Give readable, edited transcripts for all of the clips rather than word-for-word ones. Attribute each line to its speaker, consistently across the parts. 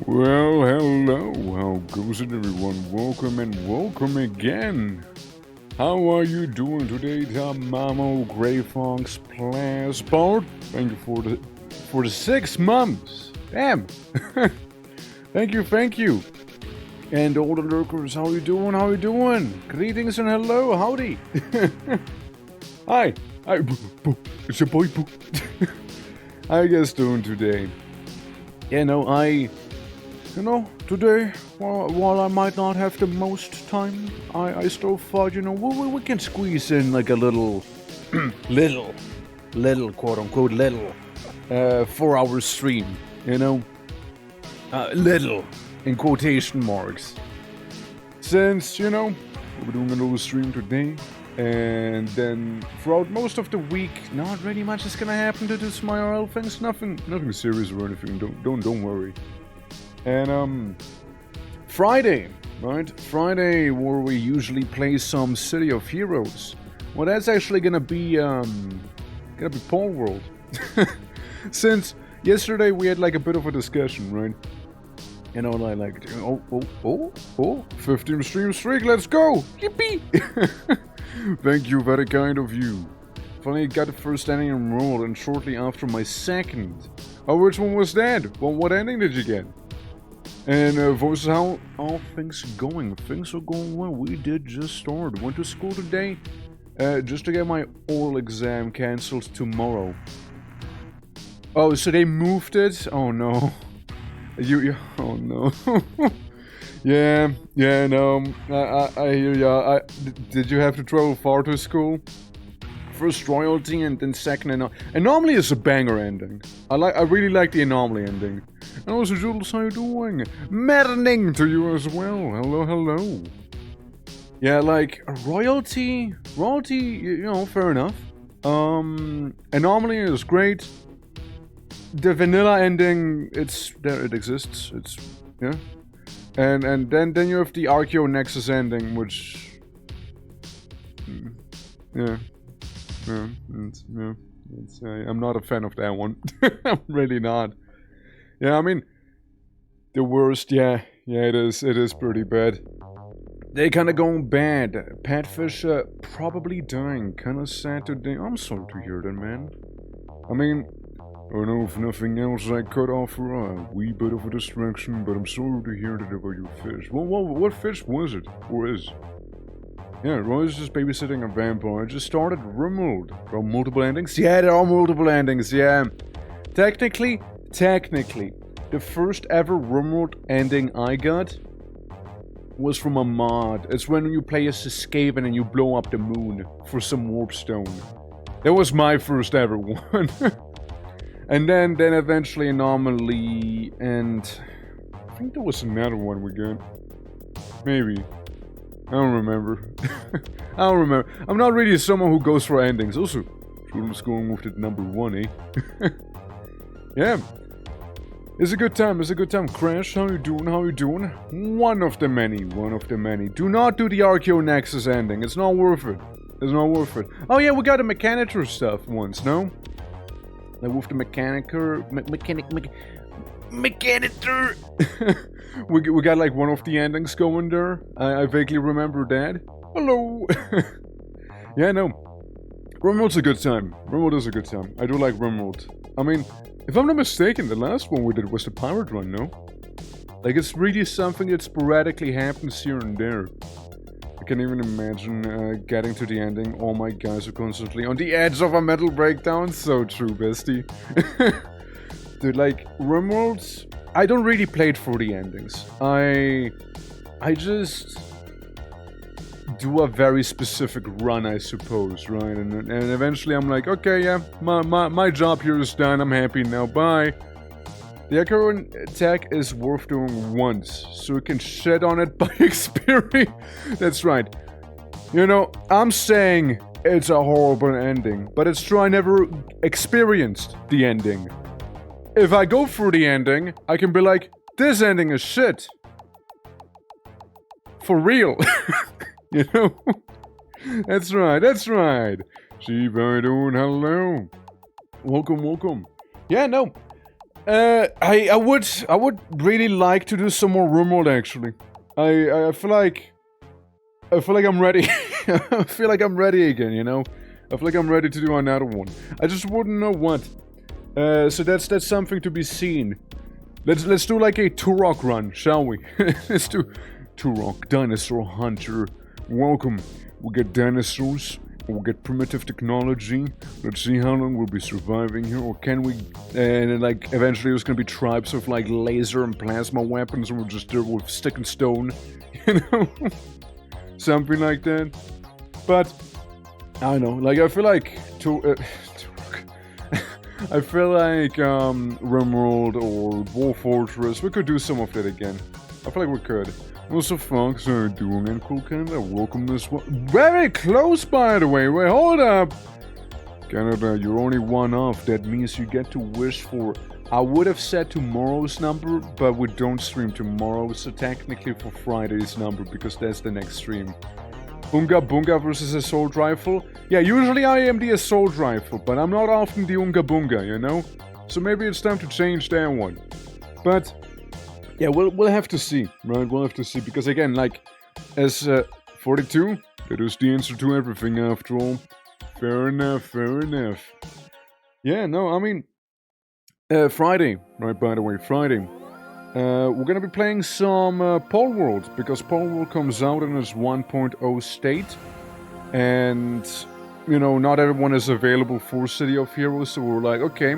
Speaker 1: Well, hello, how goes it everyone? Welcome and welcome again. How are you doing today, Tamamo Grey Fox Passport? Thank you for the 6 months. Damn. Thank you. And all the lurkers, how you doing? How you doing? Greetings and hello, howdy. Hi. It's your boy Boo. How you guys doing today? Today, while I might not have the most time, I still thought, we can squeeze in like a little, little, quote unquote, little, 4-hour stream, little, in quotation marks. Since, we're doing a little stream today, and then throughout most of the week, not really much is gonna happen to this my RL things, nothing serious or anything, don't worry. And Friday, right? Friday, where we usually play some City of Heroes. Well, that's actually gonna be Pole World. Since yesterday we had like a bit of a discussion, right? 15 stream streak, let's go! Yippee! Thank you, very kind of you. Finally got the first ending enrolled, and shortly after my second. Oh, which one was that? Well, what ending did you get? And versus how are things going? Things are going well. We did just start. Went to school today, just to get my oral exam cancelled tomorrow. Oh, so they moved it? Oh no. Oh no. Yeah, no. I hear ya. Did you have to travel far to school? First royalty and then second anomaly is a banger ending. I really like the anomaly ending. And also Jules, how you doing? Morning to you as well. Hello. Yeah, like royalty, fair enough. Anomaly is great. The vanilla ending, it exists. It's yeah. And then you have the Archeo Nexus ending, which yeah. I'm not a fan of that one. I'm really not. Yeah, I mean, the worst, yeah, it is pretty bad. They kinda going bad. Patfish probably dying. Kinda sad today. I'm sorry to hear that, man. I mean, I know if nothing else I could offer a wee bit of a distraction, but I'm sorry to hear that about your fish. Well, what fish was it? Or is? Yeah, Roy's just babysitting a vampire. I just started Rimworld. There are multiple endings? Yeah, there are multiple endings, yeah. Technically, the first ever Rimworld ending I got was from a mod. It's when you play as a Skaven and you blow up the moon for some warp stone. That was my first ever one. And then eventually Anomaly, and I think there was another one we got. Maybe. I don't remember. I'm not really someone who goes for endings. Also, Jules going with it number 1, eh? Yeah. It's a good time. Crash, how you doing? One of the many. Do not do the Archeo Nexus ending. It's not worth it. Oh yeah, we got a Mechanitor stuff once, no? Like with the Mechanitor... we got like one of the endings going there. I vaguely remember that. Hello! Yeah, no. Rimworld's a good time. Rimworld is a good time. I do like Rimworld. I mean, if I'm not mistaken, the last one we did was the Pirate Run, no? Like, it's really something that sporadically happens here and there. I can't even imagine getting to the ending. All my guys are constantly on the edge of a metal breakdown. So true, bestie. Dude, like, Rimworld, I don't really play it for the endings. I just do a very specific run, I suppose, right? And eventually I'm like, okay, yeah, my job here is done. I'm happy now. Bye. The Echo attack is worth doing once, so you can shit on it by experience. That's right. I'm saying it's a horrible ending, but it's true I never experienced the ending. If I go through the ending, I can be like, this ending is shit. For real. That's right. Shiba doing hello. Welcome. Yeah, no. I would really like to do some more RimWorld actually. I feel like I'm ready. I feel like I'm ready again, you know? I feel like I'm ready to do another one. I just wouldn't know what. So that's something to be seen. Let's do like a Turok run, shall we? Let's do Turok, Dinosaur Hunter. Welcome. We get dinosaurs. We'll get primitive technology. Let's see how long we'll be surviving here, or can we? And then, like, eventually there's gonna be tribes of like laser and plasma weapons, and we'll just do it with stick and stone, you know, something like that. But I don't know. Like, I feel like I feel like RimWorld or War Fortress. We could do some of that again. I feel like we could. What's the fuck are you doing in cool Canada? Welcome this one. Very close, by the way. Wait, hold up. Canada, you're only one off. That means you get to wish for... I would have said tomorrow's number, but we don't stream tomorrow, so technically for Friday's number, because that's the next stream. Unga Bunga versus Assault Rifle. Yeah, usually I am the Assault Rifle, but I'm not often the Unga Bunga, you know? So maybe it's time to change that one. But... yeah, we'll have to see, right? We'll have to see, because again, like, as 42, that is the answer to everything after all. Fair enough, fair enough. Yeah, no, I mean, Friday, right, by the way, Friday. We're gonna be playing some Pole World, because Pole World comes out in its 1.0 state. And, you know, not everyone is available for City of Heroes, so we're like, okay.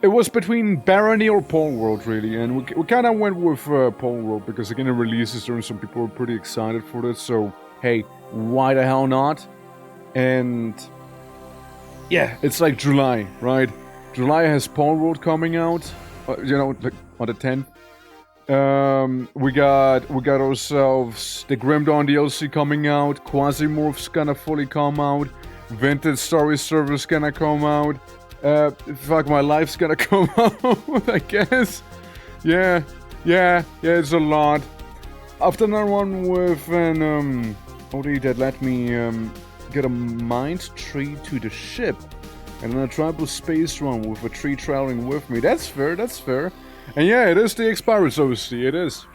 Speaker 1: It was between Barony or Pole World, really, and we kind of went with Pole World, because again, it releases there and some people are pretty excited for it, so hey, why the hell not? And yeah, it's like July, right? July has Pole World coming out, you know, like on the 10th. We got ourselves the Grim Dawn DLC coming out, Quasimorph's gonna fully come out, Vintage Story Server's gonna come out. Fuck, my life's gonna come out, I guess. Yeah, it's a lot. I've done that one with an, OD that let me, get a mind tree to the ship. And then a tribal space run with a tree traveling with me. That's fair, that's fair. And yeah, it is the X-Pirates OC, it is.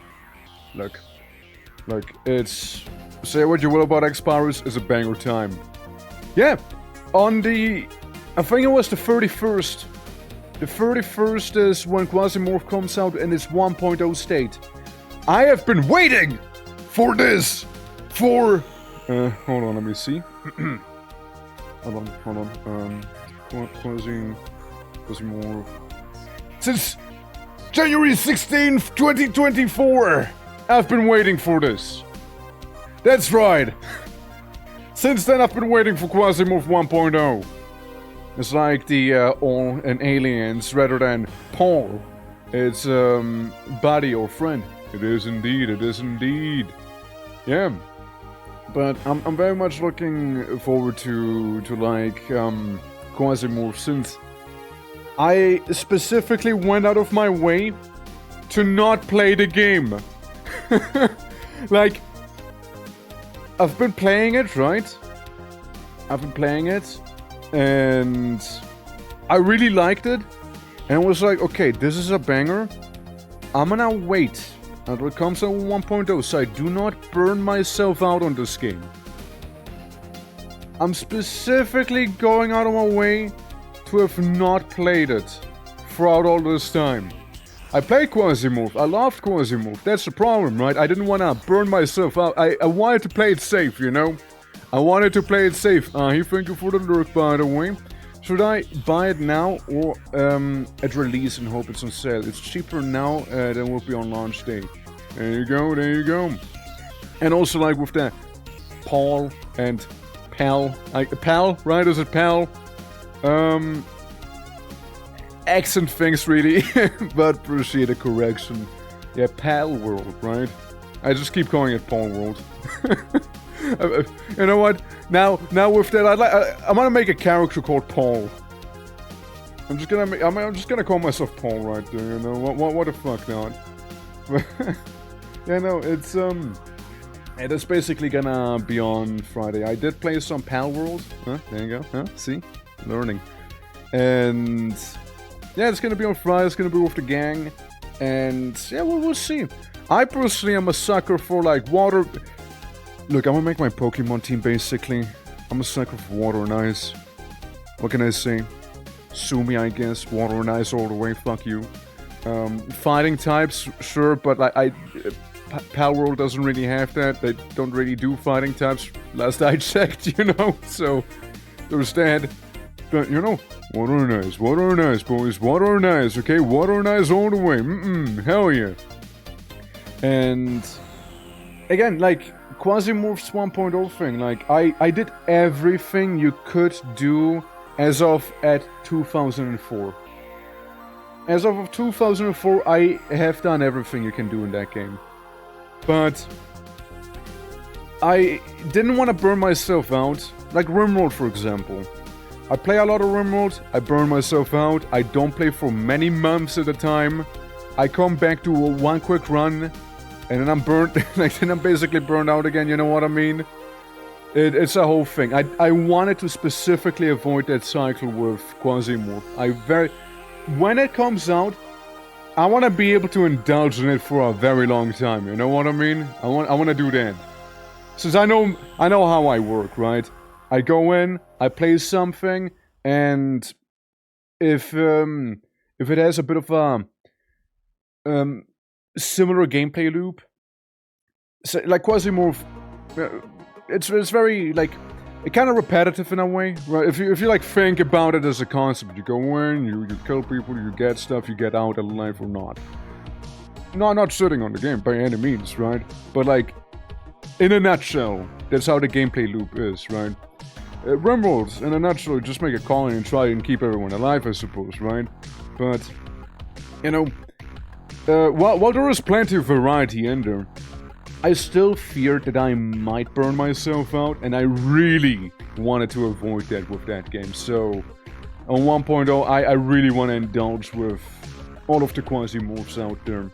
Speaker 1: Look, it's... say what you will about X-Pirates, it's a banger time. Yeah, on the... I think it was the 31st. The 31st is when Quasimorph comes out in its 1.0 state. I have been waiting for this for... hold on, let me see. hold on. Quasimorph. Since January 16th, 2024, I've been waiting for this. That's right. Since then, I've been waiting for Quasimorph 1.0. It's like the all and aliens rather than Paul. It's buddy or friend. It is indeed. It is indeed. Yeah. But I'm very much looking forward to like Quasimorph, since I specifically went out of my way to not play the game. Like, I've been playing it, right? I've been playing it. And I really liked it, and I was like, okay, this is a banger. I'm gonna wait until it comes out 1.0, so I do not burn myself out on this game. I'm specifically going out of my way to have not played it throughout all this time. I played Quasimorph, I loved Quasimorph, that's the problem, right? I didn't want to burn myself out, I wanted to play it safe, you know? I wanted to play it safe. He thank you for the lurk, by the way. Should I buy it now or at release and hope it's on sale? It's cheaper now than it will be on launch day. There you go, there you go. And also like with the Paul and Pal. Like Pal, right? Is it Pal? Accent things really, but appreciate a correction. Yeah, Pal World, right? I just keep calling it Paul World. You know what? Now with that, I'm gonna make a character called Paul. I'm just gonna call myself Paul right there. You know what the fuck not? Yeah, no, it's it is basically gonna be on Friday. I did play some Pal World. Huh? There you go. Huh? See, learning. And yeah, it's gonna be on Friday. It's gonna be with the gang, and yeah, we'll see. I personally am a sucker for like water. Look, I'm gonna make my Pokemon team basically. I'm a sucker for water and ice. What can I say? Sue me, I guess. Water and ice all the way. Fuck you. Fighting types, sure, but like Palworld doesn't really have that. They don't really do fighting types. Last I checked, you know. So there's that. But you know, water and ice, boys. Water and ice, okay? Water and ice all the way. Hell yeah. And again, like Quasimorph's 1.0 thing, like I did everything you could do as of at 2004. As of 2004, I have done everything you can do in that game. But I didn't want to burn myself out. Like Rimworld, for example. I play a lot of Rimworld, I burn myself out, I don't play for many months at a time. I come back to one quick run, and then I'm burnt, like then I'm basically burned out again, you know what I mean? It's a whole thing. I wanted to specifically avoid that cycle with Quasimorph. When it comes out, I want to be able to indulge in it for a very long time, you know what I mean? I want to do that. Since I know how I work, right? I go in, I play something, and if it has a bit of a similar gameplay loop, so, like Quasimorph, it's very like kind of repetitive in a way, right? If you like think about it as a concept, you go in, you kill people, you get stuff, you get out alive or not. No, I'm not shitting on the game by any means, right? But like, in a nutshell, that's how the gameplay loop is, right? Rimworld, in a nutshell, just make a colony and try and keep everyone alive, I suppose, right? But, you know, while there is plenty of variety in there, I still feared that I might burn myself out, and I really wanted to avoid that with that game. So, on 1.0, I really want to indulge with all of the Quasimorphs out there.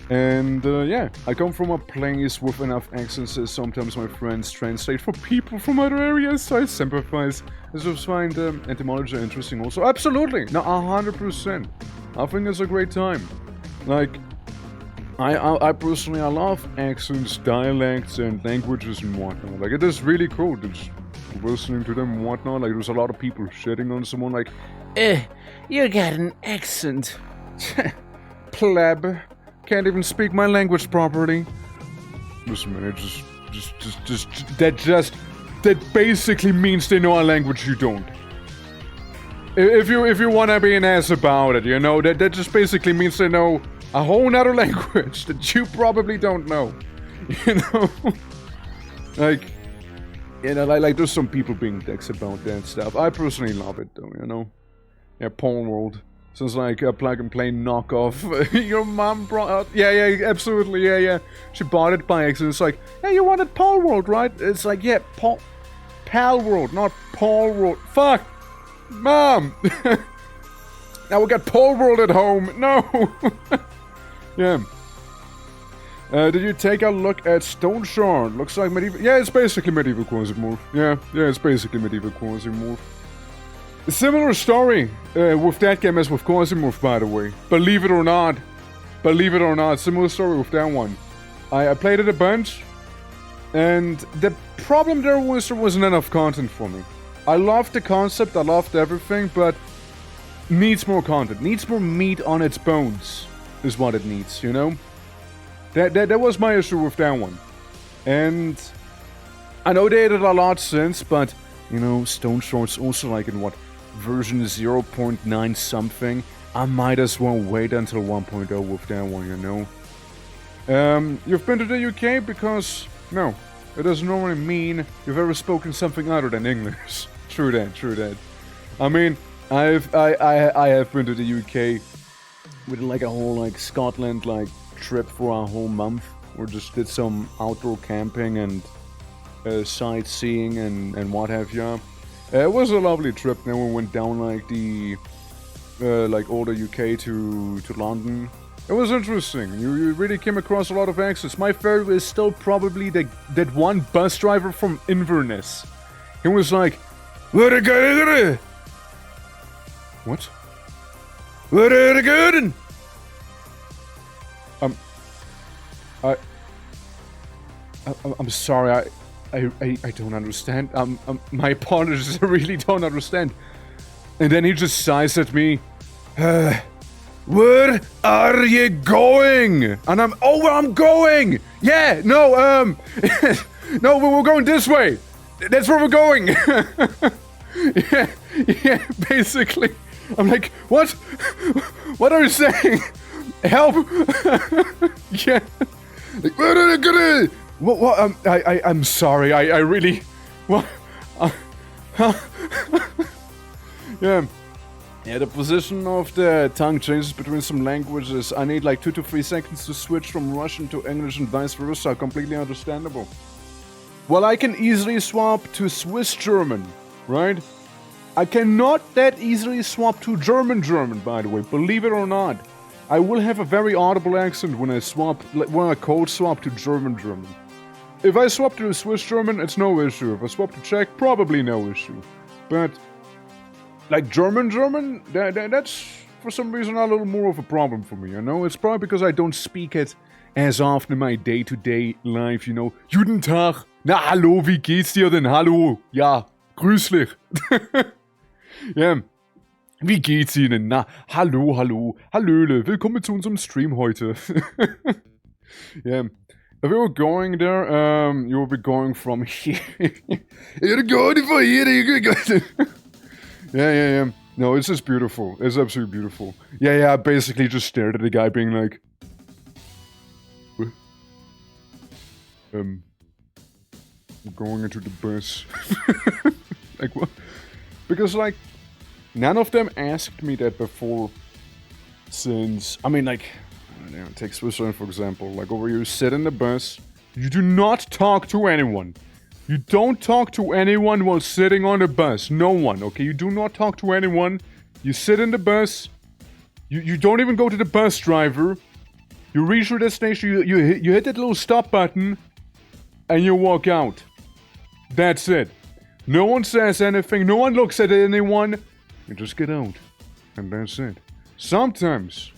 Speaker 1: And yeah, I come from a place with enough accents that sometimes my friends translate for people from other areas, so I sympathize. I just find etymology interesting also. Absolutely! No, 100%. I think it's a great time. Like, I personally, I love accents, dialects, and languages and whatnot. Like, it is really cool just listening to them and whatnot. Like, there's a lot of people shitting on someone like, you got an accent. Pleb. Can't even speak my language properly. Listen, man, that basically means they know a language you don't. If you wanna be an ass about it, you know, that just basically means they know a whole nother language that you probably don't know. You know? Like, you know, like there's some people being dicks about that stuff. I personally love it though, you know? Yeah, Palworld. Sounds like a plug-and-play knockoff. Your mom brought out... Yeah, absolutely, yeah. She bought it by accident. It's like, hey, you wanted Palworld, right? It's like, yeah, Palworld, not Palworld. Fuck! Mom! Now we got Palworld at home. No! Yeah. Did you take a look at Stone Shard? Looks like medieval... Yeah, it's basically medieval Quasimorph. Yeah, it's basically medieval Quasimorph. A similar story with that game as with Quasimorph, by the way. Believe it or not, similar story with that one. I played it a bunch, and the problem there wasn't enough content for me. I loved the concept, I loved everything, but needs more content, needs more meat on its bones, is what it needs, you know? That was my issue with that one. And I know they added a lot since, but, you know, Stone Shard's also like in what? Version 0.9 something. I might as well wait until 1.0 with that one, you know. You've been to the UK because, no, it doesn't normally mean you've ever spoken something other than English. True that. I mean, I have been to the UK with like a whole like Scotland like trip for a whole month. We just did some outdoor camping and sightseeing and what have you. It was a lovely trip. Then we went down like the like all the UK to London. It was interesting. You really came across a lot of accents. My favorite is still probably that one bus driver from Inverness. He was like, what? What are the good? Um, I'm sorry. I don't understand. My apologies. I really don't understand. And then he just sighs at me. Where are you going? And where I'm going? Yeah, no, no, we're going this way. That's where we're going. yeah, basically. I'm like, what? What are you saying? Help! Yeah. Like, what? I'm sorry. I really. What? Yeah. Yeah, the position of the tongue changes between some languages. I need like 2 to 3 seconds to switch from Russian to English and vice versa. Completely understandable. Well, I can easily swap to Swiss German, right? I cannot that easily swap to German, by the way, believe it or not. I will have a very audible accent when I code swap to German. If I swap to Swiss German, it's no issue. If I swap to Czech, probably no issue. But like German, that's for some reason a little more of a problem for me, you know? It's probably because I don't speak it as often in my day-to-day life, you know? Guten Tag. Na, hallo, wie geht's dir denn? Hallo. Ja, grüßlich. Ja. Wie geht's Ihnen? Na, hallo, hallöle. Willkommen zu unserem Stream heute. Yeah. If you were going there, you will be going from here. You're going from here, you're going. Yeah. No, it's just beautiful. It's absolutely beautiful. Yeah, I basically just stared at the guy being like... What? I'm going into the bus. Like, what? Because, like, none of them asked me that before, since... I mean, like, take Switzerland, for example. Like, over here, you sit in the bus, you do not talk to anyone. You don't talk to anyone while sitting on the bus. No one, okay? You do not talk to anyone. You sit in the bus. You don't even go to the bus driver. You reach your destination, you hit that little stop button, and you walk out. That's it. No one says anything. No one looks at anyone. You just get out. And that's it. Sometimes,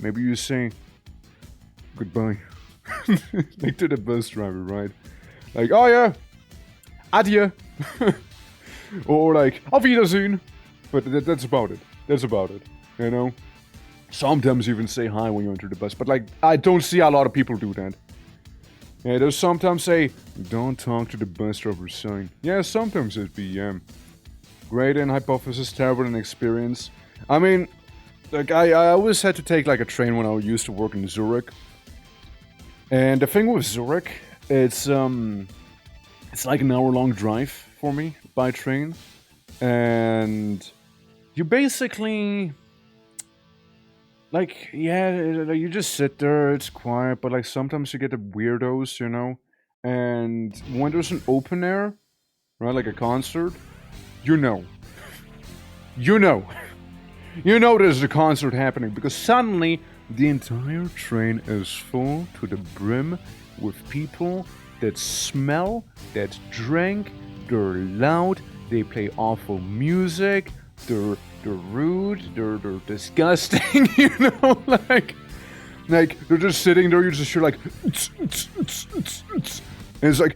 Speaker 1: maybe you say goodbye. Like to the bus driver, right? Like, oh yeah, adieu. Or like, auf Wiedersehen. But that's about it. That's about it. You know? Sometimes even say hi when you enter the bus. But like, I don't see a lot of people do that. Yeah, they'll sometimes say, don't talk to the bus driver sign. Yeah, sometimes it'd be, great in hypothesis, terrible in experience. I mean, like, I always had to take, like, a train when I used to work in Zurich. And the thing with Zurich, it's like an hour-long drive for me by train. And you basically... Like, yeah, you just sit there, it's quiet, but like sometimes you get the weirdos, you know? And when there's an open air, right, like a concert, you know. You know there's a concert happening because suddenly the entire train is full to the brim with people that smell, that drink, they're loud, they play awful music, they're rude, they're disgusting, you know, like they're just sitting there, you're like, and it's like,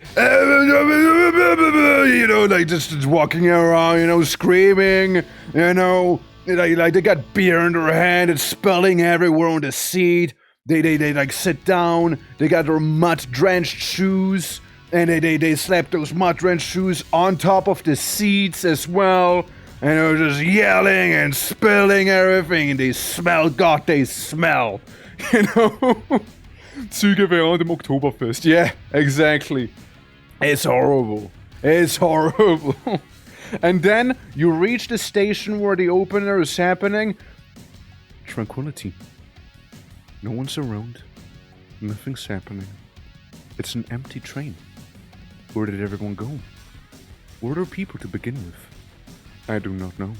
Speaker 1: you know, like just walking around, you know, screaming, you know, like they got beer in their hand, it's spilling everywhere on the seat, they like sit down, they got their mud-drenched shoes, and they slap those mud-drenched shoes on top of the seats as well. And they're just yelling and spilling everything, and they smell, God, they smell, you know? Züge während dem Oktoberfest, yeah, exactly. It's horrible. It's horrible. And then you reach the station where the opener is happening. Tranquility. No one's around. Nothing's happening. It's an empty train. Where did everyone go? Where are people to begin with? I do not know.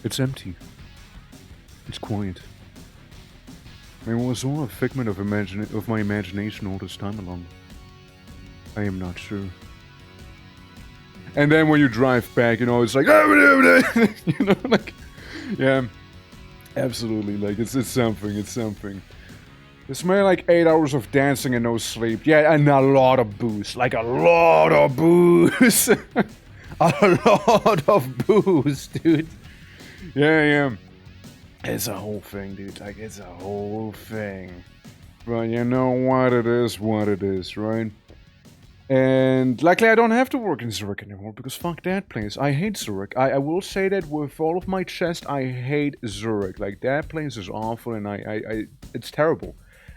Speaker 1: It's empty. It's quiet. It was all a figment of my imagination all this time along. I am not sure. And then when you drive back, you know, it's like, you know, like, yeah. Absolutely, like, it's something, it's something. It's mainly like 8 hours of dancing and no sleep. Yeah, and a lot of booze. Like, a lot of booze. A lot of booze, dude. Yeah, yeah. It's a whole thing, dude. Like, it's a whole thing. But you know what it is, right? And luckily I don't have to work in Zurich anymore, because fuck that place. I hate Zurich. I will say that with all of my chest, I hate Zurich. Like, that place is awful, and it's terrible.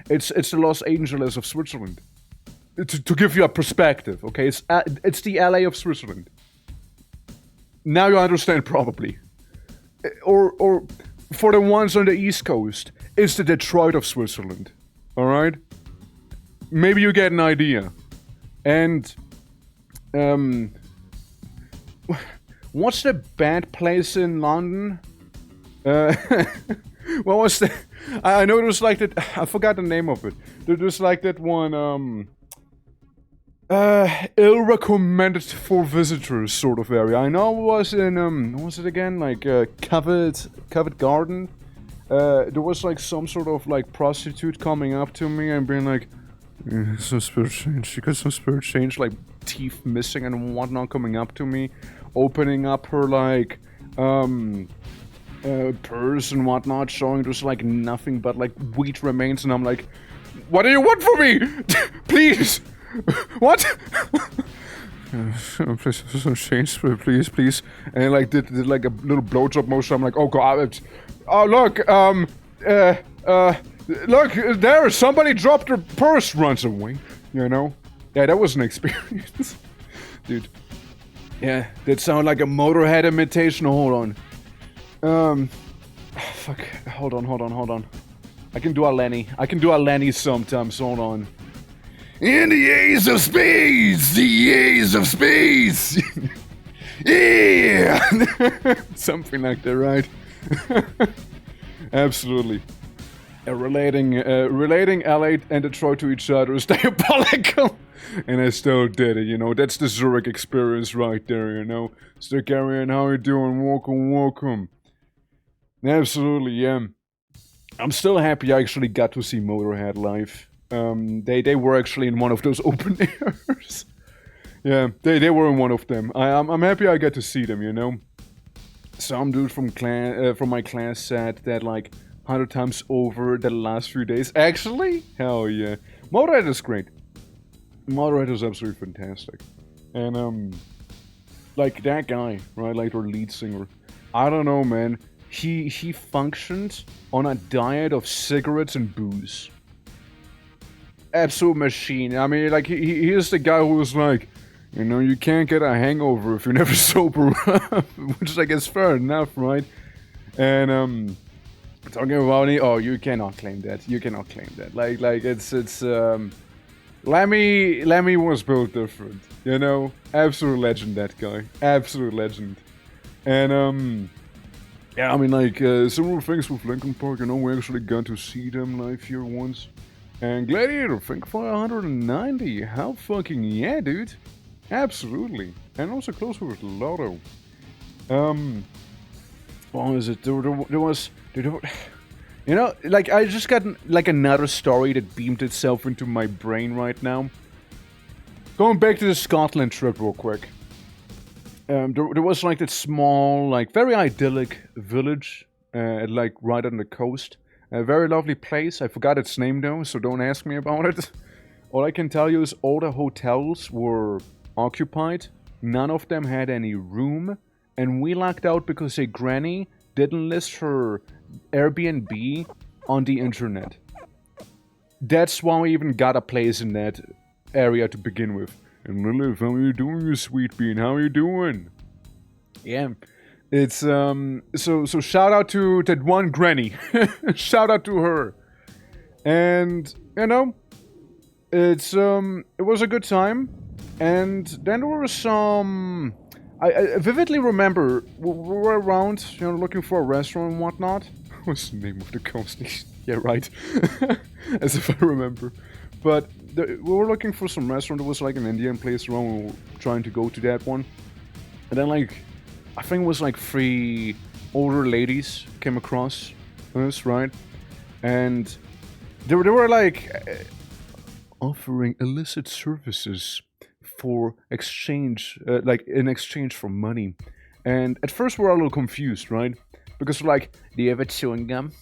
Speaker 1: It's the Los Angeles of Switzerland. To give you a perspective, okay? It's the LA of Switzerland. Now you understand, probably. Or for the ones on the East Coast, it's the Detroit of Switzerland. Alright? Maybe you get an idea. And, what's the bad place in London? What was the... I know there's like that... I forgot the name of it. There's like that one, ill-recommended for visitors sort of area. I know it was in, what was it again? Like, Covent Garden. There was like some sort of like prostitute coming up to me and being like, some spirit change. She got some spirit change, like teeth missing and whatnot, coming up to me, opening up her like purse and whatnot, showing there's like nothing but like wheat remains, and I'm like, what do you want from me? Please, what? Please, some change, please, please. And like did like a little blowjob motion. I'm like, oh god, oh look, look, there, somebody dropped her purse, runs away, you know? Yeah, that was an experience. Dude. Yeah, that sounded like a Motorhead imitation. Hold on. Fuck. Hold on. I can do a Lenny sometimes, hold on. In the Ace of Space! The Ace of Space! Yeah! Something like that, right? Absolutely. Relating LA and Detroit to each other is diabolical. And I still did it, you know. That's the Zurich experience right there, you know. Still carrying, how you doing? Welcome. Absolutely, yeah. I'm still happy I actually got to see Motorhead live. They were actually in one of those open airs. Yeah, they were in one of them. I'm happy I got to see them, you know. Some dude from my class said that like 100 times over the last few days. Actually, hell yeah, Motorhead is great. Motorhead is absolutely fantastic, and like that guy, right? Like their lead singer. I don't know, man. He functioned on a diet of cigarettes and booze. Absolute machine. I mean, like he is the guy who was like, you know, you can't get a hangover if you're never sober, which is, I guess, fair enough, right? And talking about it, oh, you cannot claim that. You cannot claim that. Like it's Lemmy was built different, you know. Absolute legend, that guy. Absolute legend. And yeah, I mean, like several things with Linkin Park. You know, we actually got to see them live here once. And Gladiator, think for 190. How fucking yeah, dude. Absolutely. And also close with Lotto. What was it? There was... You know, like, I just got, like, another story that beamed itself into my brain right now. Going back to the Scotland trip real quick. There was, like, that small, like, very idyllic village, like, right on the coast. A very lovely place. I forgot its name, though, so don't ask me about it. All I can tell you is all the hotels were occupied. None of them had any room. And we lucked out because a granny didn't list her Airbnb on the internet. That's why we even got a place in that area to begin with. And Lilith, how are you doing, you sweet bean? How are you doing? Yeah. It's, so shout out to that one granny. Shout out to her. And, you know, it's, it was a good time. And then there were some... I vividly remember we were around, you know, looking for a restaurant and whatnot. What's the name of the coast? Yeah, right. As if I remember. But we were looking for some restaurant. There was like an Indian place around. We were trying to go to that one. And then, like, I think it was like 3 older ladies came across. That's right. And they were like offering illicit services for exchange, like in exchange for money. And at first we're a little confused, right? Because we're like, do you have a chewing gum?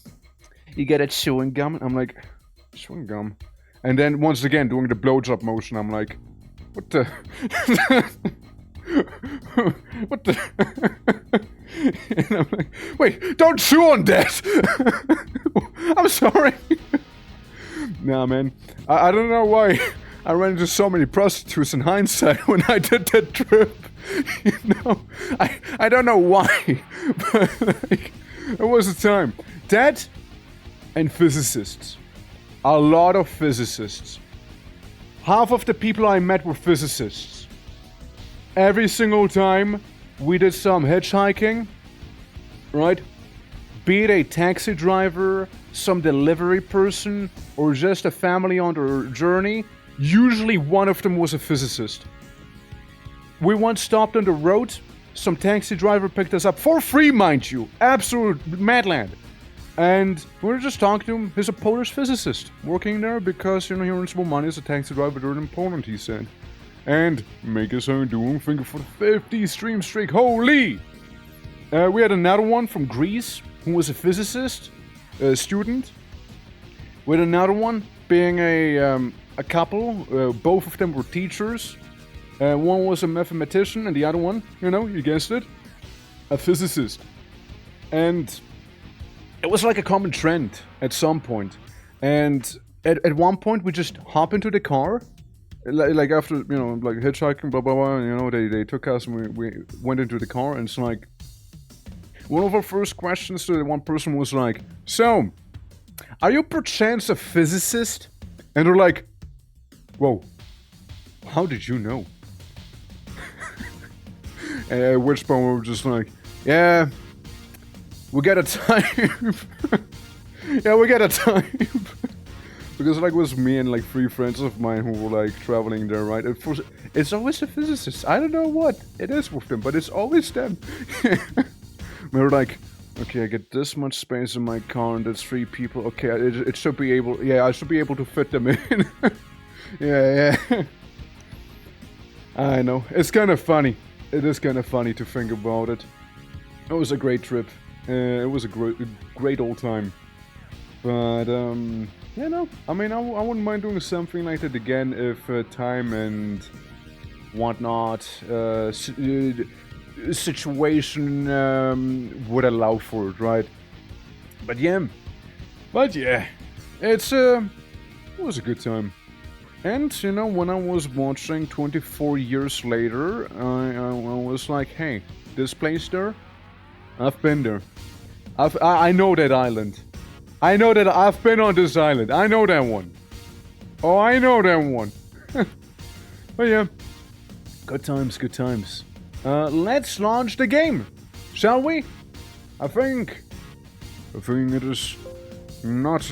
Speaker 1: You get a chewing gum? And I'm like, chewing gum? And then once again, doing the blowjob motion, I'm like, what the? What the? And I'm like, wait, don't chew on that! I'm sorry. Nah, man. I don't know why I ran into so many prostitutes in hindsight when I did that trip. You know? I don't know why. But, like, it was a time. That and physicists. A lot of physicists. Half of the people I met were physicists. Every single time we did some hitchhiking, right? Be it a taxi driver, some delivery person, or just a family on their journey, usually one of them was a physicist. We once stopped on the road, some taxi driver picked us up, for free mind you, absolute madland. And we were just talking to him, he's a Polish physicist, working there because, you know, he earns more money as a taxi driver there in Poland, he said. And make us own doing finger for the 50 stream streak, holy! We had another one from Greece, who was a physicist, a student. We had another one being a couple, both of them were teachers. One was a mathematician and the other one, you know, you guessed it, a physicist. And it was like a common trend at some point. And at one point we just hop into the car, like after, you know, like hitchhiking, blah, blah, blah, you know, they took us and we went into the car, and it's like, one of our first questions to the one person was like, so, are you perchance a physicist? And they're like, whoa, how did you know? At which point we were just like, yeah, we got a type. Yeah, we got a type. Because like it was me and like 3 friends of mine who were like traveling there, right? It's always the physicists. I don't know what it is with them, but it's always them. We were like, okay, I get this much space in my car and there's 3 people. Okay, it should be able, yeah, I should be able to fit them in. Yeah. I know. It's kind of funny. It is kind of funny to think about it. It was a great trip. It was a great old time. But, yeah, no. I mean, I wouldn't mind doing something like that again if time and whatnot, situation would allow for it, right? But yeah, it was a good time. And you know, when I was watching 24 years later, I was like, hey, this place there, I've been there. I know that island. I know that I've been on this island. I know that one. Oh, I know that one. But yeah, good times, good times. Let's launch the game, shall we? I think it is not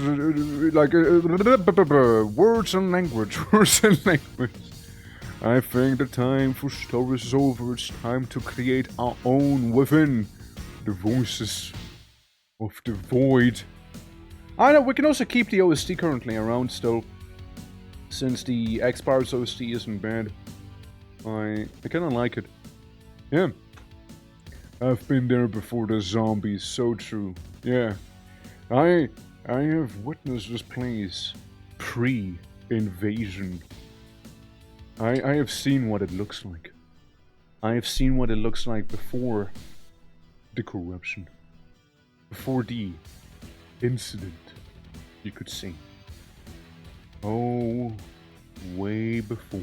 Speaker 1: like words and language. I think the time for stories is over. It's time to create our own within the voices of the void. I know we can also keep the OST currently around still, since the X-Powers OST isn't bad. I kind of like it. Yeah. I've been there before the zombies, so true. Yeah. I have witnessed this place pre-invasion. I have seen what it looks like. I have seen what it looks like before the corruption. Before the incident, you could say. Oh, way before.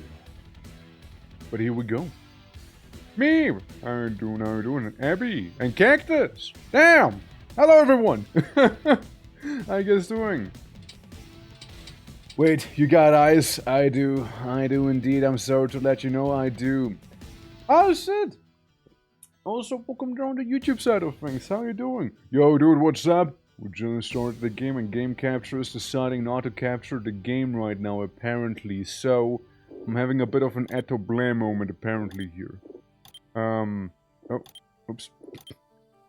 Speaker 1: But here we go. Me! How you doing? Abby! And Cactus! Damn! Hello everyone! How you guys doing? Wait, you got eyes? I do indeed. I'm sorry to let you know I do. Oh shit! Also, welcome down the YouTube side of things. How you doing? Yo dude, what's up? We just started the game and Game Capture is deciding not to capture the game right now apparently. So, I'm having a bit of an Eto Blam moment apparently here. Oh, oops.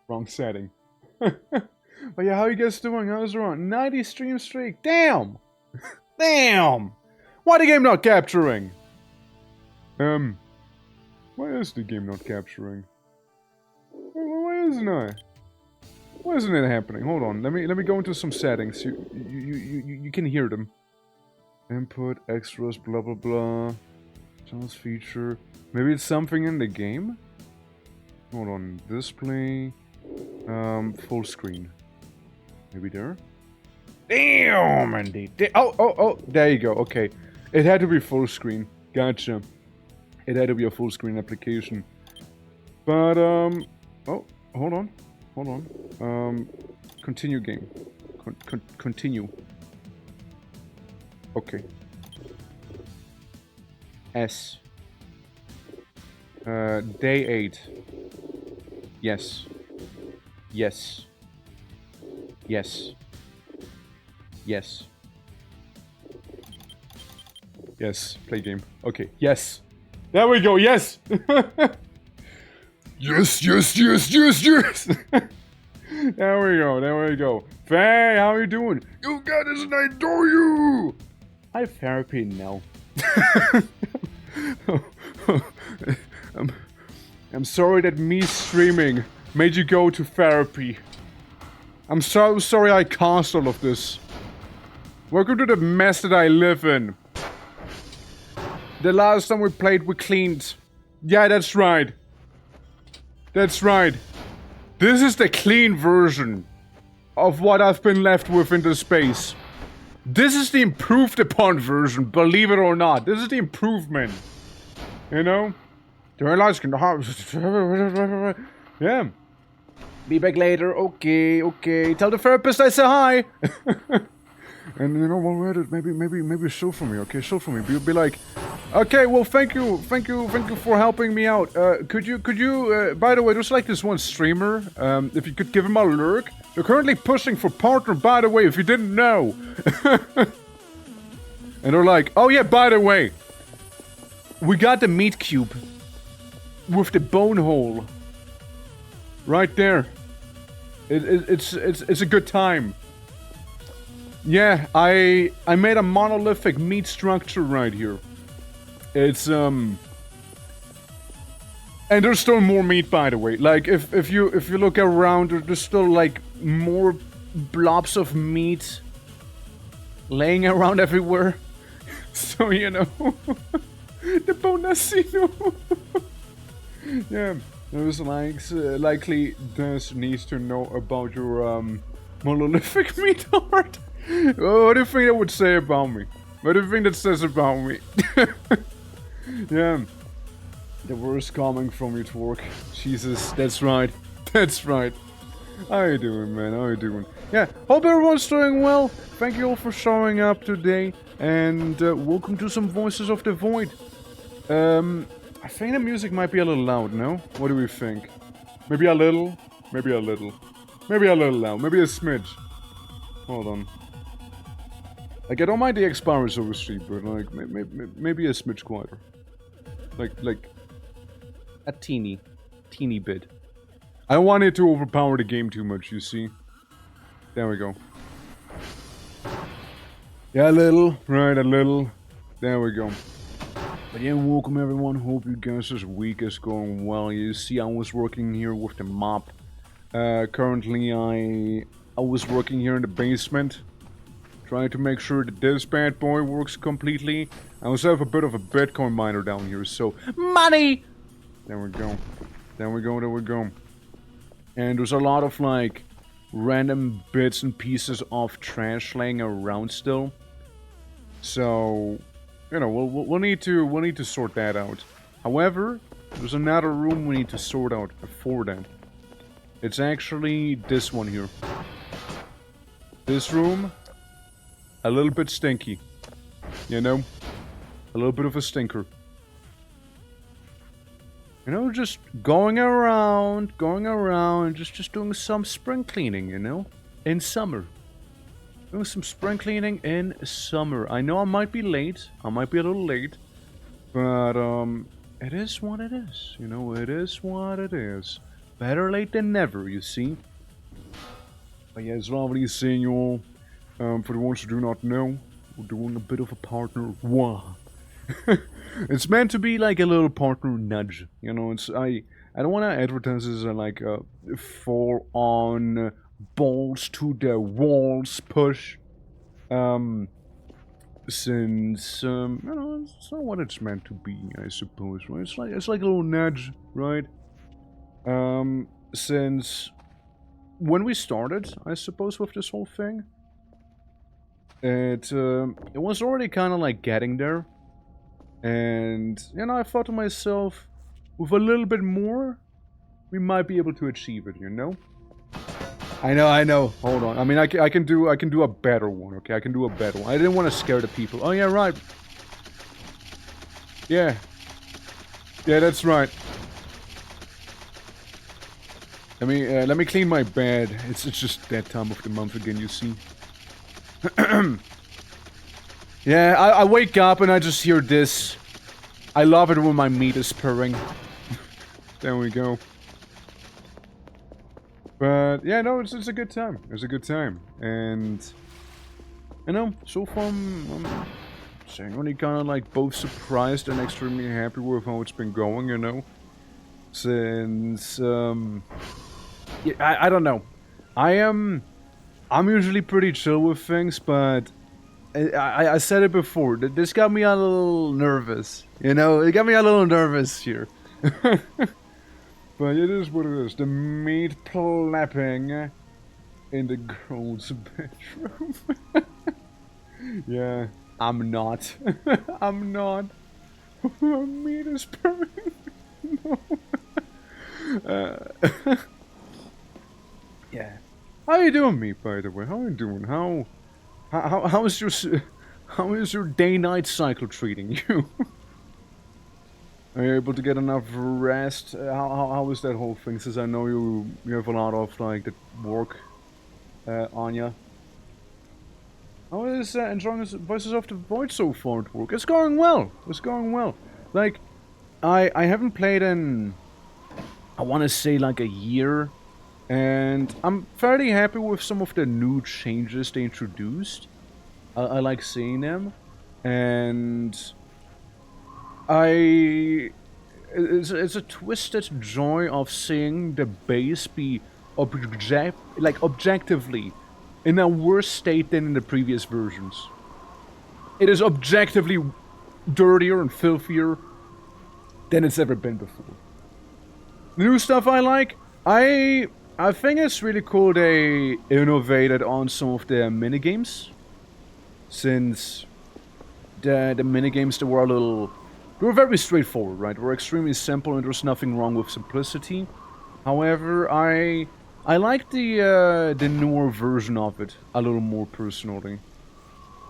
Speaker 1: Wrong setting. But yeah, how you guys doing? How's it on? 90 stream streak. Damn! Damn! Why the game not capturing? Why is the game not capturing? Why isn't I? Why isn't it happening? Hold on. Let me go into some settings. You can hear them. Input, extras, blah blah blah. Channels feature. Maybe it's something in the game? Hold on. Display. Full screen. Maybe there? Damn, Andy. Oh, there you go. Okay. It had to be full screen. Gotcha. It had to be a full screen application. But, oh, hold on. Continue game. Continue. Okay. S. Day 8. Yes. Yes. Yes. Yes. Yes. Play game. Okay. Yes. There we go. Yes. Yes. There we go. Faye, how are you doing? You got this and I adore you. I have therapy now. I'm sorry that me streaming made you go to therapy. I'm so sorry I caused all of this. Welcome to the mess that I live in. The last time we played, we cleaned. Yeah, that's right. That's right. This is the clean version of what I've been left with in the space. This is the improved upon version, believe it or not. This is the improvement. You know? The realize can yeah. Be back later. Okay. Tell the therapist I say hi. And you know, while we're at it, maybe show for me, okay? Show for me. Be like, okay, well, thank you for helping me out. Could you, by the way, there's like this one streamer, if you could give him a lurk. They're currently pushing for partner, by the way, if you didn't know. And they're like, oh yeah, by the way, we got the meat cube with the bone hole right there. It's a good time. Yeah, I made a monolithic meat structure right here. It's and there's still more meat, by the way. Like if you look around, there's still like more blobs of meat laying around everywhere. So you know, the bonacino. Yeah, there's likely does needs to know about your monolithic meat art. Oh, what do you think that would say about me? What do you think that says about me? Yeah. The worst coming from you, Twerk. Jesus, that's right. That's right. How you doing, man? How you doing? Yeah, hope everyone's doing well. Thank you all for showing up today. And welcome to some Voices of the Void. I think the music might be a little loud, no? What do we think? Maybe a little? Maybe a little. Maybe a little loud. Maybe a smidge. Hold on. Like, I don't mind the expires over street, but like, maybe a smidge quieter. Like, a teeny bit. I don't want it to overpower the game too much, you see? There we go. Yeah, a little. Right, a little. There we go. But yeah, welcome everyone. Hope you guys this week is going well. You see, I was working here with the mop. Currently, I was working here in the basement. Trying to make sure that this bad boy works completely. I also have a bit of a Bitcoin miner down here, so... Money! There we go. There we go. And there's a lot of, like, random bits and pieces of trash laying around still. So, you know, we'll need to sort that out. However, there's another room we need to sort out before that. It's actually this one here. This room... a little bit stinky, you know, a little bit of a stinker. You know, just going around, just doing some spring cleaning, you know, in summer. Doing some spring cleaning in summer. I know I might be late, I might be a little late, but it is what it is, you know, it is what it is. Better late than never, you see. But yeah, it's lovely seeing you all. For the ones who do not know, we're doing a bit of a partner war. It's meant to be like a little partner nudge, you know. I don't want to advertise this as like a full on balls to the walls push. Um, since you know, it's not what it's meant to be, I suppose. Right? It's like a little nudge, right? Since when we started, I suppose, with this whole thing, it was already kind of like getting there, and you know, I thought to myself, with a little bit more, we might be able to achieve it. You know. I know. Hold on. I mean, I can do a better one. Okay, I can do a better one. I didn't want to scare the people. Oh yeah, right. Yeah. Yeah, that's right. Let me clean my bed. It's just that time of the month again, you see. Yeah, I wake up and I just hear this. I love it when my meat is purring. There we go. But yeah, no, it's a good time. It's a good time, and you know, so far I'm genuinely kind of like both surprised and extremely happy with how it's been going. You know, since yeah, I don't know, I'm usually pretty chill with things, but I said it before. This got me a little nervous. You know, it got me a little nervous here. But it is what it is. The meat plapping in the girl's bedroom. Yeah, I'm not. I'm not. Meat is purring. No. Yeah. How you doing, meat? By the way, how you doing? How is your day-night cycle treating you? Are you able to get enough rest? How is that whole thing? Since I know you have a lot of like the work on ya. How is enjoying the Voices of the Void so far at work? It's going well. It's going well. Like, I haven't played in, I want to say like a year, and I'm fairly happy with some of the new changes they introduced. I like seeing them, and it's a twisted joy of seeing the base be objectively in a worse state than in the previous versions. It is objectively dirtier and filthier than it's ever been before. The new stuff I like, I think it's really cool they innovated on some of the minigames. Since the minigames they were very straightforward, right? They were extremely simple and there's nothing wrong with simplicity. However, I like the newer version of it a little more personally.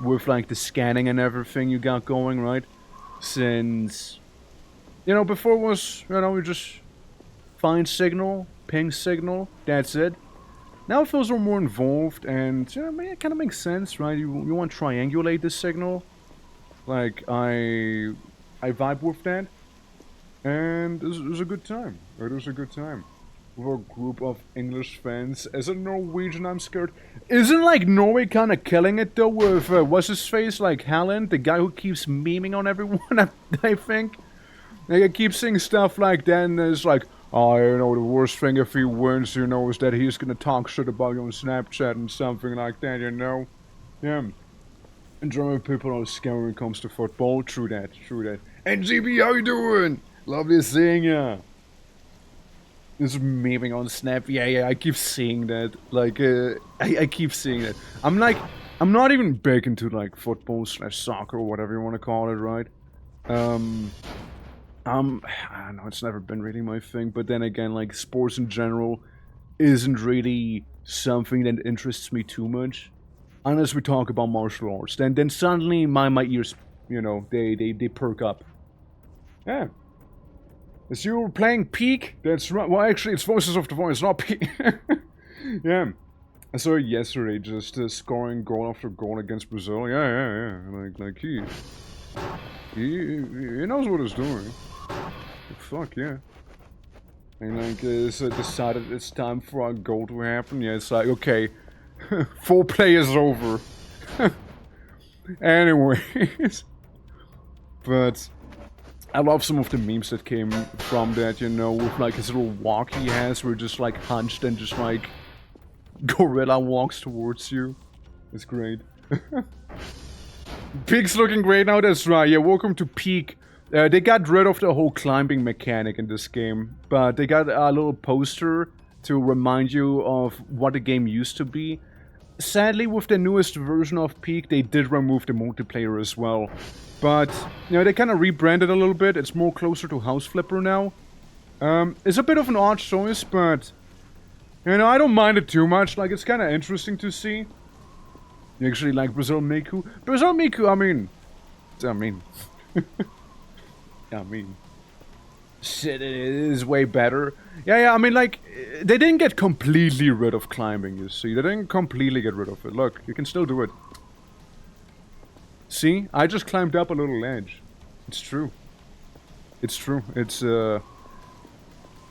Speaker 1: With like the scanning and everything you got going, right? Since, you know, before was, you know, you just find signal, ping signal, that's it. Now it feels a little more involved, and you know, it kind of makes sense, right? You want to triangulate the signal. Like I vibe with that, and it was a good time. It was a good time with a group of English fans. As a Norwegian, I'm scared. Isn't like Norway kind of killing it though? With what's his face, like Halland, the guy who keeps memeing on everyone. I think. Like, I keep seeing stuff like that, and it's like, oh, you know, the worst thing if he wins, you know, is that he's gonna talk shit about you on Snapchat and something like that, you know? Yeah. And German people are scary when it comes to football. True that, true that. And GB, how you doing? Lovely seeing ya. This memeing on Snap. Yeah, I keep seeing that. Like, I keep seeing that. I'm not even big into, like, football / soccer or whatever you want to call it, right? I don't know, it's never been really my thing, but then again, like, sports in general isn't really something that interests me too much. Unless we talk about martial arts, then suddenly my ears, you know, they perk up. Yeah. As you were playing Peak, that's right. Well, actually, it's Voices of the Void, not Peak. Yeah. I saw it yesterday, just scoring goal after goal against Brazil. Yeah. Like he knows what he's doing. Fuck yeah. And like, it's decided it's time for our goal to happen. Yeah, it's like, okay, 4 players over. Anyways. But I love some of the memes that came from that, you know, with like his little walk he has where just like hunched and just like gorilla walks towards you. It's great. Peak's looking great now, that's right. Yeah, welcome to Peak. They got rid of the whole climbing mechanic in this game, but they got a little poster to remind you of what the game used to be. Sadly, with the newest version of Peak, they did remove the multiplayer as well. But, you know, they kind of rebranded a little bit. It's more closer to House Flipper now. It's a bit of an odd choice, but, you know, I don't mind it too much. Like, it's kind of interesting to see. You actually like Brazil Miku? Brazil Miku, I mean... Shit, it is way better. Yeah, I mean, like, they didn't get completely rid of climbing, you see. They didn't completely get rid of it. Look, you can still do it. See? I just climbed up a little ledge. It's true. It's true. It's, where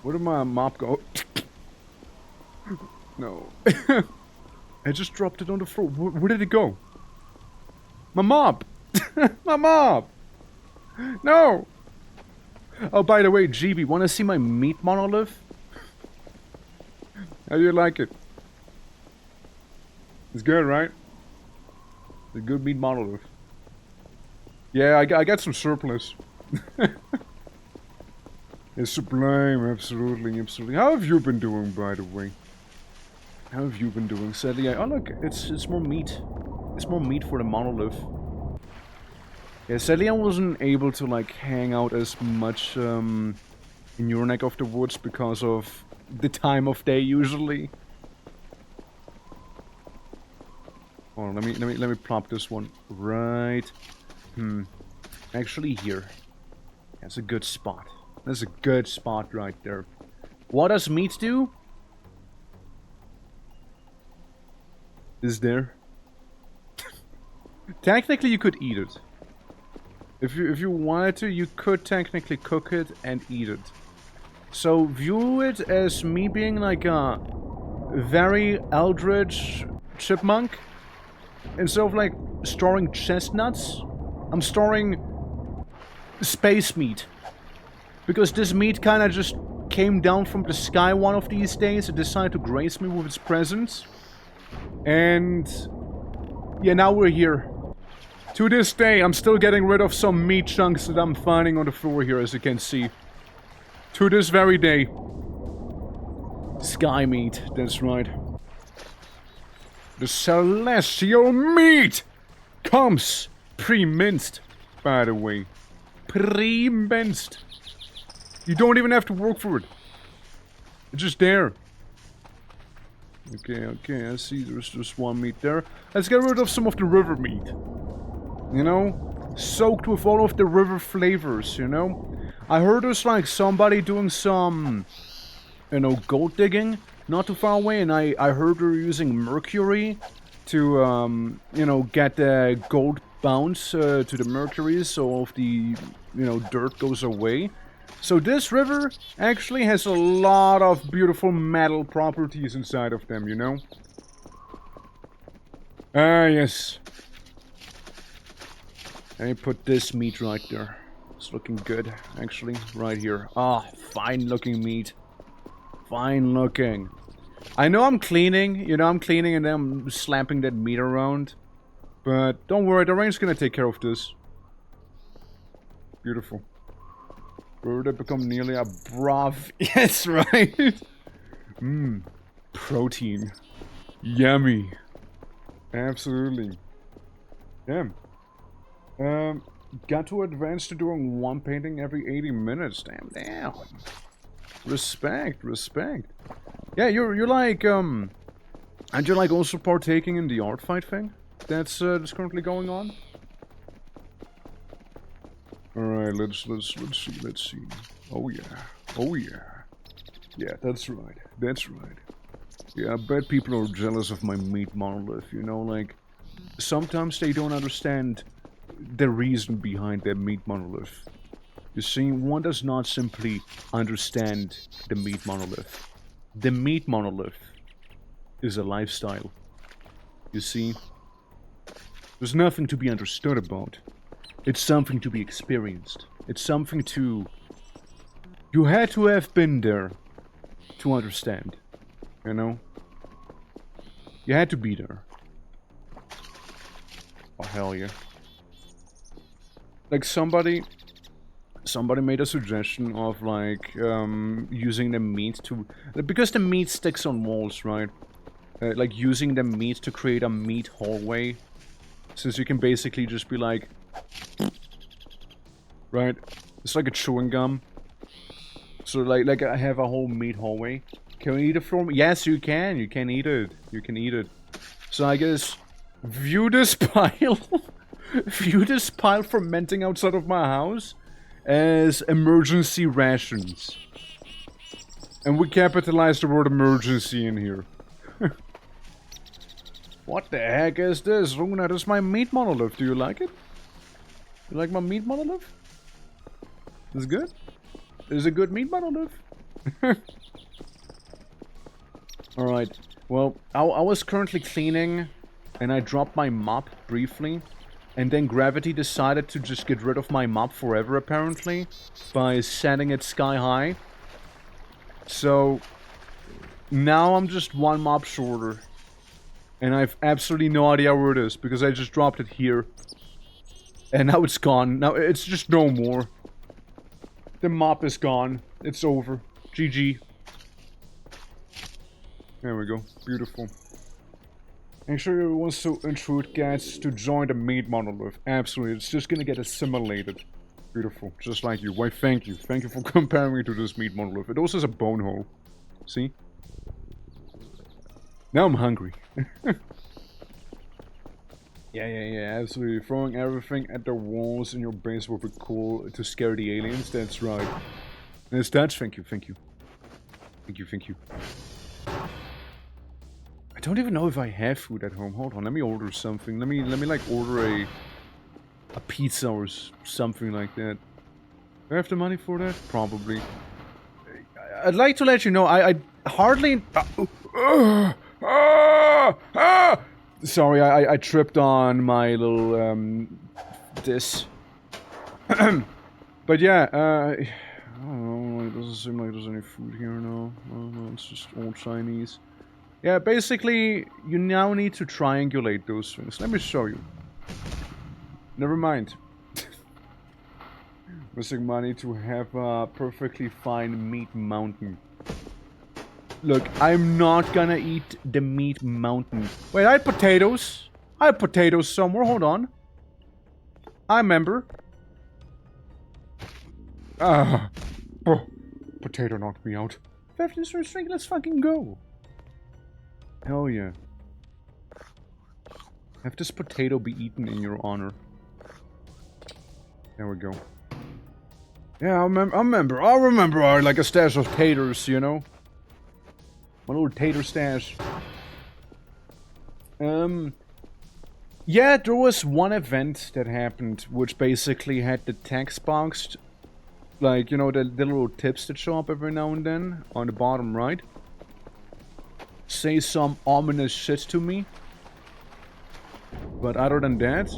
Speaker 1: did my mop go? No. I just dropped it on the floor. Where did it go? My mop! My mop! No! Oh, by the way, GB, wanna see my meat monolith? How do you like it? It's good, right? It's a good meat monolith. Yeah, I got some surplus. It's sublime, absolutely, absolutely. How have you been doing, by the way? How have you been doing? Sadly, oh look, it's more meat. It's more meat for the monolith. Yeah, sadly I wasn't able to like hang out as much in your neck of the woods because of the time of day usually. Oh, let me plop this one right. Actually here. That's a good spot. That's a good spot right there. What does meat do? Is there? Technically you could eat it. If you wanted to, you could technically cook it and eat it. So view it as me being like a very eldritch chipmunk. Instead of like storing chestnuts, I'm storing space meat. Because this meat kinda just came down from the sky one of these days and decided to grace me with its presence. And yeah, now we're here. To this day, I'm still getting rid of some meat chunks that I'm finding on the floor here, as you can see. To this very day. Sky meat, that's right. The celestial meat comes pre-minced, by the way. Pre-minced. You don't even have to work for it. It's just there. Okay, I see there's just one meat there. Let's get rid of some of the river meat. You know? Soaked with all of the river flavors, you know? I heard there's like somebody doing some, you know, gold digging not too far away, and I heard they're using mercury to, you know, get the gold bounce to the mercury so all of the, you know, dirt goes away. So this river actually has a lot of beautiful metal properties inside of them, you know? Ah, yes. Let me put this meat right there. It's looking good, actually, right here. Ah, fine looking meat. Fine looking. I know I'm cleaning, you know, I'm cleaning and then I'm slapping that meat around. But don't worry, the rain's gonna take care of this. Beautiful. Will that become nearly a broth? Yes, right? Protein. Yummy. Absolutely. Yeah. Got to advance to doing one painting every 80 minutes. Damn. Respect. Yeah, you're like, aren't you like also partaking in the art fight thing? That's currently going on? Alright, let's see. Oh yeah. Yeah, that's right. Yeah, I bet people are jealous of my meat monolith, you know, like, sometimes they don't understand the reason behind their meat monolith. You see, one does not simply understand the meat monolith. The meat monolith is a lifestyle. You see? There's nothing to be understood about. It's something to be experienced. It's something to... You had to have been there to understand. You know? You had to be there. Oh, hell yeah. Like, somebody made a suggestion of, like, using the meat to... Because the meat sticks on walls, right? Like, using the meat to create a meat hallway. Since you can basically just be like... Right? It's like a chewing gum. So, like I have a whole meat hallway. Can we eat it from... Yes, you can. You can eat it. You can eat it. So, I guess... View this pile... View this pile fermenting outside of my house as emergency rations. And we capitalize the word emergency in here. What the heck is this? Runa, this is my meat monolith. Do you like it? You like my meat monolith? Is it good? Is it good meat monolith? Alright. Well, I was currently cleaning and I dropped my mop briefly. And then gravity decided to just get rid of my mop forever, apparently, by setting it sky high. So, now I'm just one mop shorter. And I have absolutely no idea where it is, because I just dropped it here. And now it's gone. Now it's just no more. The mop is gone. It's over. GG. There we go. Beautiful. Make sure everyone wants to intrude guys to join the meat monolith. Absolutely, it's just gonna get assimilated. Beautiful, just like you. Why, thank you. Thank you for comparing me to this meat monolith. It also has a bone hole. See? Now I'm hungry. Yeah, absolutely. Throwing everything at the walls in your base would be cool to scare the aliens. That's right. Yes, that's... Thank you. Thank you. I don't even know if I have food at home. Hold on, let me order something. Let me like order a pizza or something like that. Do I have the money for that? Probably. I'd like to let you know I hardly... Sorry, I tripped on my little this. But yeah, I don't know, it doesn't seem like there's any food here now. No, it's just all Chinese. Yeah, basically, you now need to triangulate those things. Let me show you. Never mind. Missing money to have a perfectly fine meat mountain. Look, I'm not gonna eat the meat mountain. Wait, I had potatoes. I had potatoes somewhere. Hold on. I remember. Oh, potato knocked me out. 15 string, let's fucking go. Hell yeah. Have this potato be eaten in your honor. There we go. Yeah, I remember. I like a stash of taters, you know? My little tater stash. Yeah, there was one event that happened which basically had the text boxed. Like, you know, the little tips that show up every now and then on the bottom right. Say some ominous shit to me. But other than that...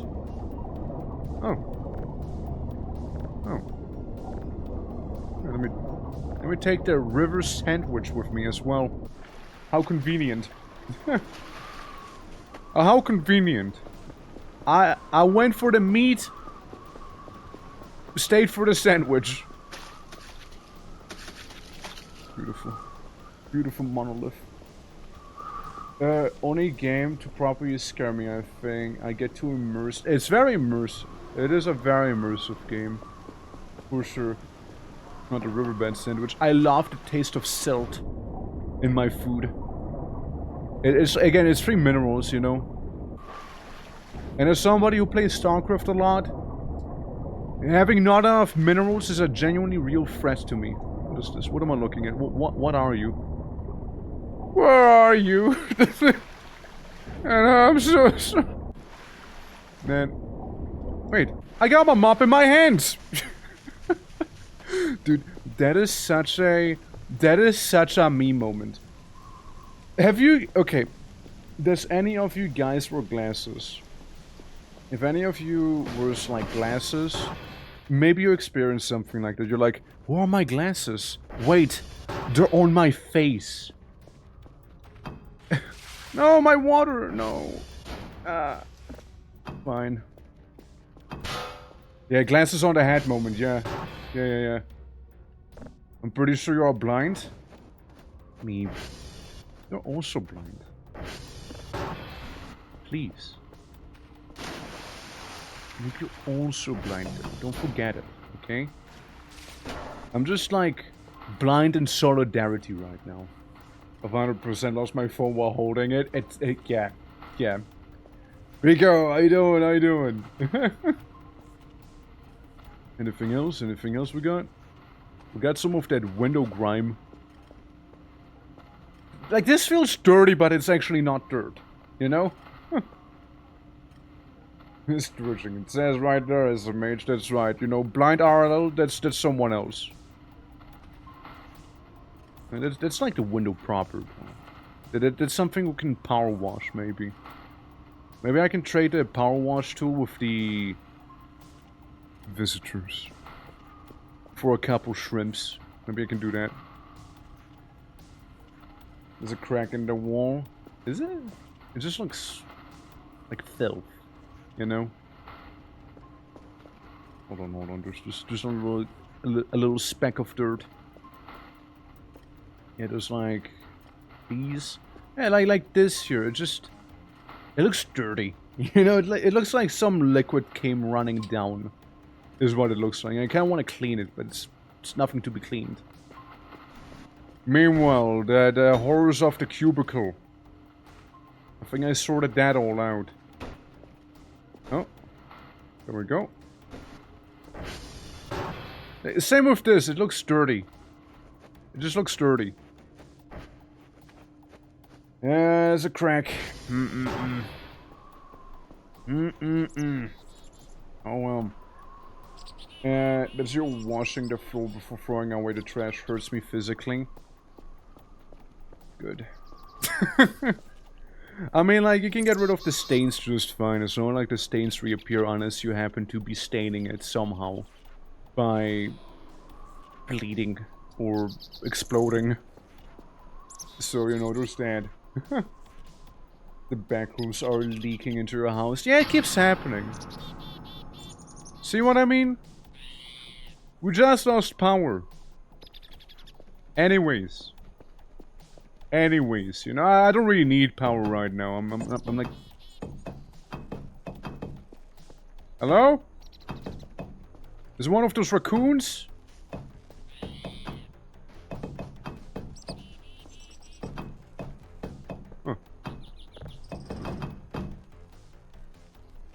Speaker 1: Oh. Let me take the river sandwich with me as well. How convenient. How convenient. I went for the meat. Stayed for the sandwich. Beautiful. Beautiful monolith. Only game to properly scare me, I think. I get too immersed. It's very immersive. It is a very immersive game. For sure. Not a riverbed sandwich. I love the taste of silt in my food. It's free minerals, you know. And as somebody who plays StarCraft a lot, having not enough minerals is a genuinely real threat to me. What is this? What am I looking at? What are you? Where are you? And I'm so... Man. Wait. I got my mop in my hands! Dude, that is such a me moment. Have you... Okay. Does any of you guys wear glasses? If any of you wears like glasses, maybe you experience something like that. You're like, where are my glasses? Wait, they're on my face. No, my water, no. Fine. Yeah, glasses on the head moment, yeah. Yeah. I'm pretty sure you're all blind. Me. You're also blind. Please. You're also blind. Don't forget it, okay? I'm just like blind in solidarity right now. I've 100% lost my phone while holding it. Yeah. Rico, how you doing? How you doing? Anything else? Anything else we got? We got some of that window grime. Like, this feels dirty, but it's actually not dirt. You know? It's stretching. It says right there as a mage, that's right. You know, blind RL, that's someone else. And that's like the window proper. That's something we can power wash, maybe. Maybe I can trade the power wash tool with the visitors. For a couple shrimps. Maybe I can do that. There's a crack in the wall. Is it? It just looks like filth. You know? Hold on. There's just a little speck of dirt. Yeah, there's like these. Yeah, like this here. It looks dirty. You know, it looks like some liquid came running down. Is what it looks like. I kind of want to clean it, but it's nothing to be cleaned. Meanwhile, the horrors of the cubicle. I think I sorted that all out. Oh, there we go. Same with this. It looks dirty. It just looks dirty. Yeah, there's a crack. Oh well. That you're washing the floor before throwing away the trash hurts me physically. Good. I mean, like, you can get rid of the stains just fine. It's not like the stains reappear unless you happen to be staining it somehow. By bleeding or exploding. So, you know, there's that. The back rooms are leaking into your house. Yeah, it keeps happening. See what I mean? We just lost power. Anyways, you know, I don't really need power right now. I'm like... Hello? Is it one of those raccoons?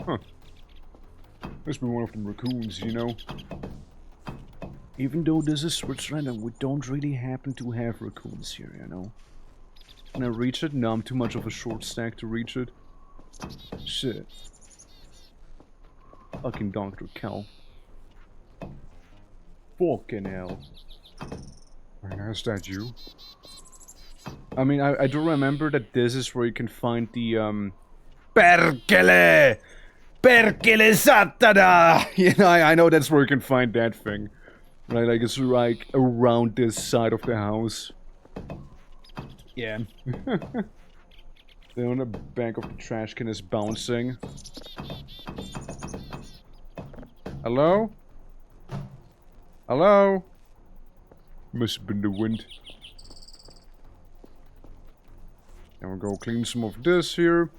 Speaker 1: Huh. Must be one of them raccoons, you know? Even though this is Switzerland and we don't really happen to have raccoons here, you know? Can I reach it? No, I'm too much of a short stack to reach it. Shit. Fucking Dr. Cal. Fucking hell. Is that you? I mean, I do remember that this is where you can find the, Perkele! Perkele Satana! You know, I know that's where you can find that thing. Right, like, it's like around this side of the house. Yeah. The on the back of the trash can is bouncing. Hello? Hello? Must have been the wind. And we'll go clean some of this here.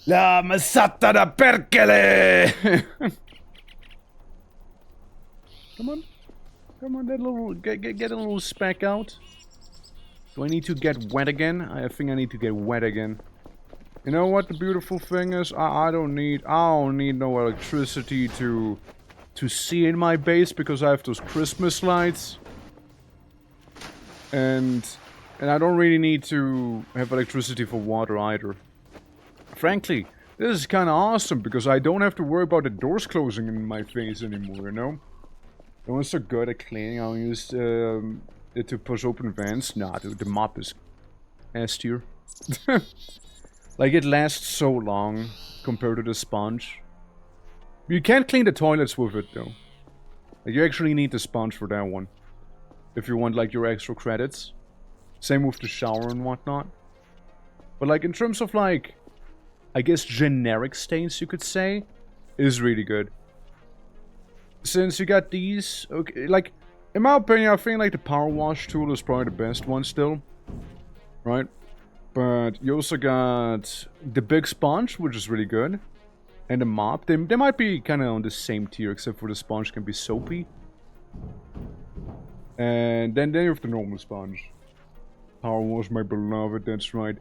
Speaker 1: La masata da perkele! Come on, that little get a little speck out. Do I need to get wet again? I think I need to get wet again. You know what the beautiful thing is? I don't need no electricity to see in my base because I have those Christmas lights. And I don't really need to have electricity for water either. Frankly, this is kind of awesome because I don't have to worry about the doors closing in my face anymore, you know? No one's so good at cleaning. I'll use it to push open vents. Nah, dude, the mop is S tier. Like, it lasts so long compared to the sponge. You can't clean the toilets with it, though. Like, you actually need the sponge for that one. If you want, like, your extra credits. Same with the shower and whatnot. But, like, in terms of, like, I guess generic stains, you could say, is really good. Since you got these, okay, like, in my opinion, I think, like, the power wash tool is probably the best one still. Right? But you also got the big sponge, which is really good. And the mop. They might be kind of on the same tier, except for the sponge can be soapy. And then you have the normal sponge. Power wash, my beloved, that's right.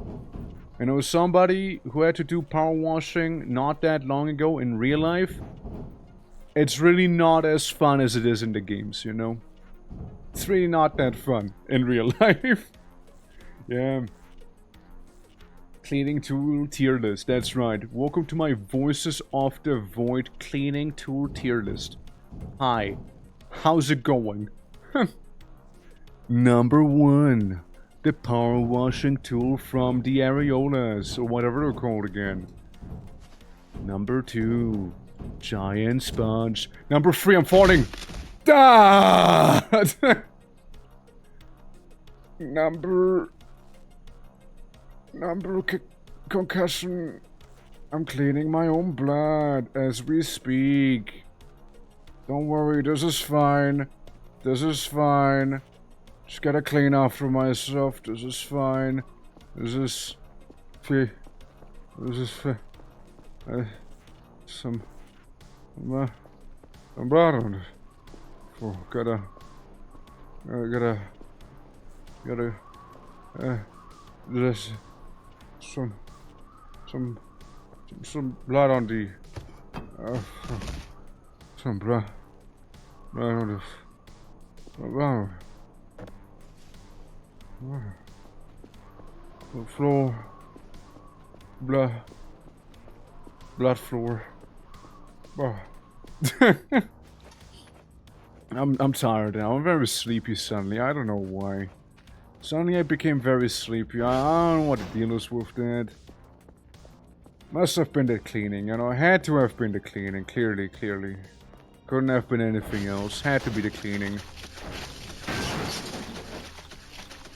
Speaker 1: I know somebody who had to do power washing not that long ago in real life. It's really not as fun as it is in the games, you know? It's really not that fun in real life. Yeah. Cleaning tool tier list, that's right. Welcome to my Voices of the Void cleaning tool tier list. Hi, how's it going? Number 1, the power washing tool from the areolas, or whatever they're called again. Number 2, giant sponge. Number 3, I'm falling. Ah! Number concussion. I'm cleaning my own blood as we speak. Don't worry, this is fine. This is fine. Just gotta clean after myself. This is fine. This is some blood on it. Oh, gotta there's some blood on the some blood on the floor, blood floor. Oh. I'm tired now. I'm very sleepy suddenly. I don't know why. Suddenly I became very sleepy. I don't know what the deal is with that. Must have been the cleaning, you know. Had to have been the cleaning. Clearly. Couldn't have been anything else. Had to be the cleaning.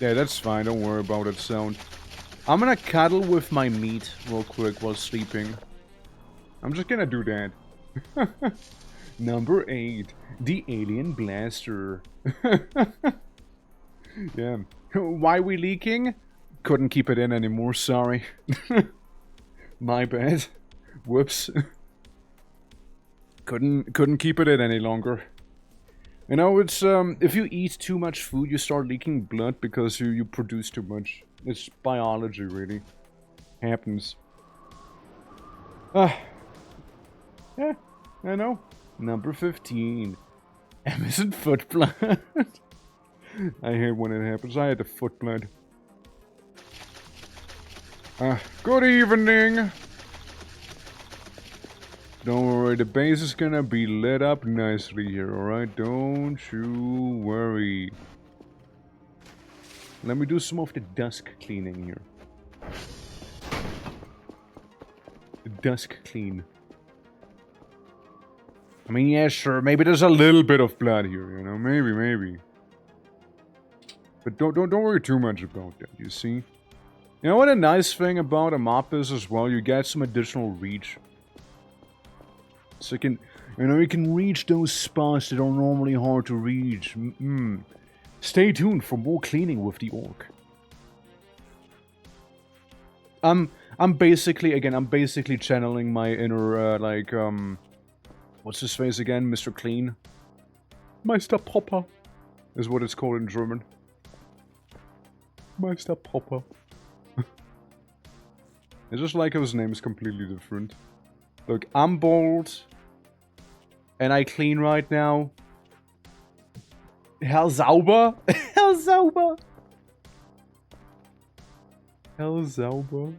Speaker 1: Yeah, that's fine. Don't worry about that sound. I'm gonna cuddle with my meat real quick while sleeping. I'm just gonna do that. Number 8. The Alien Blaster. Yeah. Why we leaking? Couldn't keep it in anymore, sorry. My bad. Whoops. Couldn't keep it in any longer. You know, it's if you eat too much food, you start leaking blood because you produce too much. It's biology, really. Happens. Yeah, I know. Number 15. Amazon foot blood. I hate when it happens. I had the foot blood. Good evening. Don't worry, the base is gonna be lit up nicely here, alright? Don't you worry. Let me do some of the dusk cleaning here. The dusk clean. I mean, yeah, sure, maybe there's a little bit of blood here, you know? Maybe. But don't worry too much about that, you see? You know what a nice thing about a mop is as well? You get some additional reach. So you can reach those spots that are normally hard to reach. Stay tuned for more cleaning with the orc. I'm basically channeling my inner, what's his face again? Mr. Clean? Meister Popper is what it's called in German. Meister Popper. It's just like his name is completely different. Look, I'm bald. And I clean right now. Hell sauber? Hell sauber? Hell sauber?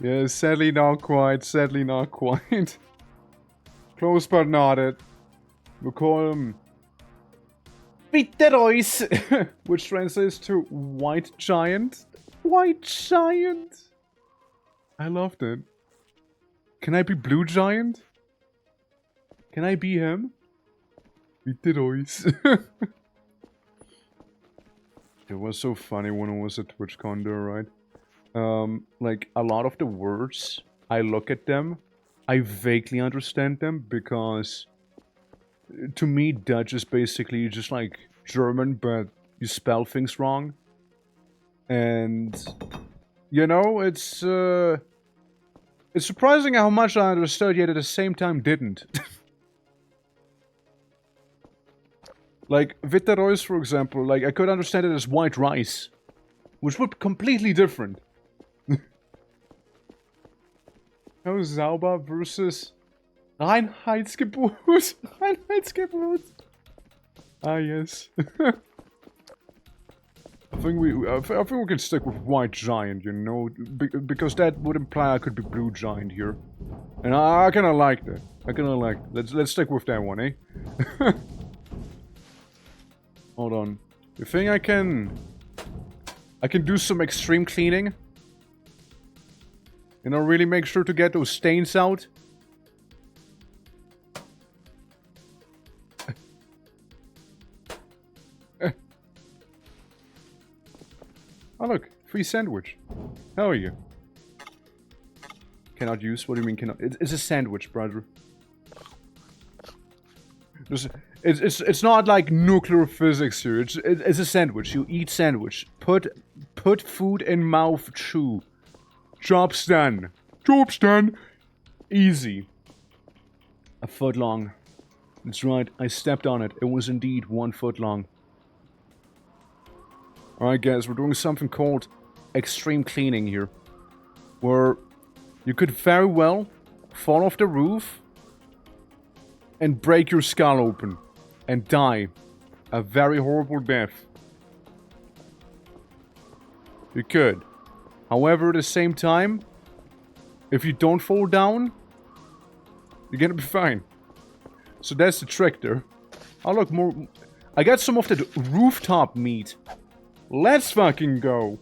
Speaker 1: Yeah, sadly not quite. Close but not it. We'll call him Viterois, which translates to white giant. White giant. I loved it. Can I be blue giant? Can I be him? Viterois. It was so funny when I was at TwitchCon there, right? Like, a lot of the words, I look at them, I vaguely understand them, because to me, Dutch is basically just like German, but you spell things wrong. And, you know, it's surprising how much I understood, yet at the same time didn't. Like, Viterois, for example, like, I could understand it as white rice, which would be completely different. How Zauber versus Reinheitsgebot? Reinheitsgebot? Ah, yes. I think we can stick with white giant, you know, because that would imply I could be blue giant here, and I kind of like that. I kind of like. Let's stick with that one, eh? Hold on. You think I can do some extreme cleaning? You know, really make sure to get those stains out? Oh look, free sandwich. How are you? Cannot use? What do you mean cannot? It's a sandwich, brother. It's not like nuclear physics here. It's a sandwich. You eat sandwich. Put food in mouth, chew. Job's done. Job's done. Easy. A foot long. That's right. I stepped on it. It was indeed 1 foot long. Alright guys, we're doing something called extreme cleaning here. Where you could very well fall off the roof and break your skull open and die a very horrible death. You could. However, at the same time, if you don't fall down, you're gonna be fine. So that's the trick there. Oh look, more... I got some of that rooftop meat. Let's fucking go!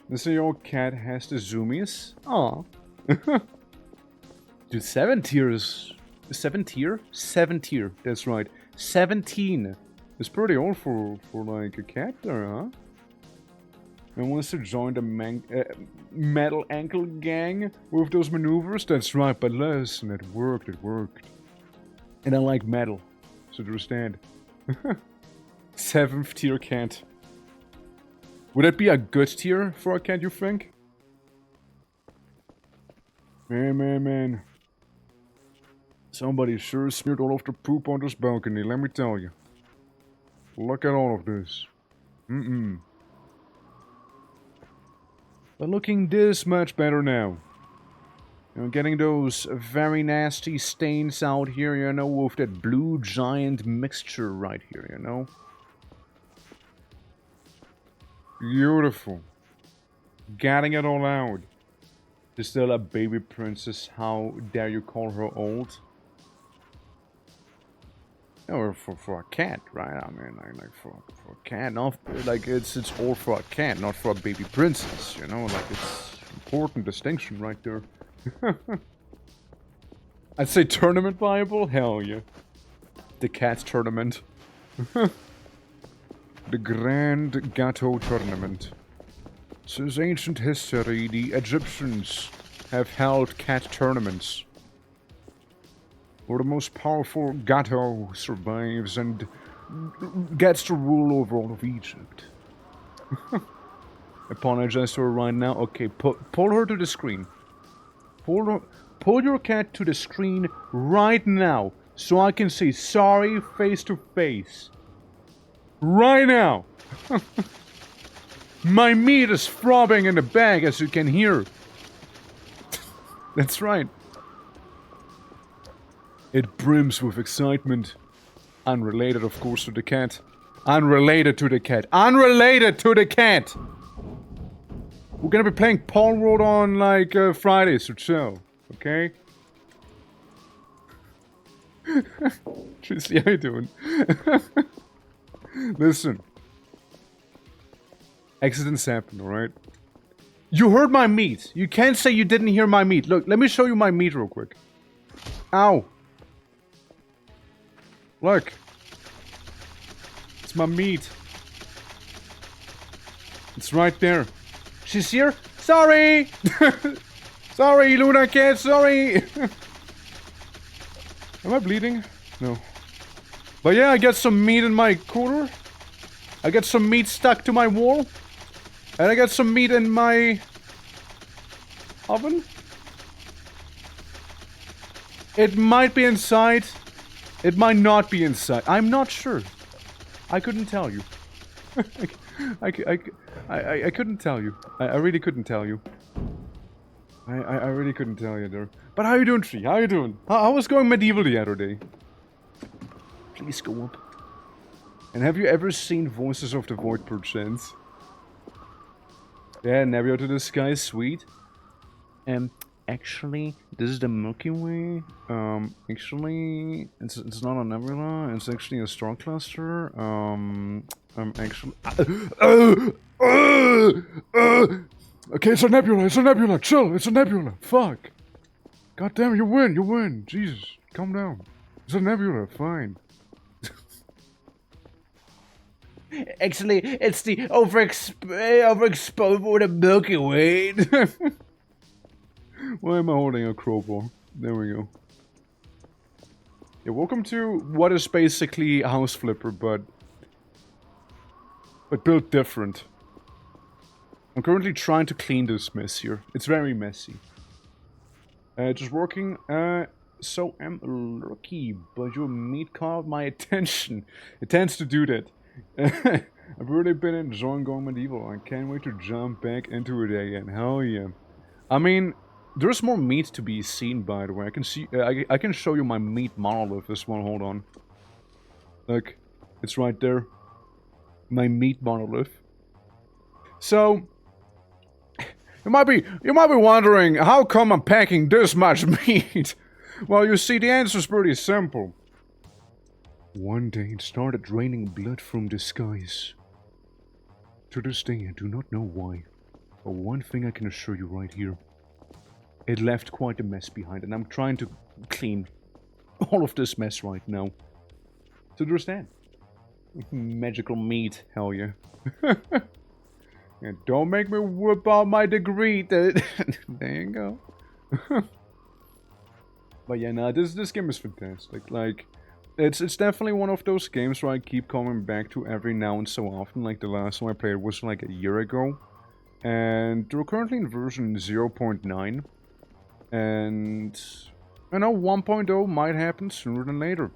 Speaker 1: This your cat has the zoomies? Aw. Dude, 7 tiers. 7 tier? 7 tier, that's right. 17. It's pretty old for like a cat there, huh? And wants to join the metal ankle gang with those maneuvers? That's right, but listen, it worked. And I like metal, so understand. 7th tier cat. Would that be a good tier for a cat, you think? Man. Somebody sure smeared all of the poop on this balcony, let me tell you. Look at all of this. But looking this much better now. You know, getting those very nasty stains out here, you know, with that blue giant mixture right here, you know. Beautiful. Getting it all out. Is still a baby princess, how dare you call her old? Or for a cat, right? I mean, like for a cat, not like it's all for a cat, not for a baby princess. You know, like it's important distinction right there. I'd say tournament viable. Hell yeah, the cat tournament, the Grand Gâteau tournament. Since ancient history, the Egyptians have held cat tournaments, where the most powerful Gato survives and gets to rule over all of Egypt. Apologize to her right now. Okay, pull her to the screen. Pull your cat to the screen right now, so I can see sorry face to face. Right now! My meat is throbbing in the bag, as you can hear. That's right. It brims with excitement. Unrelated, of course, to the cat. Unrelated to the cat. Unrelated to the cat! We're gonna be playing Paul Road on, like, Friday, so chill. Okay? Trucy, how you doing? Listen. Accidents happen, alright? You heard my meat. You can't say you didn't hear my meat. Look, let me show you my meat real quick. Ow. Look. It's my meat. It's right there. She's here? Sorry! Sorry, Luna Cat, sorry! Am I bleeding? No. But yeah, I got some meat in my cooler. I got some meat stuck to my wall. And I got some meat in my oven. It might be inside. It might not be inside. I'm not sure. I couldn't tell you. I couldn't tell you. I really couldn't tell you. I really couldn't tell you there. But how you doing, Tree? How you doing? How was going medieval the other day? Please go up. And have you ever seen Voices of the Void perchance? Yeah, Nebula to the Sky, sweet. Actually, this is the Milky Way. Actually, it's not a nebula. It's actually a star cluster. Actually, okay, it's a nebula. It's a nebula. Chill. It's a nebula. Fuck. God damn it, you win. You win. Jesus, calm down. It's a nebula. Fine.
Speaker 2: Actually, it's the overexposed for the Milky Way.
Speaker 1: Why am I holding a crowbar? There we go. Yeah, welcome to what is basically a house flipper, but built different. I'm currently trying to clean this mess here. It's very messy. Just working. So am lucky, but your meat caught my attention. It tends to do that. I've really been enjoying going medieval. I can't wait to jump back into it again. Hell yeah. I mean, there's more meat to be seen, by the way. I can see. I can show you my meat monolith. This one. Hold on. Look, it's right there. My meat monolith. So, you might be wondering how come I'm packing this much meat. Well, you see, the answer's pretty simple. One day it started raining blood from the skies. To this day, I do not know why. But one thing I can assure you right here. It left quite a mess behind, and I'm trying to clean all of this mess right now. To understand. Magical meat, hell yeah. And don't make me whip out my degree. There you go. But yeah, nah, this game is fantastic. Like, it's definitely one of those games where I keep coming back to every now and so often. Like the last one I played was like a year ago. And they're currently in version 0.9. And, you know, 1.0 might happen sooner than later.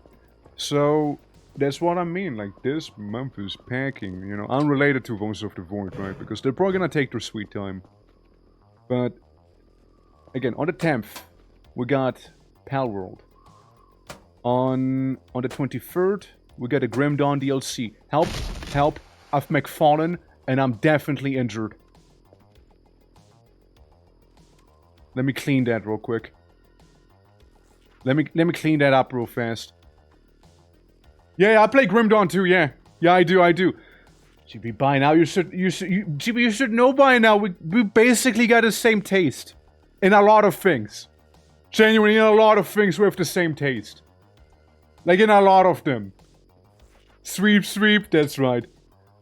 Speaker 1: So, that's what I mean. Like, this month is packing, you know, unrelated to Voices of the Void, right? Because they're probably gonna take their sweet time. But, again, on the 10th, we got Palworld. On the 23rd, we got a Grim Dawn DLC. Help, I've McFallen, and I'm definitely injured. Let me clean that real quick. Let me clean that up real fast. Yeah, I play Grim Dawn too, yeah. Yeah, I do. GB, by now, you should know by now, we basically got the same taste. In a lot of things. Genuinely, in a lot of things, we have the same taste. Like, in a lot of them. Sweep, that's right.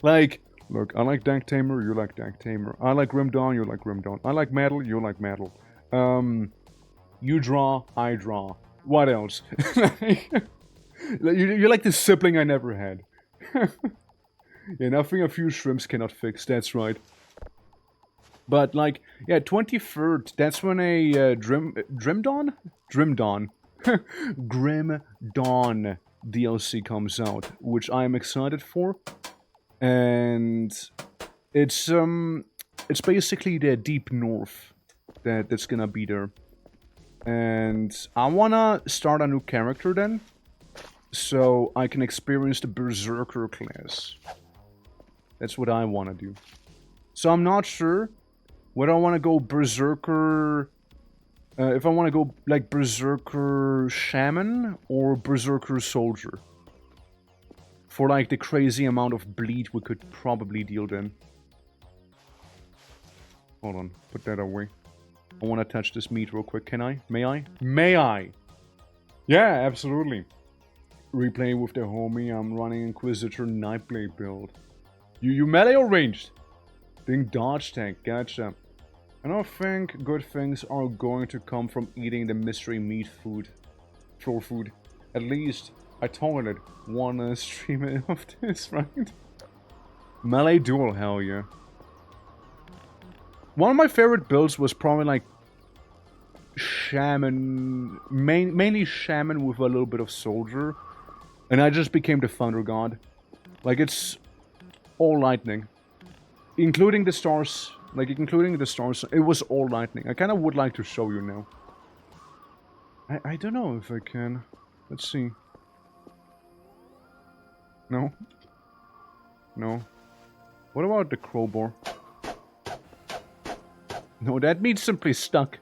Speaker 1: Like, look, I like Dank Tamer, you like Dank Tamer. I like Grim Dawn, you like Grim Dawn. I like metal, you like metal. You draw, I draw. What else? You're like the sibling I never had. Yeah, nothing a few shrimps cannot fix, that's right. But, like, yeah, 23rd, that's when a Grim Dawn DLC comes out, which I am excited for. And it's basically the Deep North that's gonna be there. And I wanna start a new character then, so I can experience the Berserker class. That's what I wanna do. So I'm not sure whether I wanna go Berserker... if I want to go, like, Berserker Shaman or Berserker Soldier. For like the crazy amount of bleed we could probably deal then. Hold on, put that away. I want to touch this meat real quick, can I? May I? May I? Yeah, absolutely. Replay with the homie, I'm running Inquisitor Nightblade build. You melee or ranged? Being dodge tank, gotcha. I don't think good things are going to come from eating the mystery meat food. Floor food. At least, I told it. Wanna stream it of this, right? Melee duel, hell yeah. One of my favorite builds was probably like Shaman, mainly Shaman with a little bit of Soldier. And I just became the Thunder God. Like it's all lightning. Including the stars, it was all lightning. I kind of would like to show you now. I don't know if I can. Let's see. No? No. What about the crowbar? No, that means simply stuck.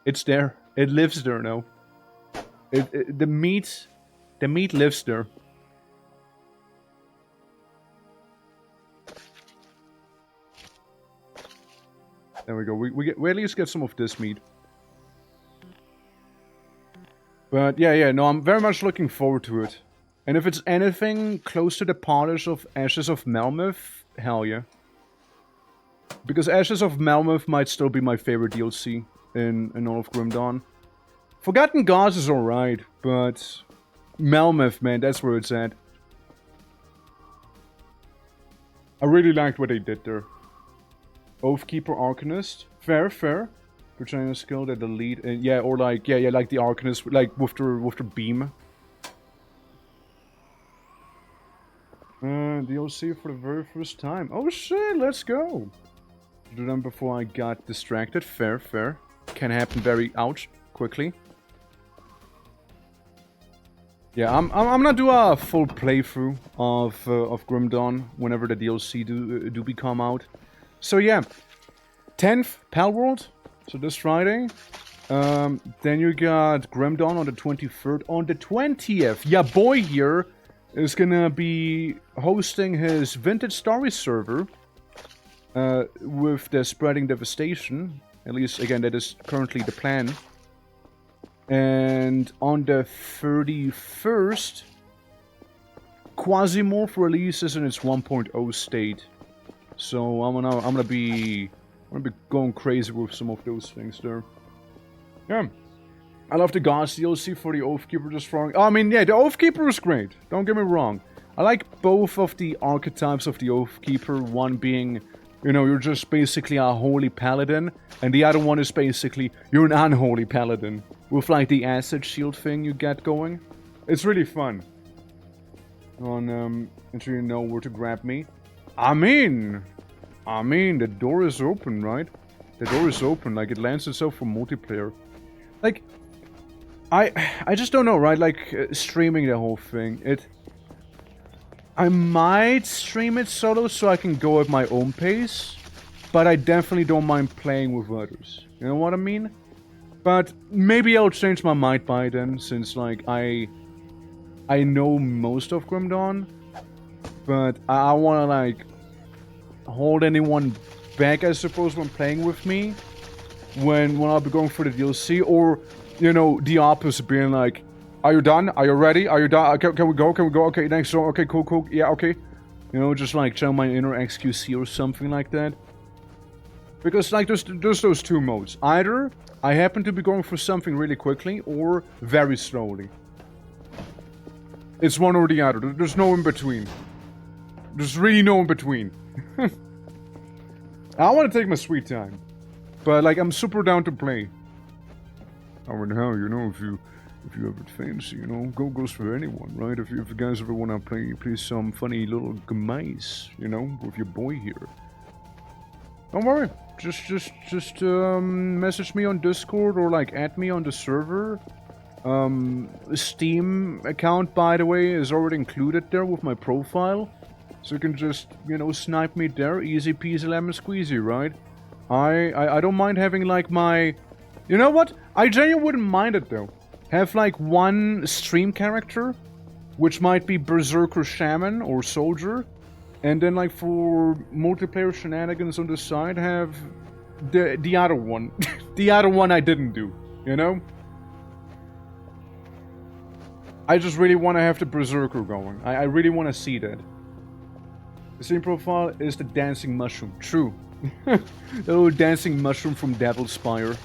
Speaker 1: It's there. It lives there now. The meat lives there. There we go. We at least get some of this meat. But yeah, no, I'm very much looking forward to it. And if it's anything close to the polish of Ashes of Melmoth, hell yeah. Because Ashes of Melmoth might still be my favorite DLC in all of Grim Dawn. Forgotten Gods is alright, but Melmoth, man, that's where it's at. I really liked what they did there. Oathkeeper Arcanist, fair. Portraying a skill that the lead, yeah, or like like the Arcanist, like with the beam. DLC for the very first time. Oh shit, let's go. Do them before I got distracted. Fair. Can happen very quickly. Yeah, I'm gonna do a full playthrough of Grim Dawn whenever the DLC do become out. So yeah, 10th Palworld, so this Friday. Then you got Grim Dawn on the 23rd. On the 20th, yeah, boy here is gonna be hosting his Vintage Stories server with the Spreading Devastation. At least, again, that is currently the plan. And on the 31st, Quasimorph releases in its 1.0 state. So I'm gonna be going crazy with some of those things there. Yeah. I love the Gods DLC for the Oathkeeper Destroying. Oh, I mean, yeah, the Oathkeeper is great. Don't get me wrong. I like both of the archetypes of the Oathkeeper. One being, you know, you're just basically a holy paladin. And the other one is basically, you're an unholy paladin. With like the acid shield thing you get going. It's really fun. Until you know where to grab me. I mean, the door is open, right? The door is open, like it lands itself for multiplayer. Like, I just don't know, right? Like, streaming the whole thing, I might stream it solo so I can go at my own pace, but I definitely don't mind playing with others. You know what I mean? But maybe I'll change my mind by then, since, like, I know most of Grim Dawn, but I wanna, like, hold anyone back, I suppose, when playing with me, when I'll be going for the DLC, or, you know, the opposite, being like, are you done? Are you ready? Are you done? Can we go? Okay, thanks. So, okay, cool. Yeah, okay. You know, just like channel my inner XQC or something like that. Because, like, there's those two modes. Either I happen to be going for something really quickly, or very slowly. It's one or the other. There's no in between. There's really no in between. I want to take my sweet time. But, like, I'm super down to play. I mean, hell, you know, if you ever fancy, you know, goes for anyone, right? If you guys ever want to play some funny little games, you know, with your boy here. Don't worry. Just message me on Discord or, like, add me on the server. Steam account, by the way, is already included there with my profile. So you can just, you know, snipe me there. Easy peasy lemon squeezy, right? I don't mind having, like, my... You know what? I genuinely wouldn't mind it, though. Have, like, one stream character which might be Berserker Shaman or Soldier. And then, like, for multiplayer shenanigans on the side, have the other one. The other one I didn't do, you know? I just really want to have the Berserker going. I really want to see that. The same profile is the dancing mushroom. True. The little dancing mushroom from Devil's Spire.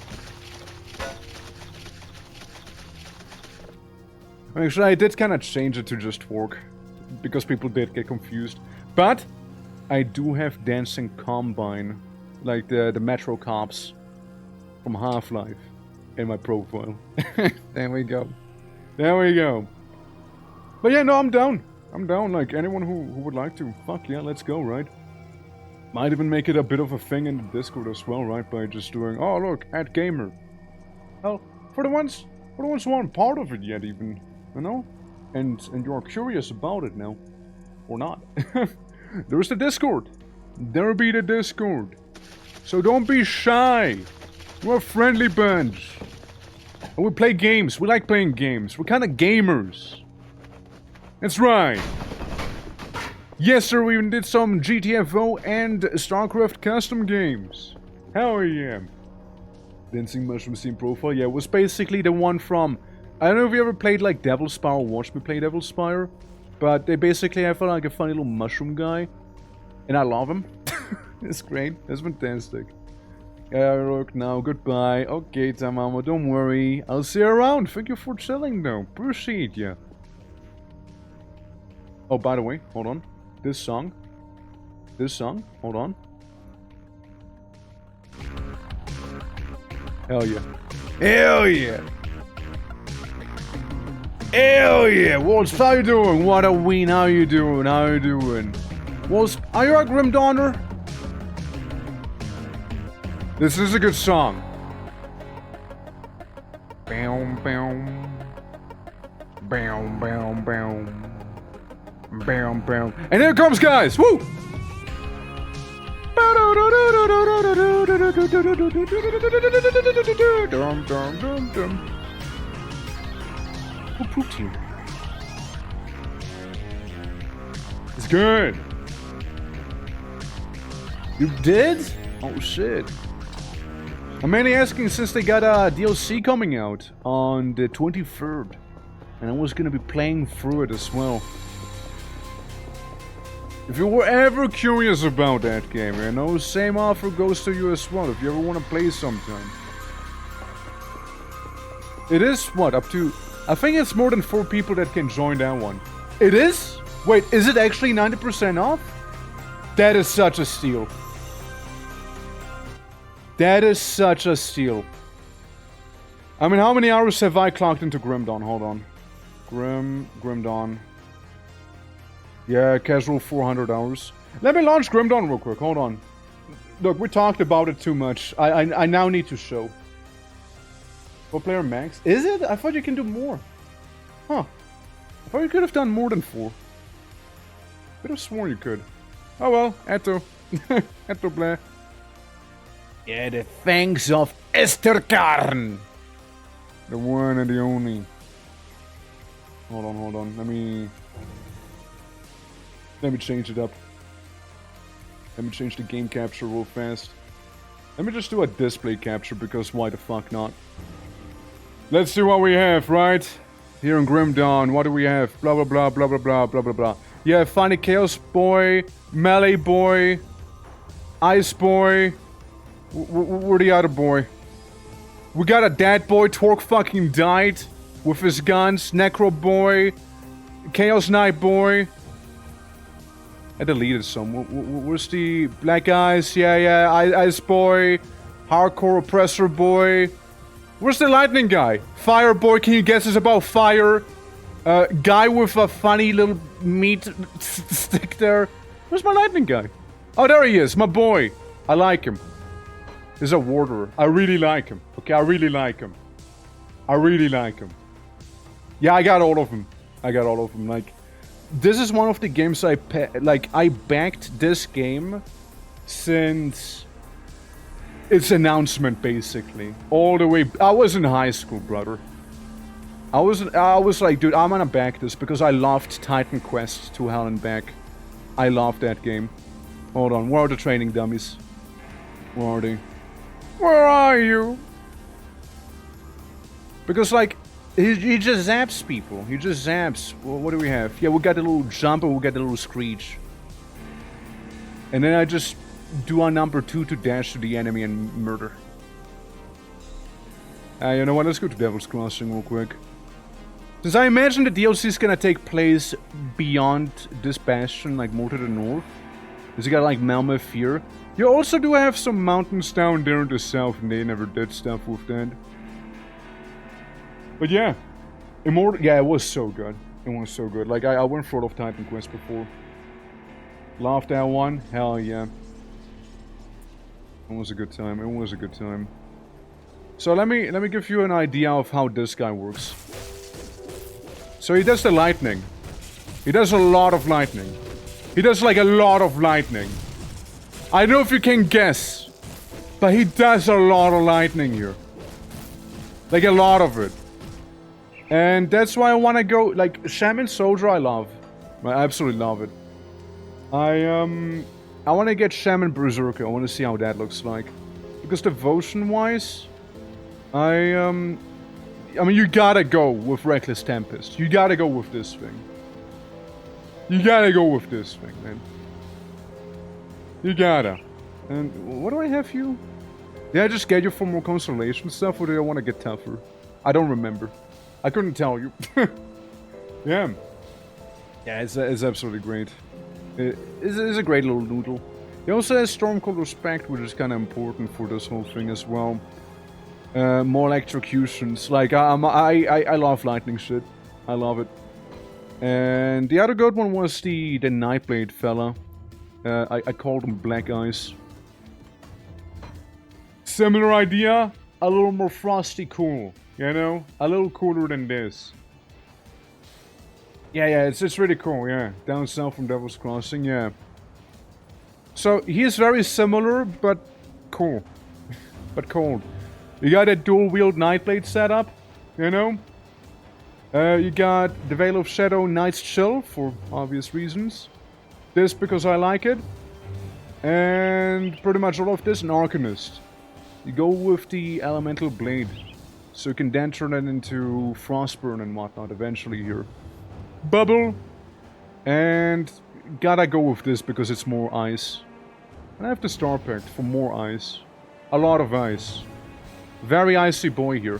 Speaker 1: Actually, I did kind of change it to just Twerk, because people did get confused. But I do have Dancing Combine, like the Metro Cops from Half-Life, in my profile. There we go. There we go. But yeah, no, I'm down. I'm down, like, anyone who would like to. Fuck yeah, let's go, right? Might even make it a bit of a thing in the Discord as well, right? By just doing, oh look, @gamer. Well, for the ones who aren't part of it yet even, you know? And you're curious about it now. Or not. There's the Discord. There be the Discord. So don't be shy. We're a friendly bunch. And we play games. We like playing games. We're kind of gamers. That's right. Yes, sir, we even did some GTFO and StarCraft custom games. Hell yeah. Dancing Mushroom Scene profile. Yeah, it was basically the one from... I don't know if you ever played like Devil's Spire or watched me play Devil's Spire. But they basically have like a funny little mushroom guy. And I love him. It's great. It's fantastic. Yeah, look now. Goodbye. Okay, Tamamo, don't worry. I'll see you around. Thank you for chilling though. Appreciate ya. Oh, by the way, hold on. This song, hold on. Hell yeah. Hell yeah. Hell yeah. Wolves, how you doing? What a ween, how you doing? How you doing? Wolves, are you a Grim Dawner? This is a good song. Bow, bow. Bow, bow, bow. Bam, bam. And here it comes, guys! Woo! Dum, dum, dum, dum. Who pooped here? It's good. You did? Oh shit. I'm mainly asking since they got a DLC coming out on the 23rd. And I was gonna be playing through it as well. If you were ever curious about that game, you know, same offer goes to you as well, if you ever want to play sometime. It is, what, up to... I think it's more than 4 people that can join that one. It is? Wait, is it actually 90% off? That is such a steal. That is such a steal. I mean, how many hours have I clocked into Grim Dawn? Hold on. Grim Dawn. Yeah, casual 400 hours. Let me launch Grim Dawn real quick, hold on. Look, we talked about it too much. I now need to show. 4-player max? Is it? I thought you can do more. Huh. I thought you could have done more than 4. Could have sworn you could. Oh well, Eto. Eto blah. Yeah, the fangs of Esterkarn. The one and the only. Hold on. Let me change it up. Let me change the game capture real fast. Let me just do a display capture, because why the fuck not? Let's see what we have, right? Here in Grim Dawn, what do we have? Blah, blah, blah, blah, blah, blah, blah, blah, blah. Yeah, Funny Chaos Boy, Melee Boy, Ice Boy. Where the other boy? We got a dead boy, Torque fucking died with his guns, Necro Boy, Chaos Knight Boy. I deleted some. Where's the Black Eyes? Yeah, Ice Boy, Hardcore Oppressor Boy. Where's the Lightning Guy? Fire Boy, can you guess it's about fire? Guy with a funny little meat stick there. Where's my Lightning Guy? Oh, there he is, my boy. I like him. He's a warder. I really like him. Okay, I really like him. Yeah, I got all of them. Like, this is one of the games I backed this game since its announcement, basically. All the way... I was in high school, brother. I was like, dude, I'm gonna back this because I loved Titan Quest to Hell and Back. I loved that game. Hold on, where are the training dummies? Where are they? Where are you? Because, like, he just zaps people. He just zaps. Well, what do we have? Yeah, we got a little jump and we got a little screech. And then I just do our number 2 to dash to the enemy and murder. You know what? Let's go to Devil's Crossing real quick. Since I imagine the DLC is gonna take place beyond this bastion, like more to the north. Because you got like Mammoth here. You also do have some mountains down there in the south, and they never did stuff with that. But yeah, Immortal. Yeah, it was so good. It was so good. Like I went for of Titan Quest before. Loved that one. Hell yeah. It was a good time. It was a good time. So let me give you an idea of how this guy works. So he does the lightning. He does a lot of lightning. He does like a lot of lightning. I don't know if you can guess, but he does a lot of lightning here. Like a lot of it. And that's why I want to go, like, Shaman Soldier I love. I absolutely love it. I want to get Shaman Berserker. I want to see how that looks like. Because devotion-wise, I mean, you gotta go with Reckless Tempest. You gotta go with this thing. You gotta go with this thing, man. You gotta. And what do I have you? Did I just get you for more constellation stuff, or do I want to get tougher? I don't remember. I couldn't tell you. Yeah. Yeah, it's absolutely great. It's a great little noodle. He also has Stormcold Respect, which is kind of important for this whole thing as well. More electrocutions. Like, I love lightning shit. I love it. And the other good one was the Nightblade fella. I called him Black Ice. Similar idea, a little more frosty cool. You know? A little cooler than this. Yeah, it's really cool, yeah. Down south from Devil's Crossing, yeah. So, he is very similar, but cool. But cold. You got a dual-wield Nightblade setup, you know? You got the Veil of Shadow Night's Chill, for obvious reasons. This because I like it. And pretty much all of this, an Arcanist. You go with the Elemental Blade. So you can then turn it into Frostburn and whatnot eventually here. Bubble. And gotta go with this because it's more ice. And I have the Star Pact for more ice. A lot of ice. Very icy boy here.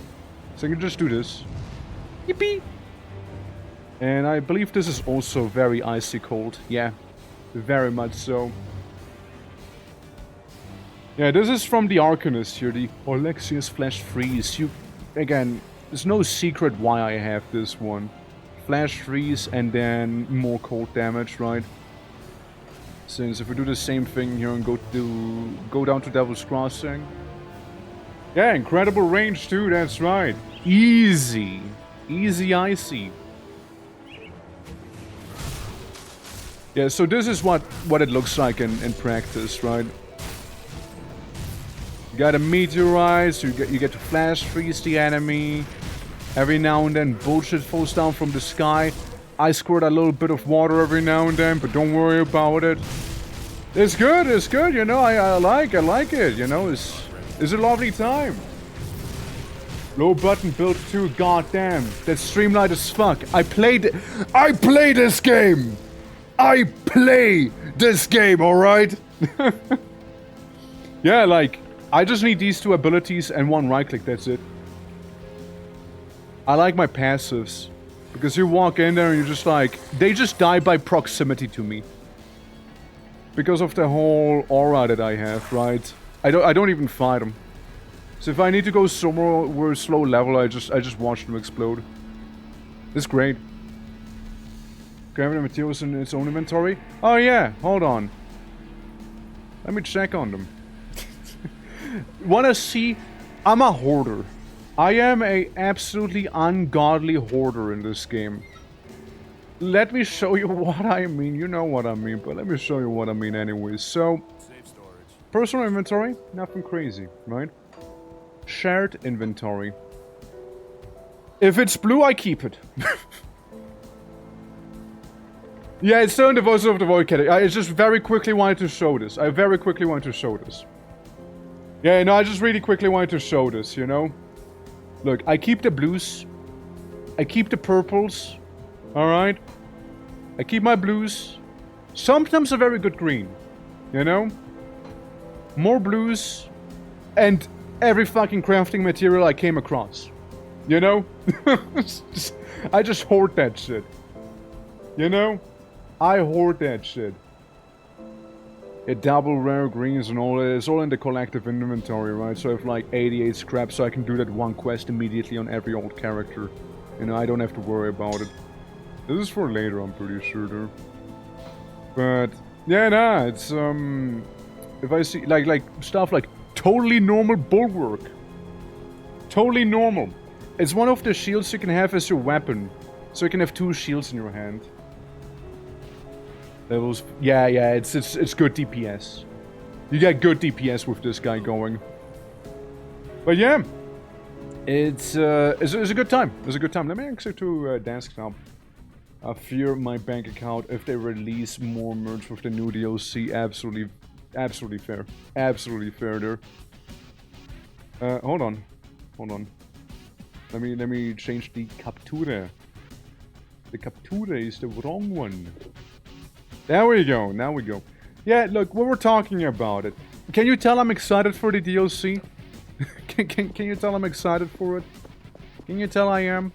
Speaker 1: So I can just do this. Yippee! And I believe this is also very icy cold. Yeah, very much so. Yeah, this is from the Arcanist here, the Alexius Flash Freeze. Again, there's no secret why I have this one. Flash Freeze and then more cold damage, right? Since if we do the same thing here and go down to Devil's Crossing. Yeah, incredible range too, that's right. Easy. Easy icy. Yeah, so this is what it looks like in practice, right? You gotta meteorize, you get to flash freeze the enemy. Every now and then bullshit falls down from the sky. I squirt a little bit of water every now and then, but don't worry about it. It's good, you know, I like it, you know, it's a lovely time. Low button build 2, goddamn. That's streamlined as fuck. I play this game! I play this game, alright? Yeah, like, I just need these 2 abilities and 1 right click, that's it. I like my passives. Because you walk in there and you're just like, they just die by proximity to me. Because of the whole aura that I have, right? I don't even fight them. So if I need to go somewhere where it's slow level, I just watch them explode. It's great. Grabbing the materials in its own inventory? Oh yeah, hold on. Let me check on them. Wanna see? I'm a hoarder. I am a absolutely ungodly hoarder in this game. Let me show you what I mean. You know what I mean, but let me show you what I mean anyways. So, personal inventory, nothing crazy, right? Shared inventory. If it's blue, I keep it. Yeah, it's still in the Voice of the Void category. I just very quickly wanted to show this. Yeah, no, I just really quickly wanted to show this, you know? Look, I keep the blues. I keep the purples. Alright? I keep my blues. Sometimes a very good green. You know? More blues. And every fucking crafting material I came across. You know? I just hoard that shit. You know? I hoard that shit. Double rare greens and all that. It's all in the collective inventory, right? So I have like 88 scrap, so I can do that one quest immediately on every old character. You know, I don't have to worry about it. This is for later, I'm pretty sure, though. But, yeah, nah, it's, if I see, like, stuff like totally normal bulwark. Totally normal. It's one of the shields you can have as your weapon. So you can have 2 shields in your hand. Levels, yeah, it's good DPS. You get good DPS with this guy going. But yeah, it's a good time. It's a good time. Let me exit to desktop. I fear my bank account if they release more merch with the new DLC. Absolutely fair. Absolutely fair there. Hold on. Let me change the captura. The captura is the wrong one. There we go, now we go. Yeah, look, we were talking about it. Can you tell I'm excited for the DLC? Can you tell I'm excited for it? Can you tell I am?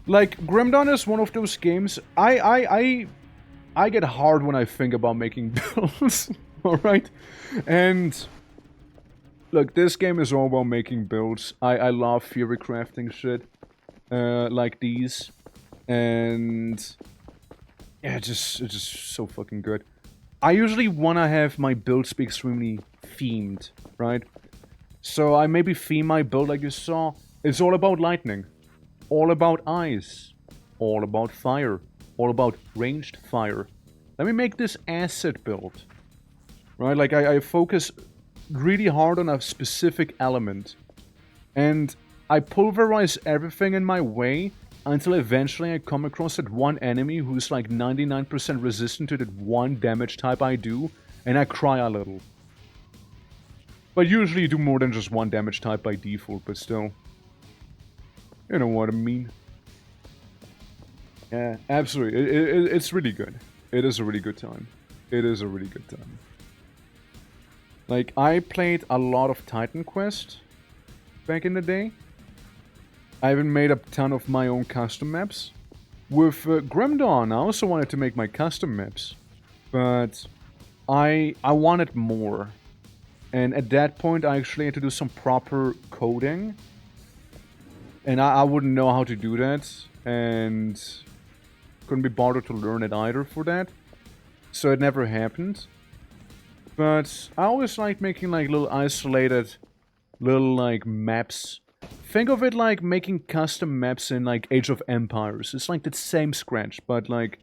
Speaker 1: Like, Grim Dawn is one of those games. I get hard when I think about making builds. Alright? And look, this game is all about making builds. I love theory crafting shit. Like these. And yeah, it's just so fucking good. I usually want to have my builds be extremely themed, right? So I maybe theme my build like you saw. It's all about lightning. All about ice. All about fire. All about ranged fire. Let me make this acid build. Right, like I focus really hard on a specific element. And I pulverize everything in my way until eventually I come across that one enemy who's like 99% resistant to that one damage type I do, and I cry a little. But usually you do more than just one damage type by default, but still. You know what I mean. Yeah, absolutely. It's really good. It is a really good time. It is a really good time. Like, I played a lot of Titan Quest back in the day. I even made a ton of my own custom maps. With Grim Dawn, I also wanted to make my custom maps. But I wanted more. And at that point, I actually had to do some proper coding. And I wouldn't know how to do that. And couldn't be bothered to learn it either for that. So it never happened. But I always liked making like little isolated, little like maps. Think of it like making custom maps in like Age of Empires. It's like the same scratch, but like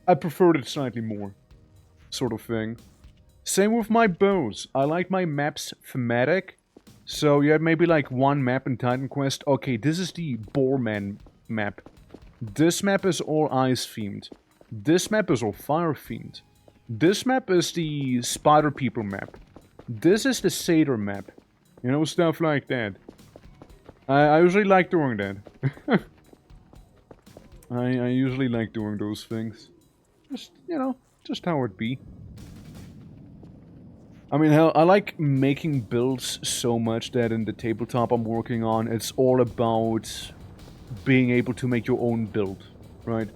Speaker 1: I preferred it slightly more, sort of thing. Same with my bows. I like my maps thematic. So you have maybe like one map in Titan Quest. Okay, this is the Boarman map. This map is all ice themed. This map is all fire themed. This map is the Spider People map. This is the Satyr map. You know, stuff like that. I usually like doing that. I usually like doing those things. Just, you know, just how it be. I mean, hell, I like making builds so much that in the tabletop I'm working on, it's all about being able to make your own build, right?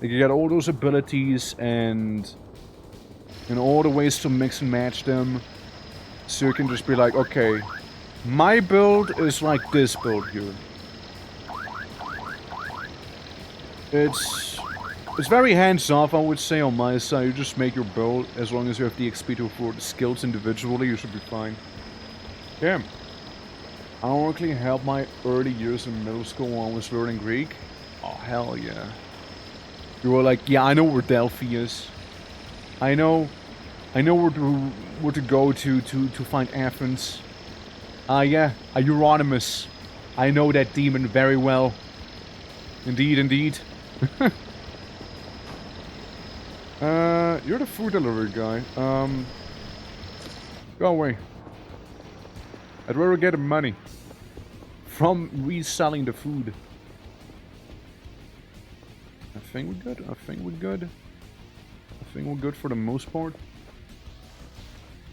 Speaker 1: Like, you got all those abilities and all the ways to mix and match them. So you can just be like, okay, my build is like this build here. It's very hands-off, I would say, on my side. You just make your build. As long as you have the XP to afford the skills individually, you should be fine. Yeah. Ironically helped my early years in middle school when I was learning Greek. Oh, hell yeah. You were like, yeah, I know where Delphi is. I know where to go to find Athens. Yeah, a Euronymous. I know that demon very well. Indeed, indeed. You're the food delivery guy. Go away. I'd rather get money from reselling the food. I think we're good. I think we're good. I think we're good for the most part.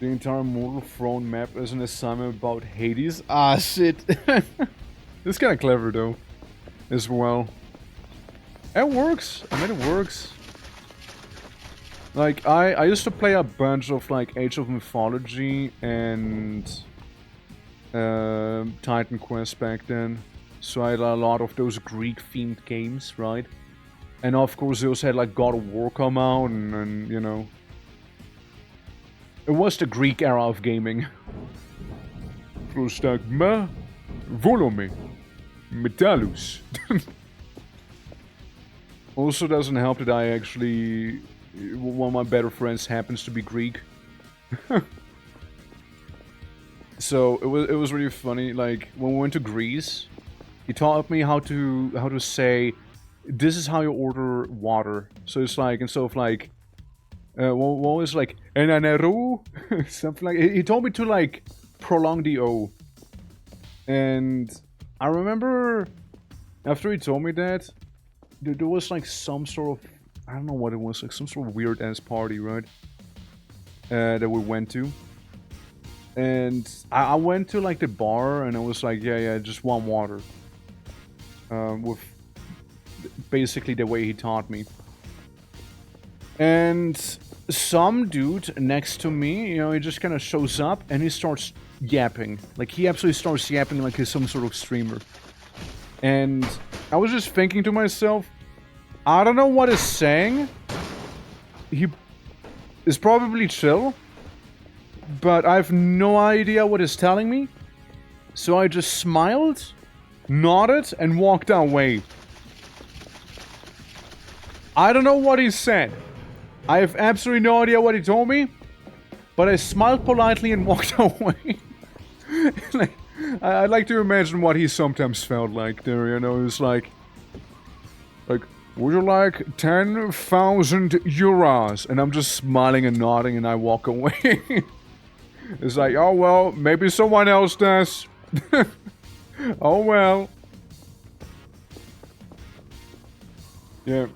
Speaker 1: The entire Mortal Throne map is an assignment about Hades. Ah, shit. It's kind of clever, though, as well. It works. I mean, it works. Like, I used to play a bunch of, like, Age of Mythology and Titan Quest back then. So I had a lot of those Greek-themed games, right? And of course, they also had, like, God of War come out and you know... It was the Greek era of gaming. Prostagma volume metallus. Also doesn't help that I actually... One of my better friends happens to be Greek. So it was really funny. Like when we went to Greece, he taught me how to say, this is how you order water. So it's like instead of like, what was like enanero, something like. He told me to like prolong the O. And I remember after he told me that, there was like some sort of, I don't know what it was, like some sort of weird ass party, right? That we went to. And I went to like the bar and I was like, yeah, just want water. With basically the way he taught me. And some dude next to me, you know, he just kind of shows up and he starts yapping. Like he absolutely starts yapping like he's some sort of streamer. And I was just thinking to myself, I don't know what he's saying. He is probably chill. But I have no idea what he's telling me. So I just smiled, nodded, and walked away. I don't know what he said. I have absolutely no idea what he told me. But I smiled politely and walked away. Like, I'd like to imagine what he sometimes felt like there, you know, it's like, would you like 10,000 euros? And I'm just smiling and nodding and I walk away. It's like, oh well, maybe someone else does. Oh well. Yeah.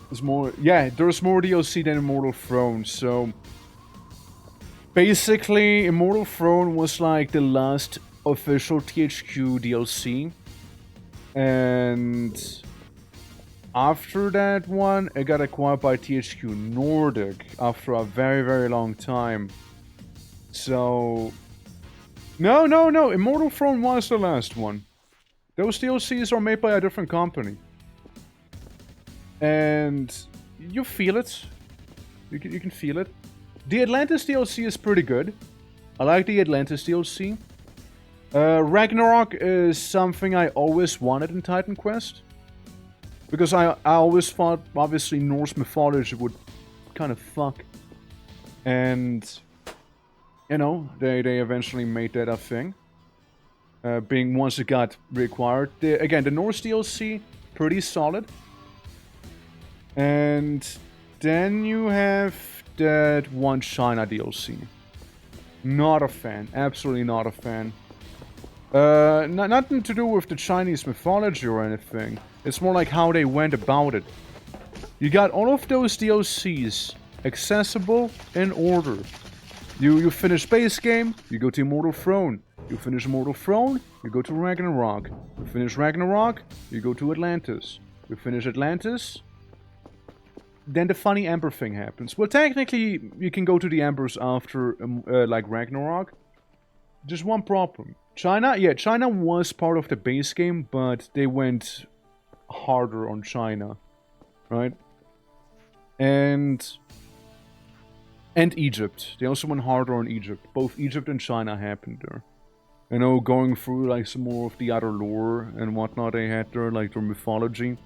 Speaker 1: There's more. Yeah, there's more DLC than Immortal Throne, so... Basically, Immortal Throne was like the last official THQ DLC. And... After that one, it got acquired by THQ Nordic after a very, very long time. So... No, Immortal Throne was the last one. Those DLCs are made by a different company. And... you feel it. You can feel it. The Atlantis DLC is pretty good. I like the Atlantis DLC. Ragnarok is something I always wanted in Titan Quest. Because I always thought, obviously, Norse mythology would kind of fuck. And... you know, they eventually made that a thing. Being once it got required. Again, the Norse DLC, pretty solid. And then you have that one China DLC. Not a fan. Absolutely not a fan. Nothing to do with the Chinese mythology or anything. It's more like how they went about it. You got all of those DLCs accessible in order. You finish base game, you go to Immortal Throne. You finish Immortal Throne, you go to Ragnarok. You finish Ragnarok, you go to Atlantis. You finish Atlantis, then the funny Emperor thing happens. Well, technically, you can go to the Emperors after, like, Ragnarok. Just one problem. China was part of the base game, but they went harder on China. Right? And Egypt. They also went harder on Egypt. Both Egypt and China happened there. You know, going through, like, some more of the other lore and whatnot they had there, like, their mythology.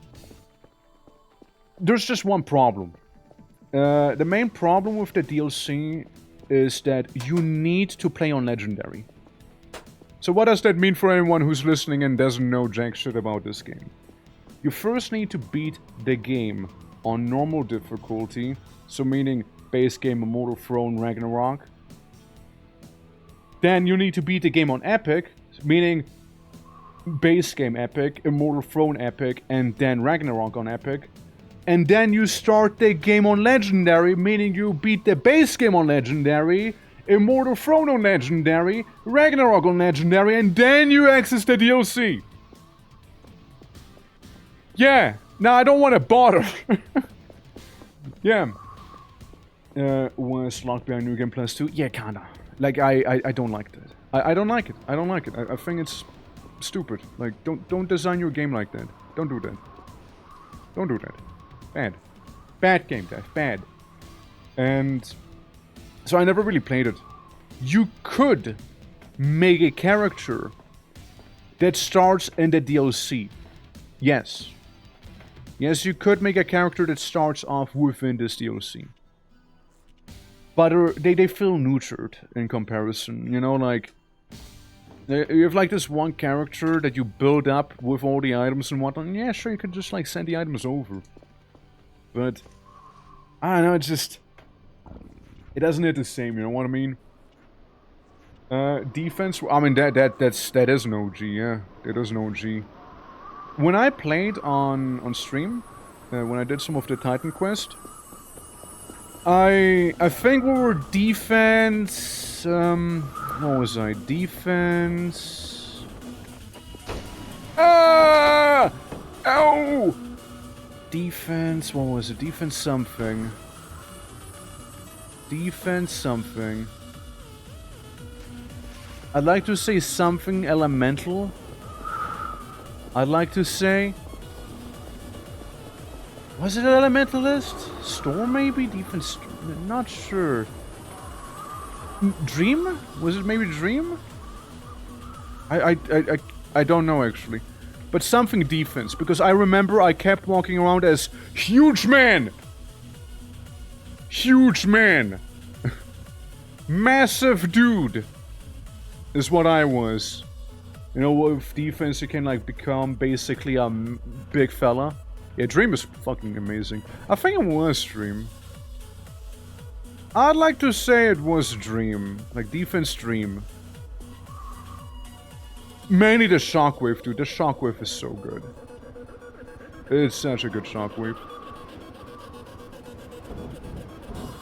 Speaker 1: There's just one problem. The main problem with the DLC is that you need to play on Legendary. So what does that mean for anyone who's listening and doesn't know jack shit about this game? You first need to beat the game on normal difficulty, so meaning base game Immortal Throne Ragnarok. Then you need to beat the game on epic, meaning base game epic, Immortal Throne epic, and then Ragnarok on epic. And then you start the game on legendary, meaning you beat the base game on legendary, Immortal Throne on legendary, Ragnarok on legendary, and then you access the DLC. Yeah, now I don't want to bother. Yeah. Was locked behind New Game Plus 2? Yeah, kinda. Like, I don't like that. I don't like it. I don't like it. I think it's stupid. Like, don't design your game like that. Don't do that. Don't do that. Bad. Bad game, Dave. Bad. And so I never really played it. You could make a character that starts in the DLC. Yes. Yes, you could make a character that starts off within this DLC. But they feel neutered in comparison. You know, like, you have like this one character that you build up with all the items and whatnot. And yeah, sure, you could just like send the items over. But I don't know, it's just, it doesn't hit the same, you know what I mean? Defense, I mean that is an OG, yeah. That is an OG. When I played on stream, when I did some of the Titan Quest, I think we were defense, what was I? Defense... Ah! Ow! Defense, what was it? Defense something. Defense something. I'd like to say something elemental. I'd like to say... Was it an elementalist? Storm maybe? Defense... Not sure. Dream? Was it maybe Dream? I don't know actually. But something defense, because I remember I kept walking around as Huge Man! Huge Man! Massive dude! Is what I was. You know, with defense you can like become basically a big fella. Yeah, Dream is fucking amazing. I think it was Dream. I'd like to say it was Dream. Like defense Dream. Mainly the Shockwave, dude. The Shockwave is so good. It's such a good Shockwave.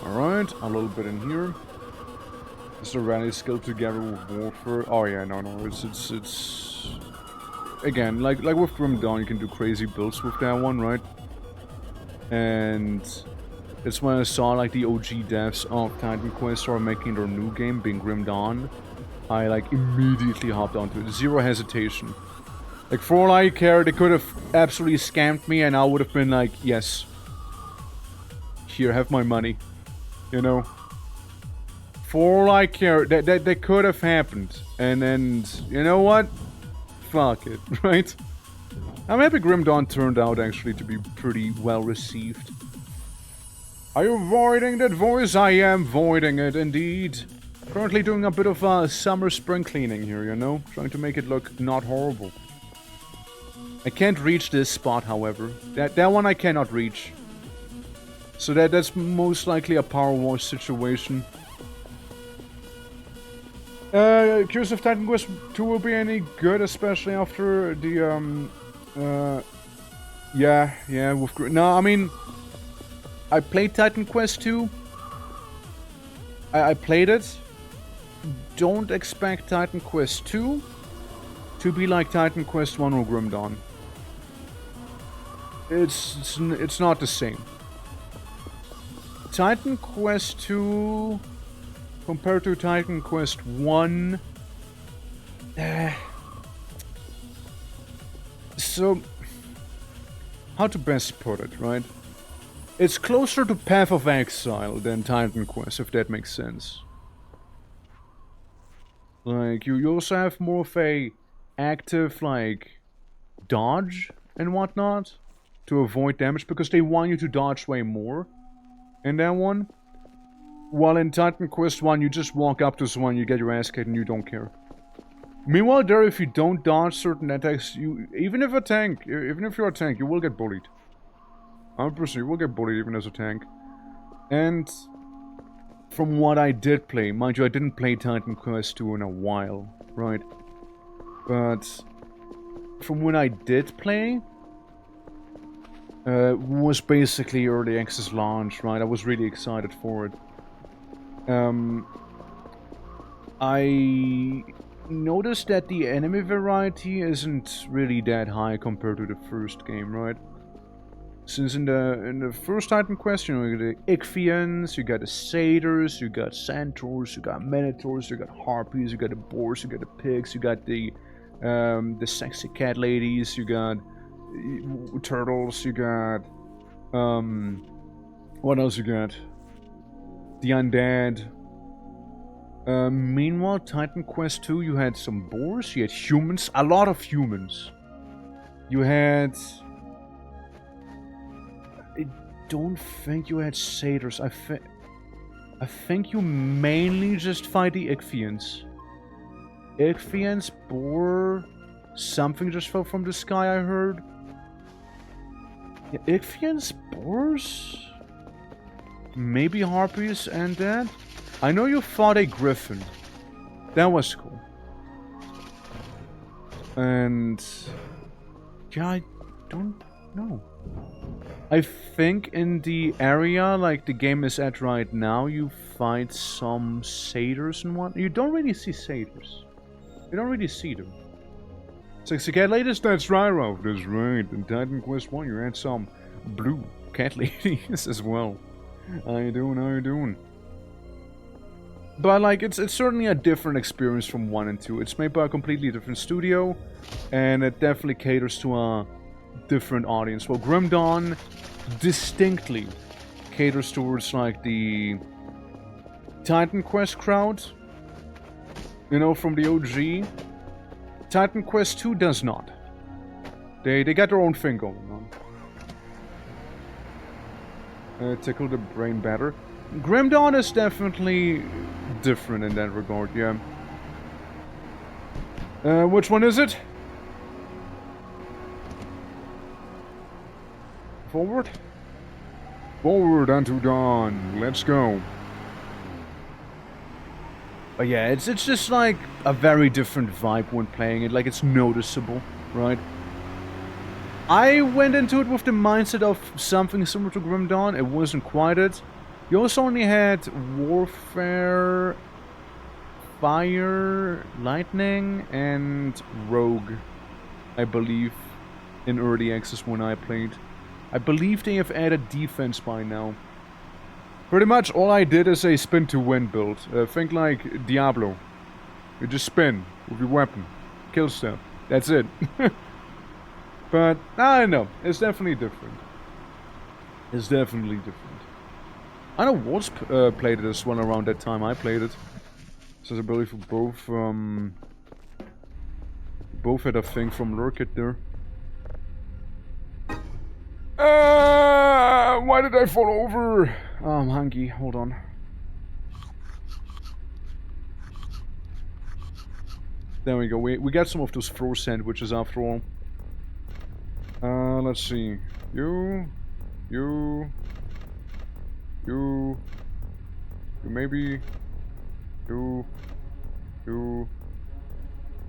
Speaker 1: Alright, a little bit in here. Is the rally skill together with Warfare? Oh yeah, no, it's... Again, like with Grim Dawn, you can do crazy builds with that one, right? And... it's when I saw like the OG devs of Titan Quest start making their new game, being Grim Dawn. I like immediately hopped onto it. Zero hesitation. Like for all I care, they could have absolutely scammed me and I would have been like, yes. Here, have my money. You know? For all I care, that could have happened. And you know what? Fuck it, right? I'm happy Grim Dawn turned out actually to be pretty well received. Are you voiding that voice? I am voiding it indeed. Currently doing a bit of summer spring cleaning here, you know? Trying to make it look not horrible. I can't reach this spot, however. That one I cannot reach. So that's most likely a Power Wash situation. Curious if Titan Quest 2 will be any good, especially after the, yeah, with... No, I mean... I played Titan Quest 2. I played it. Don't expect Titan Quest 2 to be like Titan Quest 1 or Grim Dawn. It's not the same. Titan Quest 2 compared to Titan Quest 1. So, how to best put it, right? It's closer to Path of Exile than Titan Quest, if that makes sense. Like, you also have more of a active, like, dodge and whatnot to avoid damage, because they want you to dodge way more in that one. While in Titan Quest 1, you just walk up to someone, you get your ass kicked and you don't care. Meanwhile, there, if you don't dodge certain attacks, even if you're a tank, you will get bullied. 100%, you will get bullied even as a tank. And from what I did play, mind you, I didn't play Titan Quest 2 in a while, right? But from when I did play, was basically early access launch, right? I was really excited for it. I noticed that the enemy variety isn't really that high compared to the first game, right? Since in the first Titan Quest, you know, you got the Ichthyians, you got the Satyrs, you got Centaurs, you got Minotaurs, you got Harpies, you got the Boars, you got the Pigs, you got the sexy cat ladies, you got turtles, you got what else you got? The undead. Meanwhile, Titan Quest 2, you had some boars, you had humans, a lot of humans. You had... I don't think you had satyrs. I think you mainly just fight the Ichthyians. Ichthyians, boar... Something just fell from the sky, I heard. Yeah, Ichthyians, boars... Maybe harpies and that? I know you fought a griffin. That was cool. And... yeah, I don't know. I think in the area, like the game is at right now, you find some satyrs and what. You don't really see satyrs. You don't really see them. Sexy cat ladies, that's right, Ralph. That's right. In Titan Quest 1, you had some blue cat ladies as well. How you doing? How you doing? But like, it's certainly a different experience from 1 and 2. It's made by a completely different studio, and it definitely caters to a different audience. Well, Grim Dawn distinctly caters towards like the Titan Quest crowd, you know, from the OG. Titan Quest 2 does not. They got their own thing going on. Tickle the brain better. Grim Dawn is definitely different in that regard, yeah. Which one is it? Forward? Forward unto dawn. Let's go. But yeah, it's just like a very different vibe when playing it. Like, it's noticeable, right? I went into it with the mindset of something similar to Grim Dawn. It wasn't quite it. You also only had Warfare, Fire, Lightning, and Rogue, I believe, in early access when I played. I believe they have added defense by now. Pretty much all I did is a spin to win build. Think like Diablo. You just spin with your weapon. Kill stuff. That's it. But, I don't know. It's definitely different. It's definitely different. I know Wasp played it as well around that time I played it. So I believe both had a thing from Lurkit there. Why did I fall over? Oh, I'm hungry. Hold on. There we go. We got some of those floor sandwiches after all. Let's see. You maybe.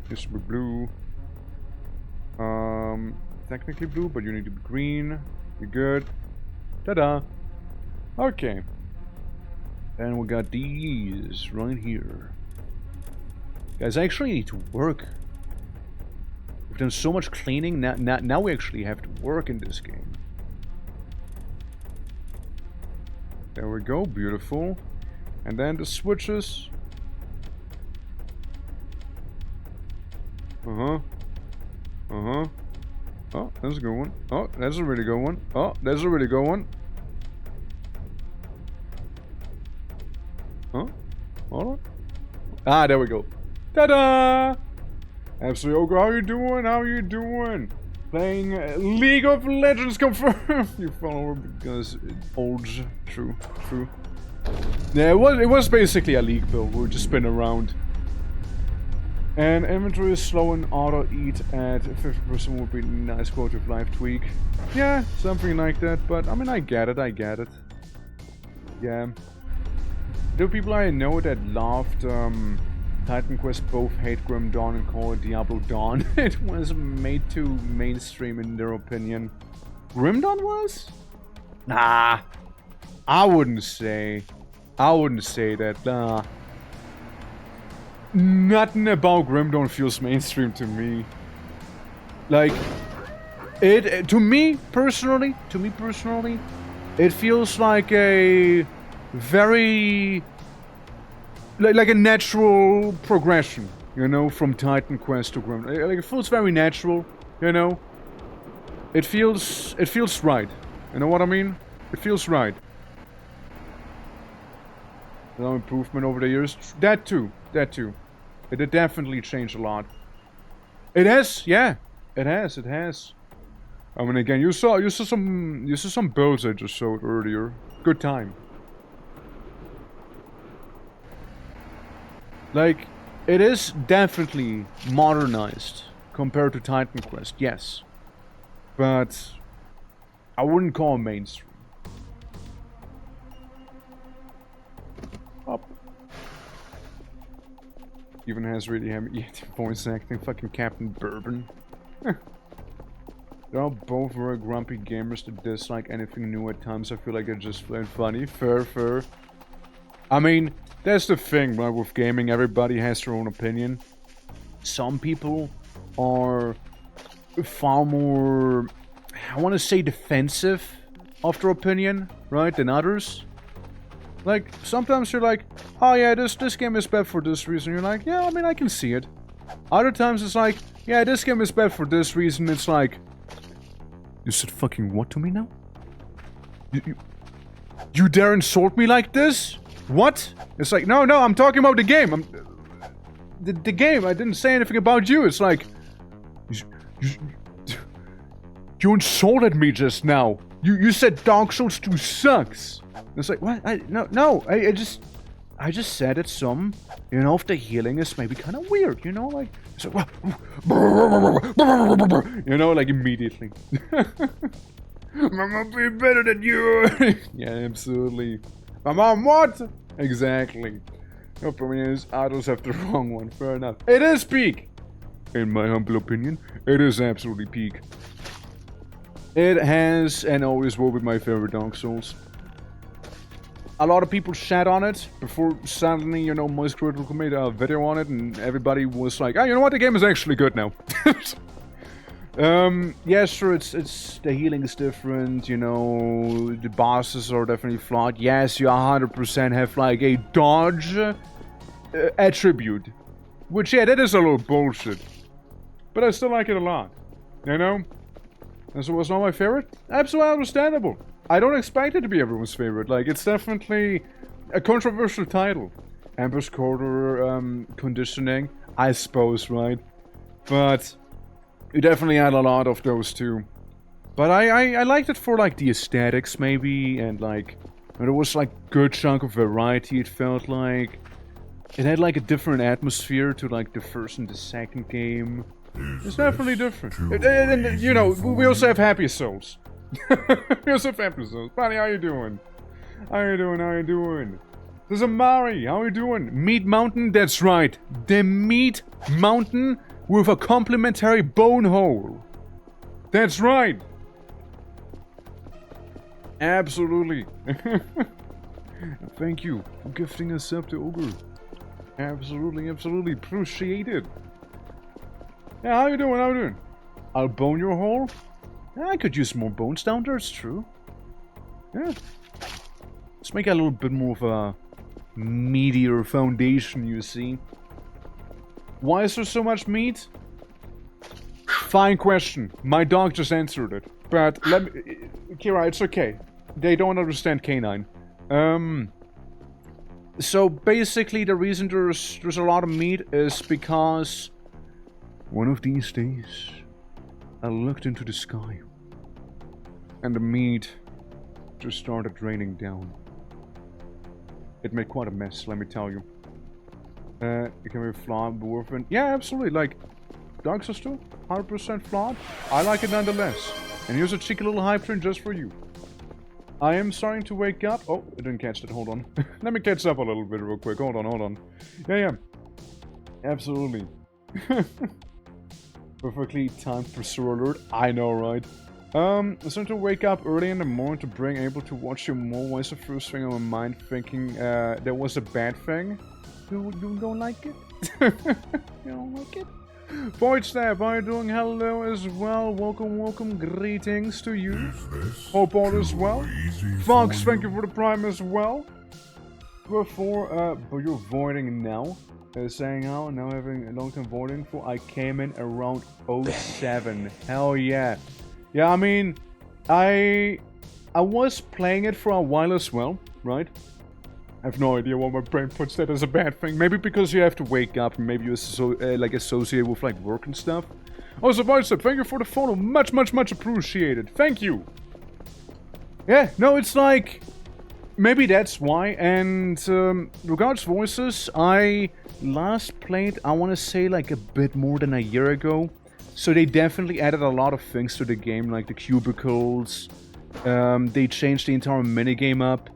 Speaker 1: This should be blue. Technically blue, but you need to be green. You're good. Ta-da! Okay. And we got these right here. Guys, I actually need to work. We've done so much cleaning, now we actually have to work in this game. There we go, beautiful. And then the switches. Oh, that's a good one. Oh, that's a really good one. Oh, that's a really good one. Huh? Hold on. Ah, there we go. Ta-da! Absolutely. OUGHH, how you doing? How you doing? Playing League of Legends confirmed. You follow because OUGHH. True. Yeah, it was basically a league build. We were just spinning around. And inventory is slow and auto eat at 50% would be a nice quality of life tweak. Yeah, something like that, but I mean, I get it. Yeah. There are people I know that loved Titan Quest, both hate Grim Dawn and call it Diablo Dawn. It was made too mainstream in their opinion. Grim Dawn was? Nah. I wouldn't say that. Nah. Nothing about Grim Dawn feels mainstream to me. Like, to me personally, it feels like a very, like a natural progression, you know, from Titan Quest to Grim. Like, it feels very natural, you know. It feels right. You know what I mean? It feels right. No improvement over the years. That too. It did definitely changed a lot. It has, yeah. It has. I mean, again, you saw some builds I just showed earlier. Good time. Like, it is definitely modernized compared to Titan Quest, yes. But I wouldn't call it mainstream. Up. Even has really heavy voice acting. Fucking Captain Bourbon. They're all both very grumpy gamers that dislike anything new at times. I feel like they're just plain funny. Fair. I mean, that's the thing, right, with gaming. Everybody has their own opinion. Some people are far more, I want to say, defensive of their opinion, right, than others. Like, sometimes you're like, oh yeah, this game is bad for this reason. You're like, yeah, I mean, I can see it. Other times it's like, yeah, this game is bad for this reason. It's like, you said fucking what to me now? You dare insult me like this? What? It's like, no, I'm talking about the game. The game. I didn't say anything about you. It's like, you insulted me just now. You said Dark Souls 2 sucks. It's like, what? No. I just said that some, you know, if the healing is maybe kind of weird, you know, like, it's like, you know, like immediately. I'm gonna be better than you. Yeah, absolutely. My mom, what? Exactly. Your opinion is others have the wrong one. Fair enough. It is peak. In my humble opinion, it is absolutely peak. It has and always will be my favorite Dark Souls. A lot of people shat on it before suddenly, you know, Moist Critical made a video on it and everybody was like, oh, you know what, the game is actually good now. Yeah, sure, it's the healing is different, you know, the bosses are definitely flawed. Yes, you 100% have like a dodge attribute. Which, yeah, that is a little bullshit. But I still like it a lot, you know? And so it was not my favorite? Absolutely understandable. I don't expect it to be everyone's favorite. Like, it's definitely a controversial title. Ambush Quarter conditioning, I suppose, right? But you definitely had a lot of those too. But I liked it for, like, the aesthetics, maybe, and, like, there was, like, good chunk of variety, it felt like. It had, like, a different atmosphere to, like, the first and the second game. It's definitely different. And, you know, we also have Happy Souls. We also have Happy Souls. Buddy, how you doing? How you doing? There's a Mari, how you doing? Meat Mountain, that's right. The Meat Mountain with a complimentary bone hole. That's right. Absolutely. Thank you for gifting us up to OUGHH. Absolutely. Appreciate it. Yeah, how you doing? I'll bone your hole? Yeah, I could use more bones down there, it's true. Yeah. Let's make a little bit more of a meatier foundation, you see. Why is there so much meat? Fine question. My dog just answered it. But let me... Kira, it's okay. They don't understand canine. So basically the reason there's a lot of meat is because... One of these days, I looked into the sky, and the meat just started raining down. It made quite a mess, let me tell you. Can we flawed dwarven? Yeah, absolutely. Like, Dark Sister, 100% flawed. I like it nonetheless. And here's a cheeky little hype train just for you. I am starting to wake up. Oh, I didn't catch that. Hold on. Let me catch up a little bit real quick. Hold on. Yeah. Absolutely. Perfectly timed pursuer alert. I know, right? I'm starting to wake up early in the morning to bring able to watch you more. What's the first thing on my mind? Thinking there was a bad thing. You don't like it? You don't like it? Void Snap, how are you doing? Hello as well. Welcome. Greetings to you. Hope all is well. Fox, thank you for the prime as well. But you're voiding now. Saying how now having a long time voiding for. I came in around 07. Hell yeah. Yeah, I mean, I was playing it for a while as well, right? I have no idea why my brain puts that as a bad thing. Maybe because you have to wake up and maybe you're like associated with like work and stuff. Also, Voicep, thank you for the follow. Much appreciated. Thank you. Yeah, no, it's like maybe that's why. And regards voices, I last played, I want to say like a bit more than a year ago. So they definitely added a lot of things to the game, like the cubicles. They changed the entire minigame up.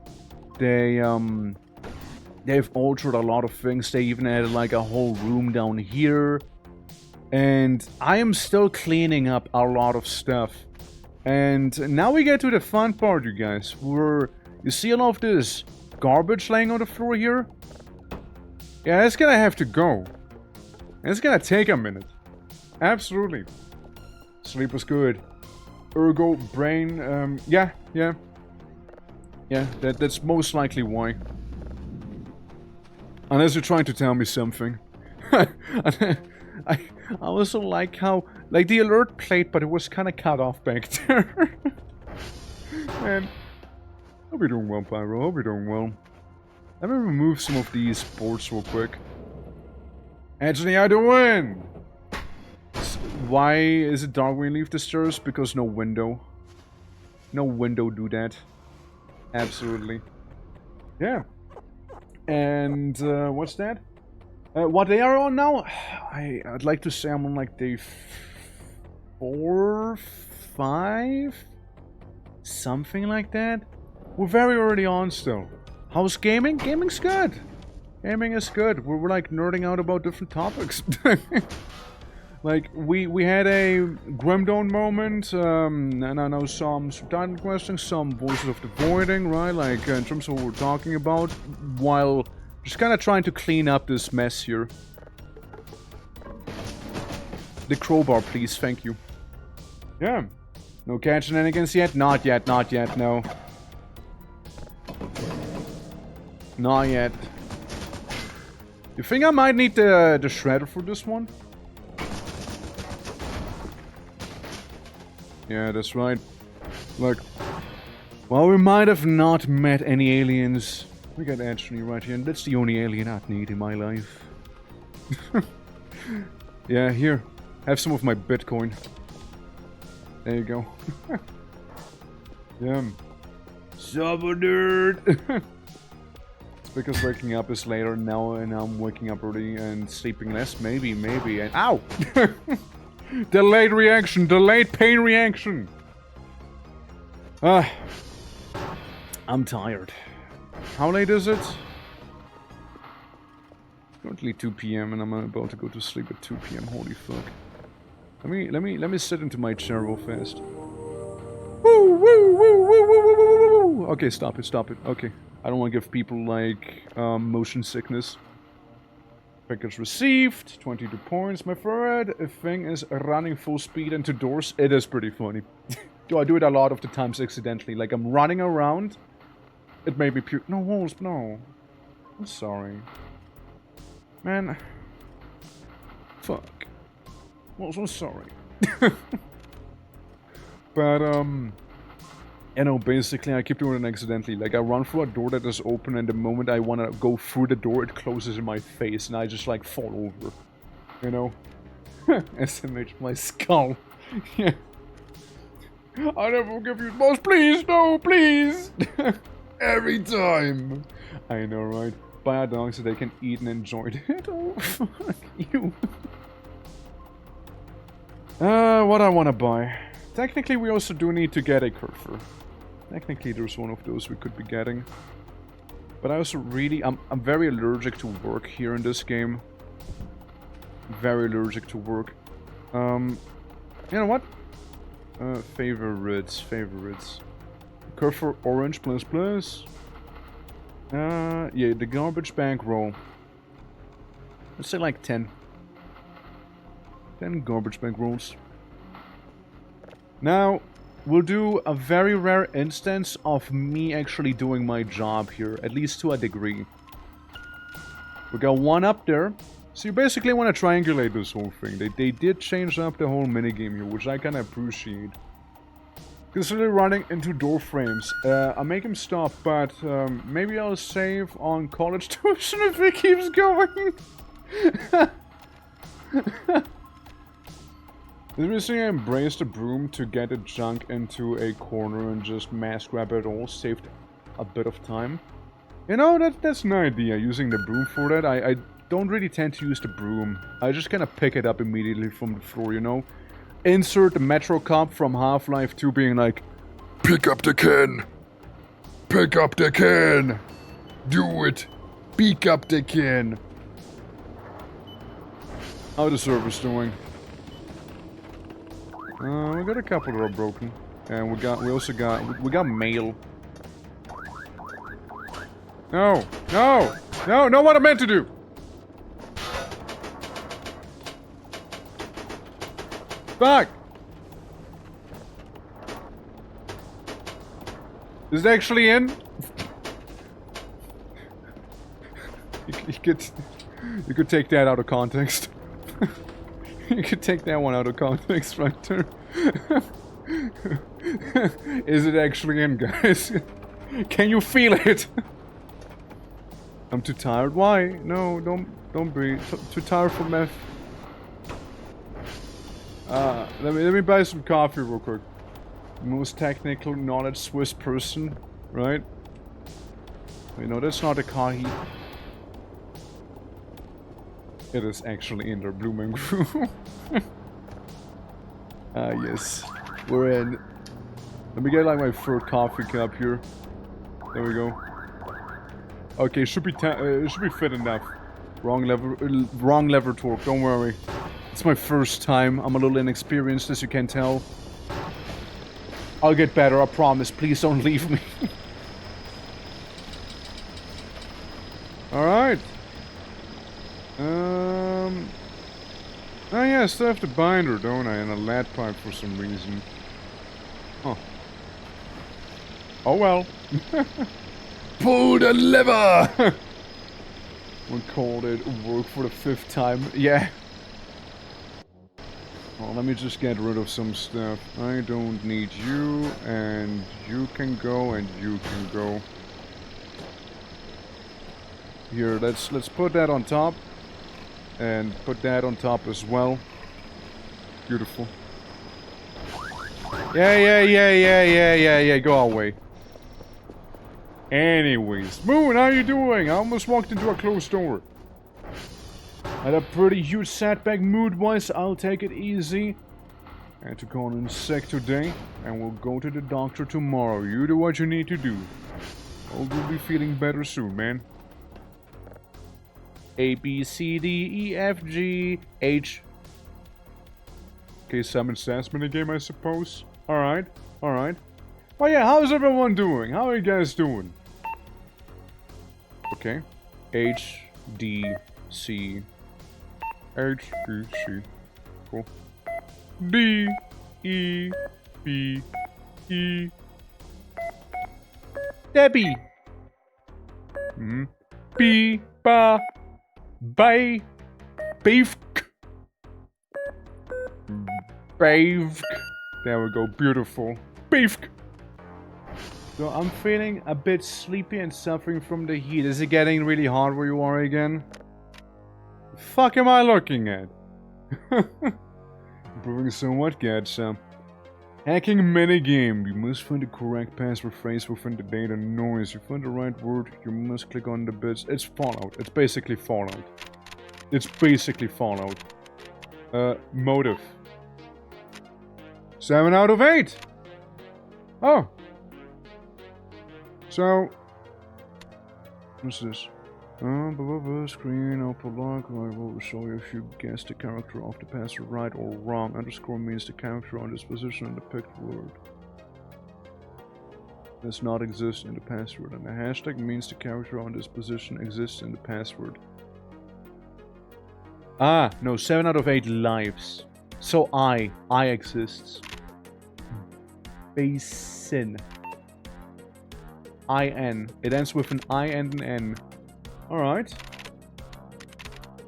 Speaker 1: They've altered a lot of things. They even added like a whole room down here. And I am still cleaning up a lot of stuff. And now we get to the fun part, you guys. Where you see a lot of this garbage laying on the floor here? Yeah, it's gonna have to go. It's gonna take a minute. Absolutely. Sleep was good. Ergo, brain, yeah. Yeah, that's most likely why. Unless you're trying to tell me something. I also like how, like the alert played, but it was kind of cut off back there. Man, hope you're doing well, Pyro. Hope you're doing well. Let me remove some of these boards real quick. Anthony, how doing? Why is it dark when you leave the stairs? Because no window. No window do that. Absolutely. Yeah. And what's that? What they are on now? I'd like to say I'm on like day 4, 5? Something like that. We're very early on still. How's gaming? Gaming's good. Gaming is good. We're like nerding out about different topics. Like, we had a Grimdawn moment, and I know some Titan questing, some Voices of the Voiding, right? Like, in terms of what we're talking about, while just kind of trying to clean up this mess here. The crowbar, please, thank you. Yeah. No cat shenanigans yet? Not yet, no. Not yet. You think I might need the shredder for this one? Yeah, that's right. Look. Well, we might have not met any aliens. We got Anthony right here, and that's the only alien I'd need in my life. Yeah, here. Have some of my Bitcoin. There you go. Yeah. Sup, dude? It's because waking up is later now, and I'm waking up early and sleeping less. Maybe, and ow! Delayed reaction, delayed pain reaction. I'm tired. How late is it? Currently 2 p.m. and I'm about to go to sleep at 2 p.m. Holy fuck. Let me sit into my chair real fast. Woo! Okay, stop it. Okay. I don't want to give people like motion sickness. Package received, 22 points. My third thing is running full speed into doors. It is pretty funny. Do I do it a lot of the times accidentally? Like I'm running around. It made me puke. No, Wolves, no. I'm sorry. Man. Fuck. Wolves, I'm sorry. But, you know, basically I keep doing it accidentally. Like I run through a door that is open and the moment I want to go through the door, it closes in my face and I just like fall over. You know? SMH my skull. Yeah. I never forgive you, boss. Please, no, please. Every time. I know, right? buy a dog so they can eat and enjoy it. Oh, fuck you. What I want to buy. Technically, we also do need to get a curfer. Technically, there's one of those we could be getting. But I also really... I'm very allergic to work here in this game. Very allergic to work. You know what? Favorites. Curfer orange plus. Yeah, the garbage bag roll. Let's say like 10. 10 garbage bag rolls. Now, we'll do a very rare instance of me actually doing my job here, at least to a degree. We got one up there. So you basically want to triangulate this whole thing. They did change up the whole minigame here, which I kind of appreciate. Consider running into door frames. I'll make him stop, but maybe I'll save on college tuition if it keeps going. Did we say I embraced the broom to get the junk into a corner and just mass grab it all? Saved a bit of time. You know, that's an idea, using the broom for that. I don't really tend to use the broom. I just kind of pick it up immediately from the floor, you know? Insert the Metro Cop from Half-Life 2 being like, pick up the can! Pick up the can! Do it! Pick up the can! How the server's doing? We got a couple that are broken. And we got mail. No! No! No! Not what I meant to do! Fuck! Is it actually in? You could take that out of context. You could take that one out of context right there. Is it actually in, guys? Can you feel it? I'm too tired. Why? No, don't be too tired for meth. Let me buy some coffee real quick. Most technical knowledge Swiss person, right? Wait, no, that's not a coffee. It is actually in their blooming groove. Yes. We're in. Let me get like my third coffee cup here. There we go. Okay, should be fit enough. Wrong lever torque, don't worry. It's my first time. I'm a little inexperienced, as you can tell. I'll get better, I promise. Please don't leave me. Alright. Oh yeah, I still have the binder, don't I? And a lead pipe for some reason. Huh. Oh well. Pull the lever! We called it work for the 5th time. Yeah. Well, let me just get rid of some stuff. I don't need you, and you can go, and you can go. Here, let's put that on top. And put that on top as well. Beautiful. Yeah, go away. Anyways, Moon, how you doing? I almost walked into a closed door. Had a pretty huge setback mood-wise, I'll take it easy. I had to call in sick today, and we'll go to the doctor tomorrow. You do what you need to do. Hope you'll be feeling better soon, man. A, B, C, D, E, F, G, H. Okay, Simon Says minigame, I suppose. Alright, alright. Oh yeah, how's everyone doing? How are you guys doing? Okay. H, D, C. H, D, C. Cool. D, E, B, E. Debbie. B, ba. Bay. Beef. Beef. There we go. Beautiful. Beef. So I'm feeling a bit sleepy and suffering from the heat. Is it getting really hot where you are again? The fuck am I looking at? Brewing somewhat good, so... Hacking minigame. You must find the correct password phrase within the data noise. You find the right word, you must click on the bits. It's Fallout. It's basically Fallout. It's basically Fallout. Motive. 7 out of 8! Oh! So... What's this? Screen, upper lock, I will show you if you guess the character of the password right or wrong. Underscore means the character on this position in the picked word does not exist in the password, and the hashtag means the character on this position exists in the password. Ah, no, 7 out of 8 lives. So I exists. Basin. I-N. It ends with an I and an N. Alright.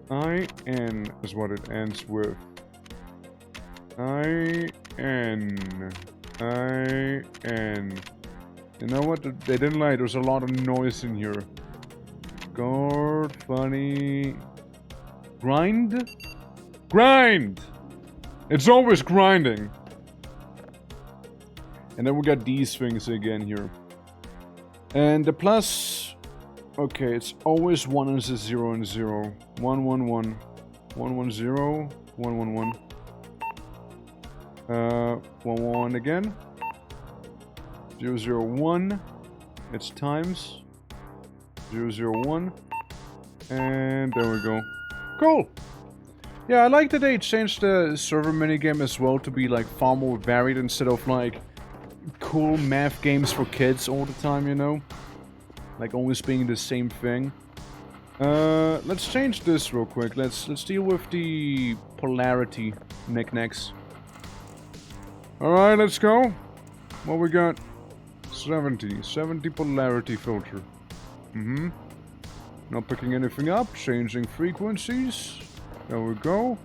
Speaker 1: I-N is what it ends with. I-N. I-N. You know what? They didn't lie. There's a lot of noise in here. Guard, funny... Grind? Grind! It's always grinding. And then we got these things again here. And the plus... Okay, it's always 1 and 0 and 0. 1, 1, 1. 1, 1, 0. 1, 1, 1. 1, 1 again. 0, 0, 1. It's times. 0, 0, 1. And there we go. Cool! Yeah, I like that they changed the server minigame as well to be like far more varied instead of like cool math games for kids all the time, you know? Like always being the same thing. Let's change this real quick. Let's deal with the polarity knickknacks. Alright, let's go. What we got? 70. 70 polarity filter. Not picking anything up. Changing frequencies. There we go.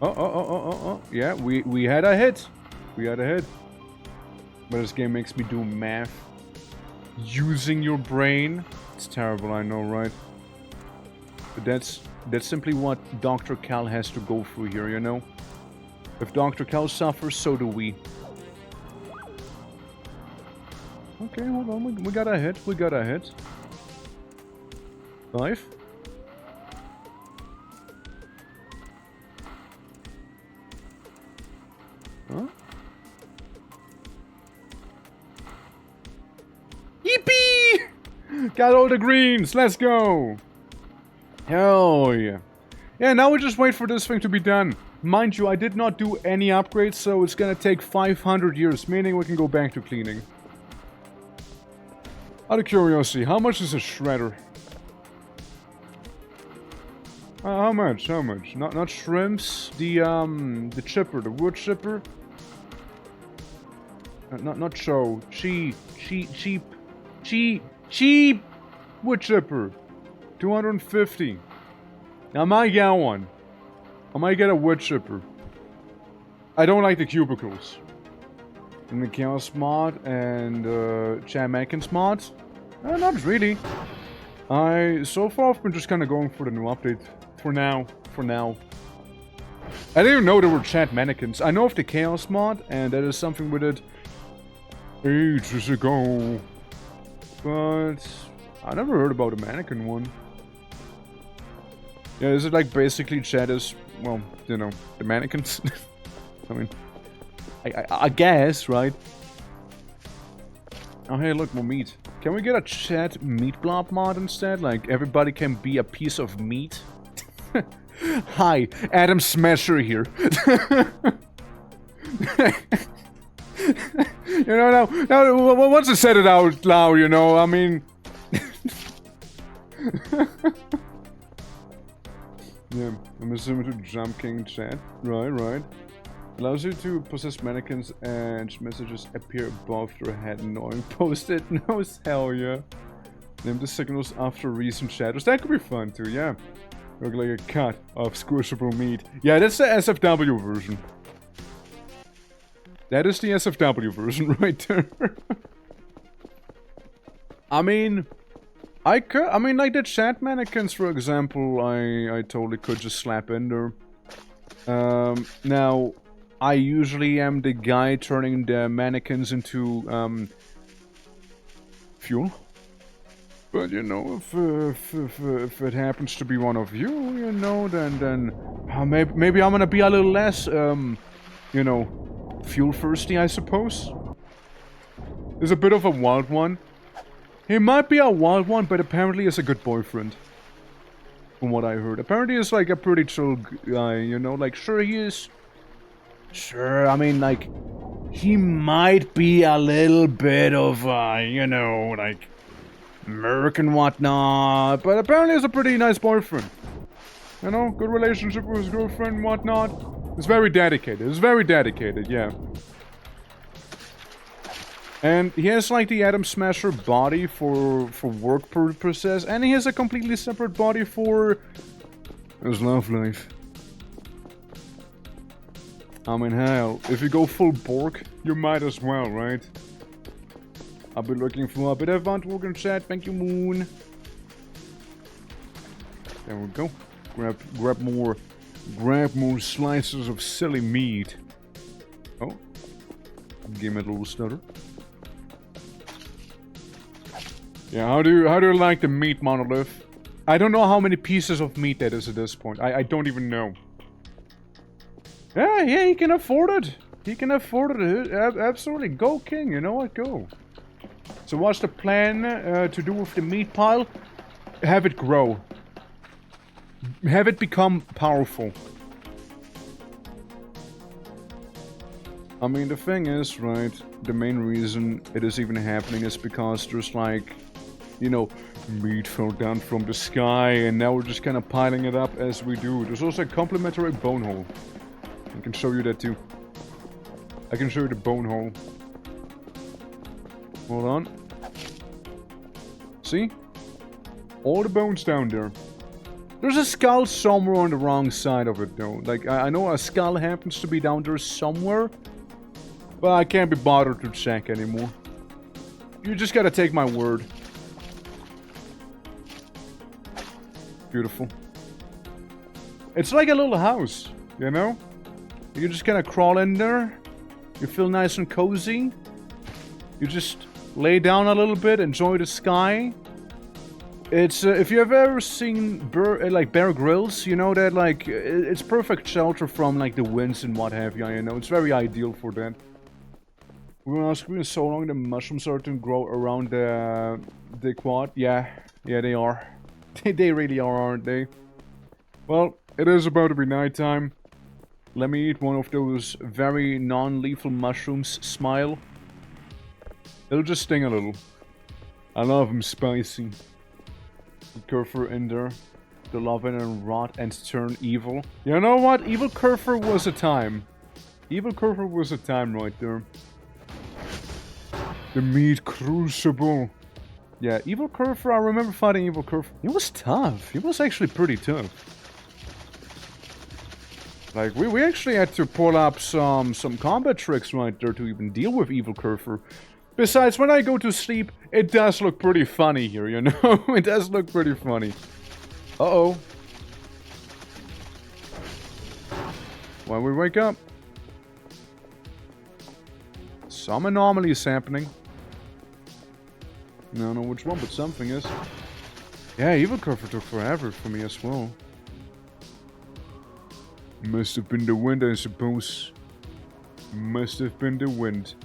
Speaker 1: Oh. Yeah, we had a hit. We had a hit. But this game makes me do math. Using your brain. It's terrible, I know, right? But that's simply what Dr. Cal has to go through here, you know? If Dr. Cal suffers, so do we. Okay, hold on. We got a hit. We got a hit. 5. Huh? Yippee! Got all the greens. Let's go. Hell yeah. Yeah, now we just wait for this thing to be done. Mind you, I did not do any upgrades, so it's gonna take 500 years, meaning we can go back to cleaning. Out of curiosity, how much is a shredder? How much? How much? Not shrimps. The chipper, the wood chipper. Not show. Cheap wood chipper. 250. Now I might get one. I might get a wood chipper. I don't like the cubicles. And the Chaos mod and Chad Mackins mods? Not really. So far I've been just kind of going for the new update. For now. I didn't even know there were Chad Mannequins. I know of the Chaos mod, and that is something with it ages ago. But I never heard about the mannequin one. Yeah, is it like basically Chad is, well, you know, the mannequins? I mean, I guess, right? Oh, hey, look, more meat. Can we get a Chad meat blob mod instead? Like, everybody can be a piece of meat? Hi, Adam Smasher here. You know, now, once I said it out loud, you know, I mean... Yeah, I'm assuming to Jump King chat. Right. Allows you to possess mannequins and messages appear above their head, annoying post-it notes. Hell yeah. Name the signals after recent shadows. That could be fun too, yeah. Look like a cut of squishable meat. Yeah, that's the SFW version. That is the SFW version right there. I mean, like the chat mannequins, for example, I totally could just slap in there. Now, I usually am the guy turning the mannequins into fuel. But you know, if it happens to be one of you, you know, then maybe I'm gonna be a little less you know, fuel thirsty, I suppose. He's a bit of a wild one. He might be a wild one, but apparently he's a good boyfriend. From what I heard. Apparently he's like a pretty chill guy, you know, like sure he is. Sure, I mean like he might be a little bit of you know, like Merc and whatnot, but apparently he's a pretty nice boyfriend. You know, good relationship with his girlfriend and whatnot. He's very dedicated. He's very dedicated, yeah. And he has like the Atom Smasher body for work purposes, and he has a completely separate body for his love life. I mean, hell, if you go full Borg, you might as well, right? I'll be looking for a bit of Antwork in chat. Thank you, Moon. There we go. Grab more slices of silly meat. Oh, give me a little stutter. Yeah, how do you like the meat, Monolith? I don't know how many pieces of meat that is at this point. I don't even know. Yeah, he can afford it. He can afford it. Absolutely. Go, King. You know what? Go. So what's the plan to do with the meat pile? Have it grow. Have it become powerful. I mean, the thing is, right, the main reason it is even happening is because there's like, you know, meat fell down from the sky and now we're just kind of piling it up as we do. There's also a complementary bone hole. I can show you that too. I can show you the bone hole. Hold on. See? All the bones down there. There's a skull somewhere on the wrong side of it though. Like, I know a skull happens to be down there somewhere. But I can't be bothered to check anymore. You just gotta take my word. Beautiful. It's like a little house, you know? You just kind of crawl in there. You feel nice and cozy. You just lay down a little bit, enjoy the sky. It's, if you've ever seen Bear Grylls, you know that, like, it's perfect shelter from, like, the winds and what have you, know? It's very ideal for that. We're gonna ask me so long the mushrooms are to grow around the quad. Yeah, they are. They really are, aren't they? Well, it is about to be nighttime. Let me eat one of those very non-lethal mushrooms. Smile. It'll just sting a little. I love them spicy. Curfer in there. To love it and rot and turn evil. You know what? Evil Curfer was a time. Evil Curfer was a time right there. The Meat Crucible. Yeah, Evil Curfer, I remember fighting Evil Curfer. He was tough. He was actually pretty tough. Like, we actually had to pull up some combat tricks right there to even deal with Evil Curfer. Besides, when I go to sleep, it does look pretty funny here, you know? It does look pretty funny. Uh-oh. When we wake up. Some anomaly is happening. I don't know which one, but something is. Yeah, Evil Curfer took forever for me as well. Must have been the wind, I suppose. Must have been the wind.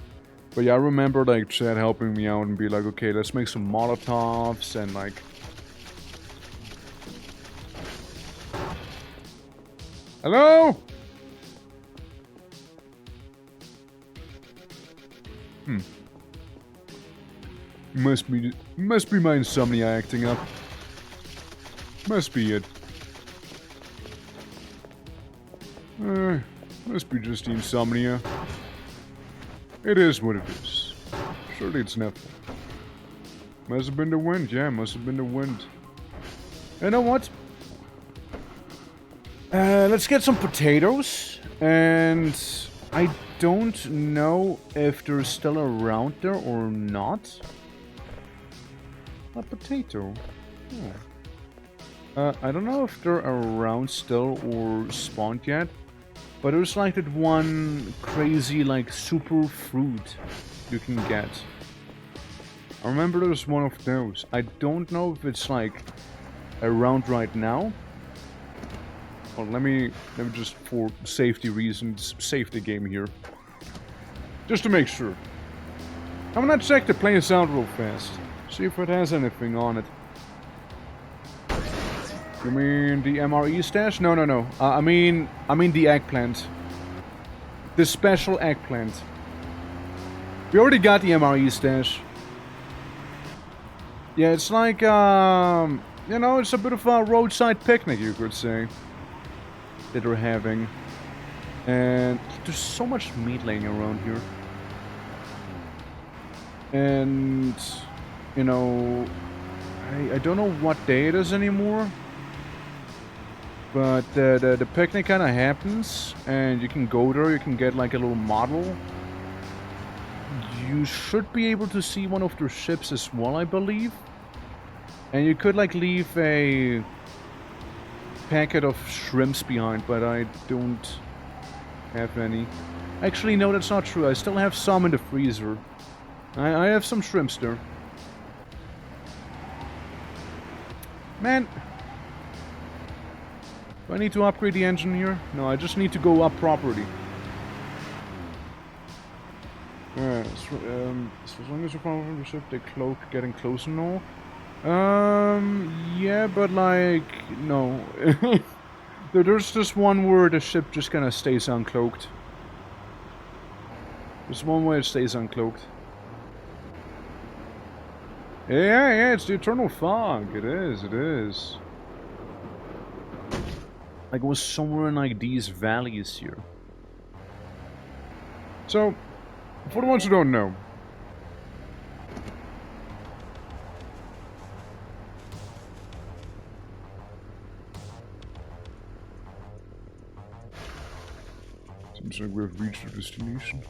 Speaker 1: But yeah, I remember like Chad helping me out and be like, okay, let's make some Molotovs and like... Hello? Must be my insomnia acting up. Must be it. Must be just the insomnia. It is what it is. Surely it's nothing. Must have been the wind, yeah, must have been the wind. You know what? Let's get some potatoes. And I don't know if they're still around there or not. A potato. Oh. I don't know if they're around still or spawned yet. But there's like that one crazy like super fruit you can get. I remember there's one of those. I don't know if it's like around right now. Well, let me just, for safety reasons, save the game here. Just to make sure. I'm gonna check the place out real fast. See if it has anything on it. You mean the MRE stash? No, no, no. I mean the eggplant. The special eggplant. We already got the MRE stash. Yeah, it's like, you know, it's a bit of a roadside picnic, you could say. That we're having. And there's so much meat laying around here. And, you know, I don't know what day it is anymore. But the picnic kind of happens, and you can go there, you can get like a little model. You should be able to see one of their ships as well, I believe. And you could like leave a packet of shrimps behind, but I don't have any. Actually, no, that's not true. I still have some in the freezer. I have some shrimps there. Man. Do I need to upgrade the engine here? No, I just need to go up properly. So as long as you're from the ship, they cloak getting close and all. Yeah, but like, no. There's just one where the ship just kind of stays uncloaked. There's one way it stays uncloaked. Yeah, it's the Eternal Fog. It is, it is. Like, it was somewhere in like these valleys here. So, for the ones who don't know. Seems like we've reached our destination.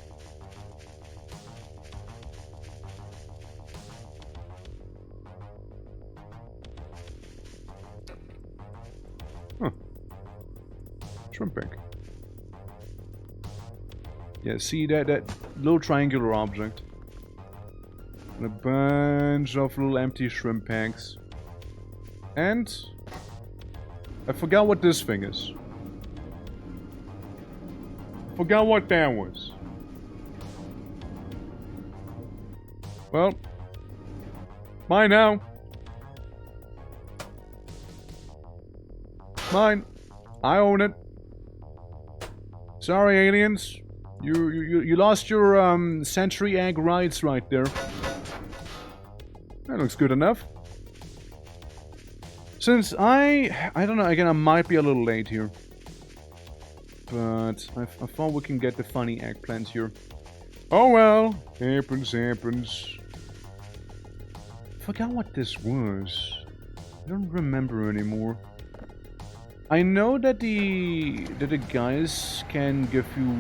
Speaker 1: Huh. Shrimp bank. Yeah, see that little triangular object. And a bunch of little empty shrimp tanks. And I forgot what this thing is. Forgot what that was. Well, mine now. Mine. I own it. Sorry, aliens. You lost your century egg rights right there. That looks good enough. Since I don't know, again, I might be a little late here. But I thought we can get the funny eggplant here. Oh well, happens. Forgot what this was. I don't remember anymore. I know that the guys can give you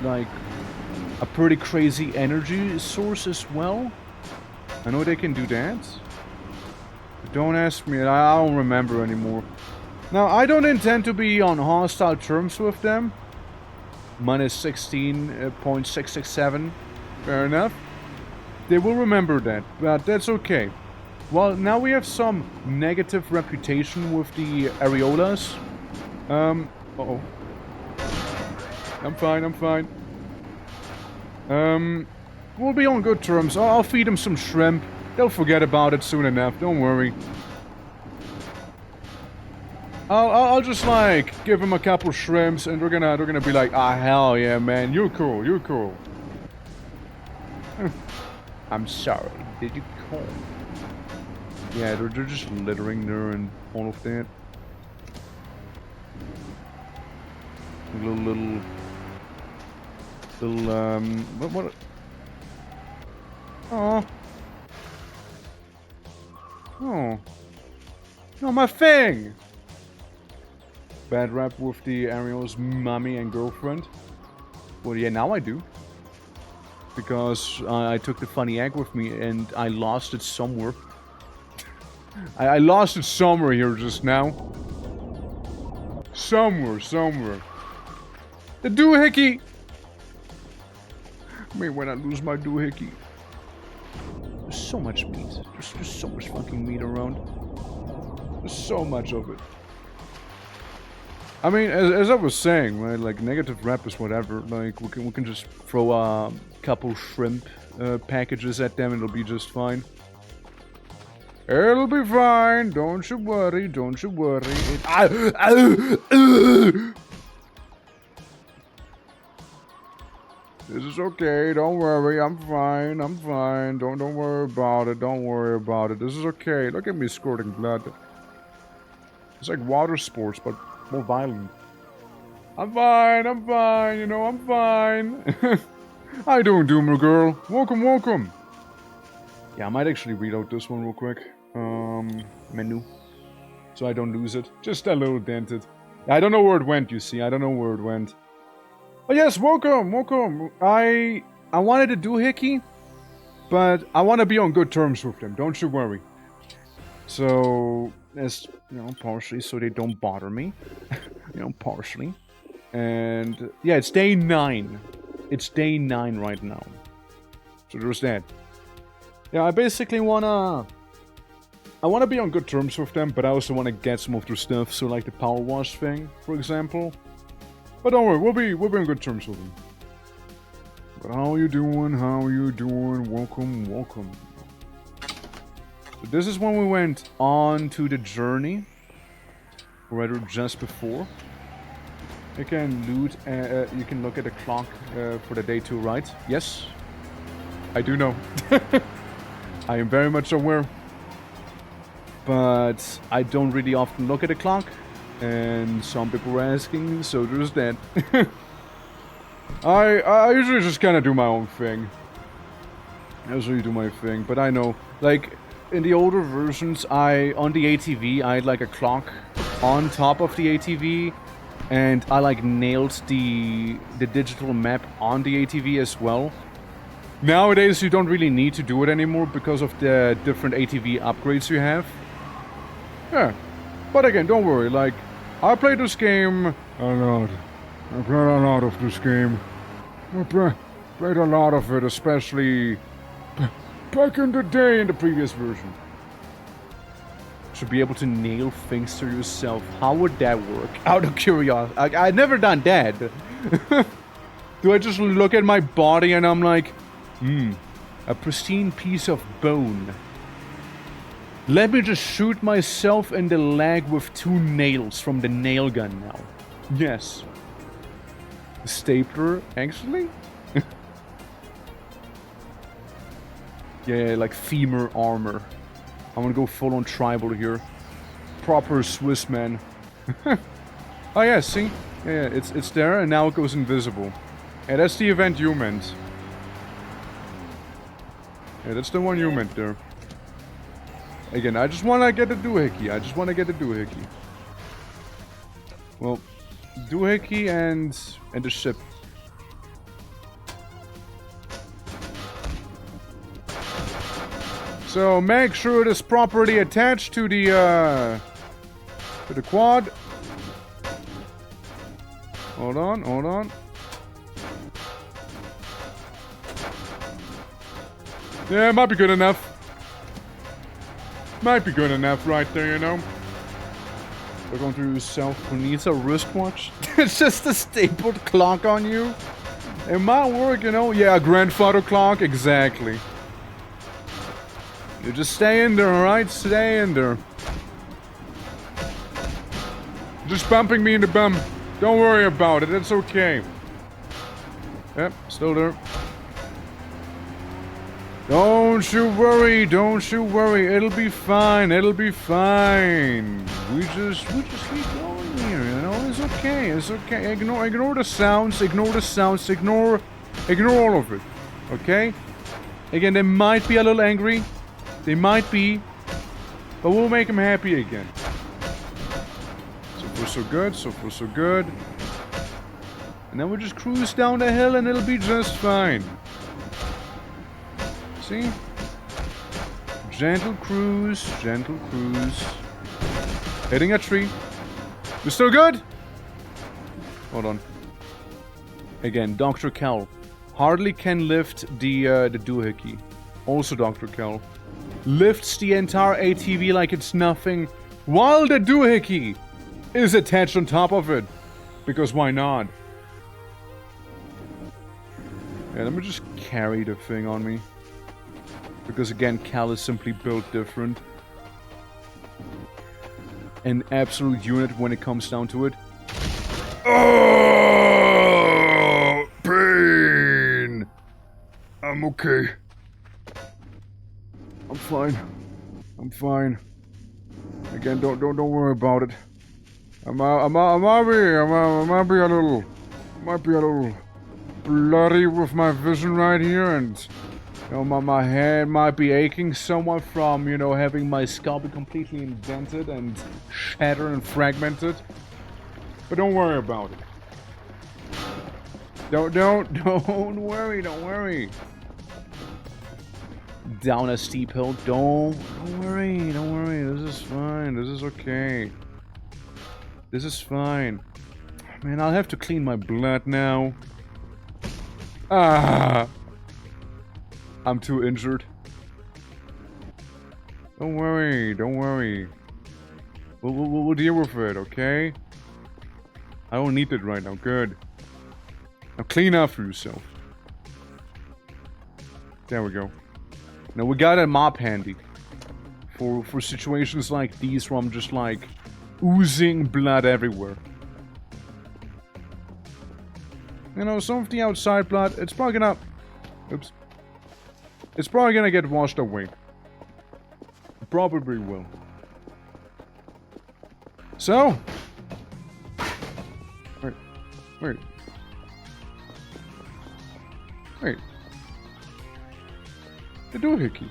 Speaker 1: like a pretty crazy energy source as well. I know they can do that. But don't ask me, I don't remember anymore. Now, I don't intend to be on hostile terms with them. Minus 16.667. Fair enough. They will remember that, but that's okay. Well, now we have some negative reputation with the areolas. Uh-oh. I'm fine. We'll be on good terms. I'll feed them some shrimp. They'll forget about it soon enough, don't worry. I'll just like give them a couple shrimps and they're gonna be like, ah, hell yeah, man, you're cool. I'm sorry, did you call? Yeah, they're just littering there and all of that. Little what? Oh, no, my thing. Bad rap with the Ariel's mommy and girlfriend. Well, yeah, now I do. Because I took the funny egg with me and I lost it somewhere. I lost it somewhere here just now. Somewhere. The doohickey! Me when I lose my doohickey. There's so much meat. There's so much fucking meat around. There's so much of it. I mean, as I was saying, right? Like negative rep is whatever. Like we can just throw a couple shrimp packages at them, and it'll be just fine. It'll be fine. Don't you worry. Don't you worry. This is okay. Don't worry. I'm fine. I'm fine. Don't worry about it. Don't worry about it. This is okay. Look at me squirting blood. It's like water sports, but more violent. I'm fine. I'm fine. You know, I'm fine. How you doing, Doomer girl? Welcome, welcome. Yeah, I might actually reload this one real quick. Menu. So I don't lose it. Just a little dented. I don't know where it went, you see. I don't know where it went. Oh yes, welcome, welcome. I wanted to do Hickey, but I want to be on good terms with them. Don't you worry. So, as you know, partially so they don't bother me. You know, partially. And yeah, it's day 9. It's day 9 right now. So there's that. Yeah, I basically wanna be on good terms with them, but I also wanna get some of their stuff. So like the power wash thing, for example. But don't worry, we'll be on good terms with them. But how you doing? How you doing? Welcome, welcome. So this is when we went on to the journey. Or rather, just before. You can loot. You can look at the clock for the day 2, right? Yes, I do know. I am very much aware. But I don't really often look at the clock. And some people were asking, so there's that. I usually just kind of do my own thing. I usually do my thing, but I know, like, in the older versions, on the ATV, I had like a clock on top of the ATV, and I like nailed the digital map on the ATV as well. Nowadays, you don't really need to do it anymore because of the different ATV upgrades you have. Yeah, but again, don't worry, like, I played this game a lot. I played a lot of this game. I played a lot of it, especially back in the day in the previous version. To be able to nail things to yourself, how would that work? Out of curiosity, I've never done that. Do I just look at my body and I'm like, a pristine piece of bone. Let me just shoot myself in the leg with 2 nails from the nail gun now. Yes. Stapler, actually? Yeah, like femur armor. I'm gonna go full on tribal here. Proper Swiss man. Oh yeah, see? Yeah, it's there and now it goes invisible. Yeah, that's the event you meant. Yeah, that's the one you meant there. Again, I just want to get a doohickey. I just want to get a doohickey. Well, doohickey and the ship. So make sure it is properly attached to the quad. Hold on, hold on. Yeah, it might be good enough. Might be good enough right there, you know. We're going to yourself who needs a wristwatch. It's just a stapled clock on you. It might work, you know. Yeah, a grandfather clock, exactly. You just stay in there, alright? Stay in there. Just bumping me in the bum. Don't worry about it, it's okay. Yep, still there. Don't you worry, it'll be fine, We just keep going here, you know, it's okay, ignore the sounds, ignore all of it, okay? Again, they might be a little angry, but we'll make them happy again. So far so good. And then we'll just cruise down the hill and it'll be just fine. See? Gentle cruise. Hitting a tree. We're still good? Hold on. Again, Dr. Cal. Hardly can lift the doohickey. Also Dr. Cal. Lifts the entire ATV like it's nothing, while the doohickey is attached on top of it. Because why not? Yeah, let me just carry the thing on me. Because again, Cal is simply built different. An absolute unit when it comes down to it. Oh, pain! I'm okay. I'm fine. I'm fine. Again, don't worry about it. I might be a little bloody with my vision right here, and you know, my head might be aching somewhat from, you know, having my skull be completely indented and shattered and fragmented. But don't worry about it. Don't worry. Down a steep hill. Don't worry. This is fine. This is okay. This is fine. Man, I'll have to clean my blood now. Ah! I'm too injured. Don't worry. We'll deal with it, okay? I don't need it right now. Good. Now clean up for yourself. There we go. Now we got a mop handy. For situations like these where I'm just like oozing blood everywhere. You know, some of the outside blood, it's probably gonna... Oops. It's probably gonna get washed away. Probably will. So... Wait. The doohickey.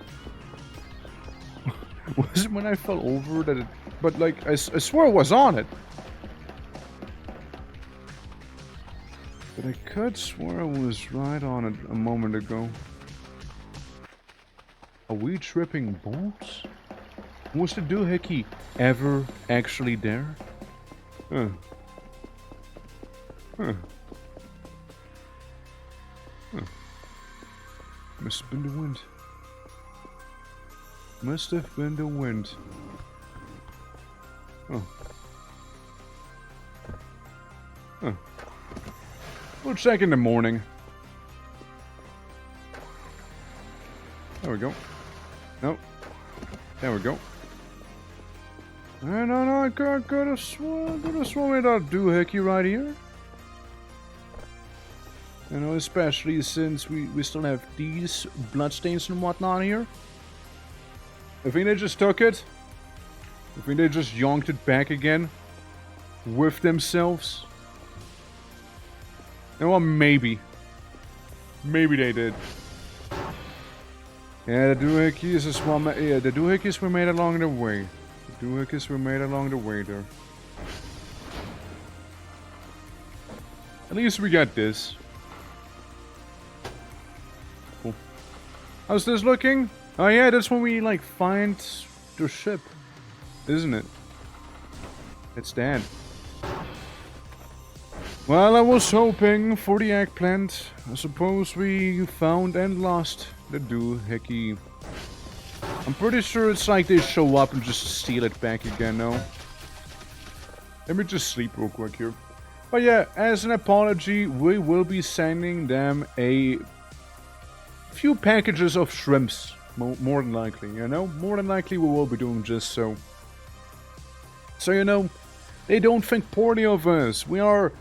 Speaker 1: Was it when I fell over that it... But like, I swear it was on it. But I could swear I was right on it a moment ago. Are we tripping balls? Was the doohickey ever actually there? Huh. Must have been the wind. Must have been the wind. Oh. Huh. We'll check in the morning. There we go. Nope. There we go. No, I could have sworn we got a doohickey right here. You know, especially since we still have these bloodstains and whatnot here. I think they just took it. I think they just yonked it back again. With themselves. You know what, maybe. Maybe they did. Yeah, the doohickeys is one. Yeah, the doohickeys were made along the way. The doohickeys were made along the way there. At least we got this. Cool. How's this looking? Oh yeah, that's when we like find the ship, isn't it? It's dead. Well, I was hoping for the eggplant. I suppose we found and lost the doohickey. I'm pretty sure it's like they show up and just steal it back again, no? Let me just sleep real quick here. But yeah, as an apology, we will be sending them a few packages of shrimps. More than likely, you know? More than likely we will be doing just so. So, you know, they don't think poorly of us. We are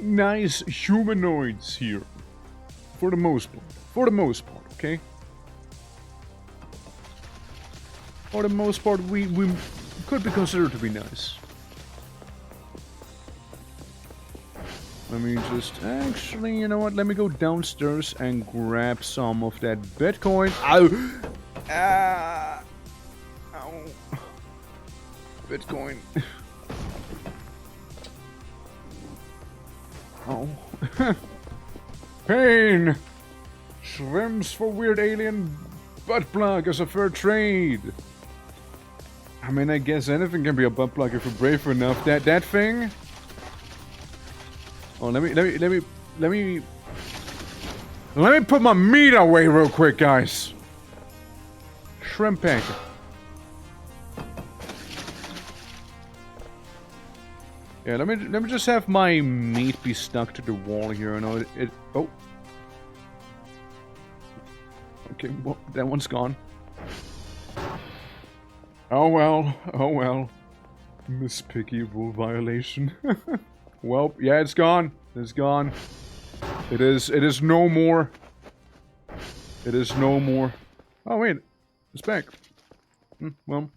Speaker 1: nice humanoids here. For the most part. For the most part, okay? For the most part, we could be considered to be nice. Let me just... Actually, you know what? Let me go downstairs and grab some of that Bitcoin. Ow! Ow. Bitcoin. Oh. Pain! Shrimps for weird alien butt plug as a fair trade. I mean, I guess anything can be a butt plug if you're brave enough. That thing... Oh, let let me put my meat away real quick, guys. Shrimp pancake. Yeah, let me just have my meat be stuck to the wall here. I know it oh. Okay, well, that one's gone. Oh well. Miss Piggy rule violation. Well, yeah, it's gone. It's gone. It is no more. It is no more. Oh wait, it's back. Well,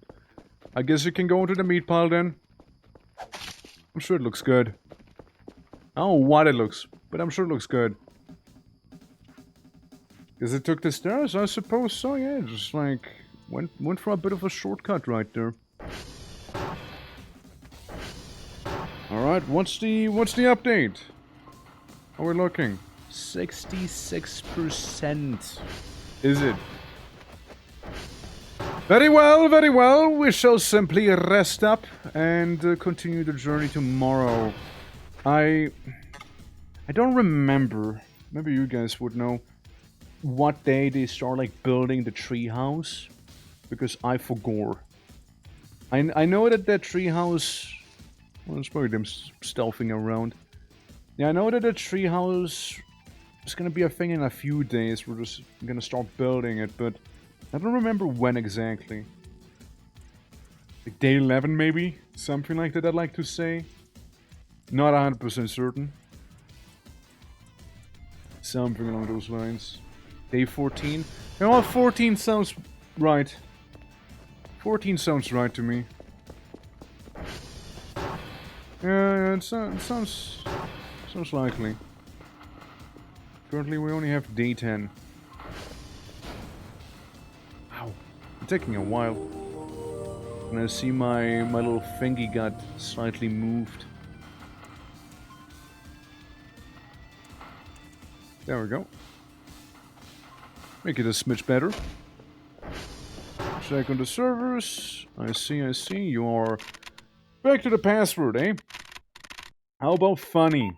Speaker 1: I guess it can go into the meat pile then. I'm sure it looks good. I don't know what it looks, but I'm sure it looks good. Because it took the stairs, I suppose so, yeah, just like went for a bit of a shortcut right there. Alright, what's the update? How are we looking? 66%. Is it? Very well, we shall simply rest up and continue the journey tomorrow. I don't remember, maybe you guys would know, what day they start like building the treehouse, because I forgot. I know that treehouse, well, it's probably them stealthing around. Yeah, I know that the treehouse is gonna be a thing in a few days. We're just gonna start building it, but I don't remember when exactly. Like day 11 maybe? Something like that I'd like to say. Not 100% certain. Something along those lines. Day 14? You know what, 14 sounds right. 14 sounds right to me. Yeah, it sounds likely. Currently we only have day 10. Ow. It's taking a while. And I see my little thingy got slightly moved. There we go. Make it a smidge better. Check on the servers. I see. You are back to the password, eh? How about funny?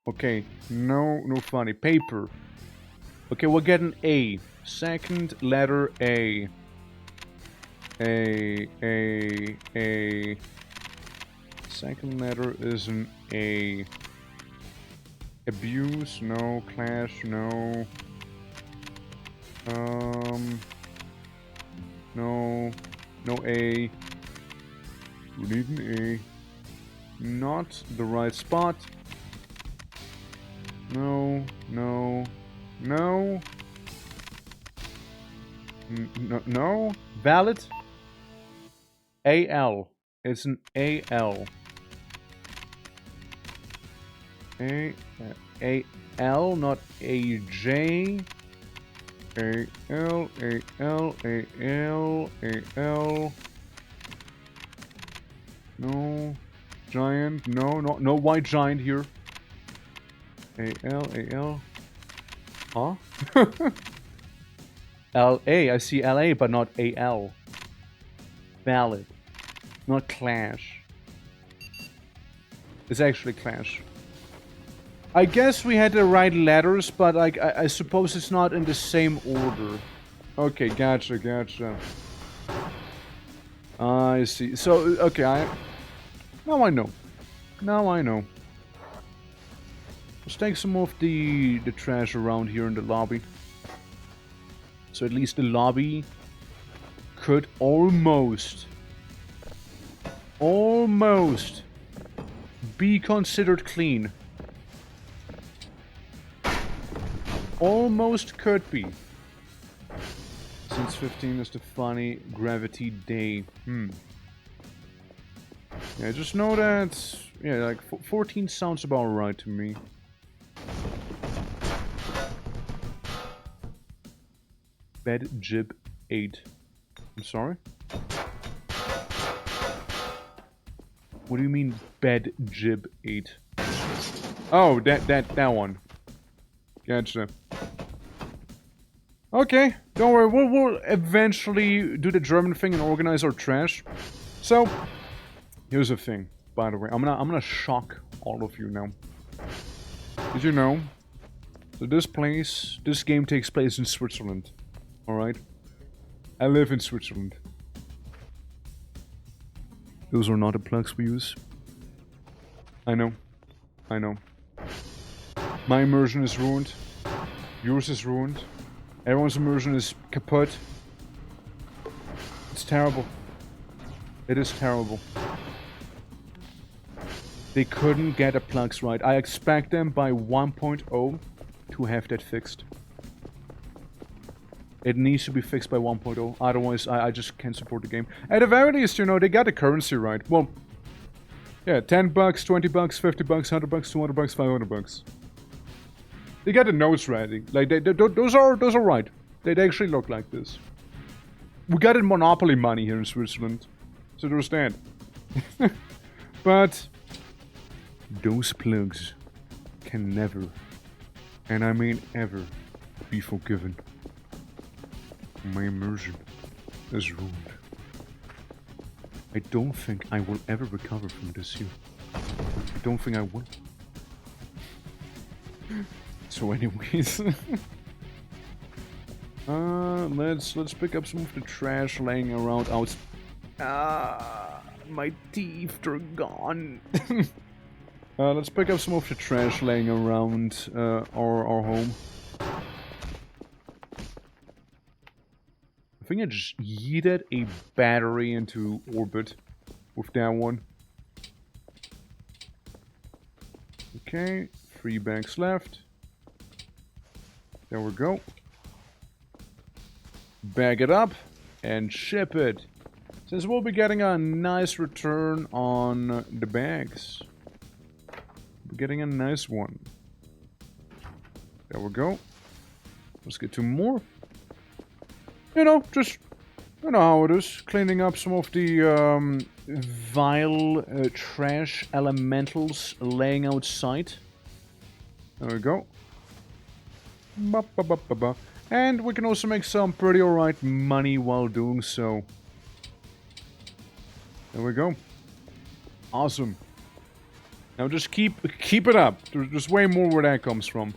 Speaker 1: Okay, no funny. Paper. Okay, we'll get an A. Second letter A. A. Second letter is an A. Abuse, no. Clash, no. No A. We need an A. Not the right spot. No. No. Valid. AL. It's an AL. AL, not AJ. AL. No. Giant. No white giant here. AL. Huh? LA. I see LA, but not AL. Valid. Not clash. It's actually clash. I guess we had the right letters, but like I suppose it's not in the same order. Okay, gotcha. I see. So okay, now I know. Let's take some of the trash around here in the lobby. So at least the lobby could almost be considered clean. Almost could be. Since 15 is the funny gravity day. Yeah, just know that, yeah, like 14 sounds about right to me. Bed jib 8. I'm sorry? What do you mean bed jib 8? Oh, that one. Gotcha. Okay, don't worry, we'll eventually do the German thing and organize our trash. So, here's the thing, by the way, I'm gonna shock all of you now. Did you know? So this game takes place in Switzerland. Alright? I live in Switzerland. Those are not the plugs we use. I know. I know. My immersion is ruined. Yours is ruined. Everyone's immersion is kaput. It's terrible. It is terrible. They couldn't get the plugs right. I expect them by 1.0 to have that fixed. It needs to be fixed by 1.0, otherwise I just can't support the game. At the very least, you know, they got the currency right. Well, yeah, 10 bucks, 20 bucks, 50 bucks, 100 bucks, 200 bucks, 500 bucks. They got the notes ready. Like, those are right. They actually look like this. We got it Monopoly money here in Switzerland. So there's that. But those plugs can never, and I mean ever, be forgiven. My immersion is ruined. I don't think I will ever recover from this here. I don't think I will. So anyways, let's pick up some of the trash laying around out. My teeth are gone. Let's pick up some of the trash laying around our home. I think I just yeeted a battery into orbit with that one. Okay, 3 bags left. There we go. Bag it up and ship it. Since we'll be getting a nice return on the bags. We're getting a nice one. There we go. Let's get 2 more. You know, just, you know how it is. Cleaning up some of the vile trash elementals laying outside. There we go. Ba, ba, ba, ba, ba. And we can also make some pretty alright money while doing so. There we go. Awesome. Now just keep it up. There's way more where that comes from.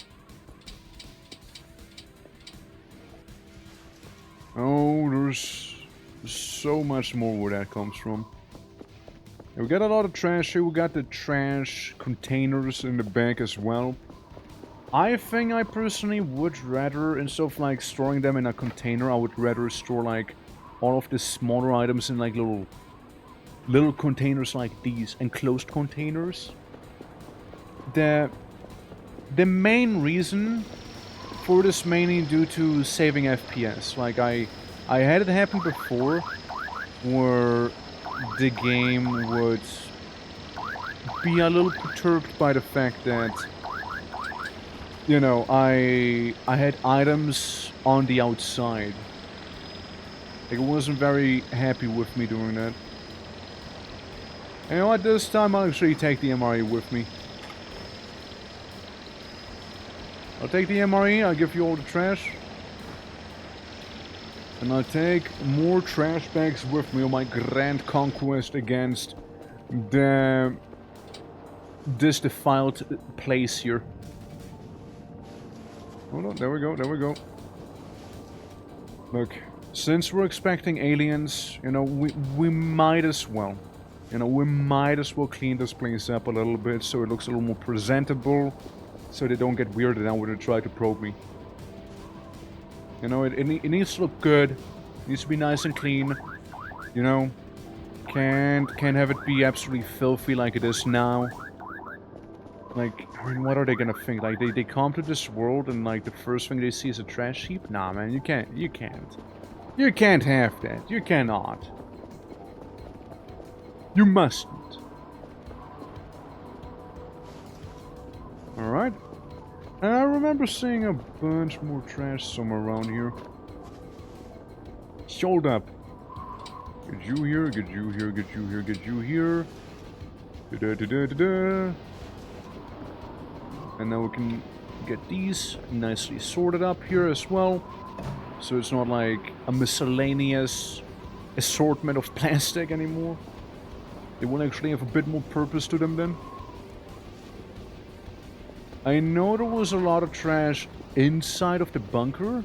Speaker 1: Oh, there's so much more where that comes from. Yeah, we got a lot of trash here. We got the trash containers in the back as well. I think I personally would rather, instead of like storing them in a container, I would rather store like all of the smaller items in like little containers like these, enclosed containers. The main reason for this mainly due to saving FPS. Like I had it happen before where the game would be a little perturbed by the fact that, you know, I had items on the outside. Like, it wasn't very happy with me doing that. And you know what, this time I'll actually take the MRE with me. I'll take the MRE, I'll give you all the trash. And I'll take more trash bags with me on my grand conquest against this defiled place here. Hold on, there we go, there we go. Look, since we're expecting aliens, you know, we might as well. You know, we might as well clean this place up a little bit so it looks a little more presentable. So they don't get weirded out when they try to probe me. You know, it needs to look good. It needs to be nice and clean. You know, can't have it be absolutely filthy like it is now. Like, I mean, what are they gonna think? Like, they come to this world and like the first thing they see is a trash heap? Nah, man, you can't have that. You cannot. You mustn't. Alright. And I remember seeing a bunch more trash somewhere around here. Hold up. Get you here, get you here, get you here, get you here. Da-da-da-da-da-da. And now we can get these nicely sorted up here as well. So it's not like a miscellaneous assortment of plastic anymore. They will actually have a bit more purpose to them then. I know there was a lot of trash inside of the bunker.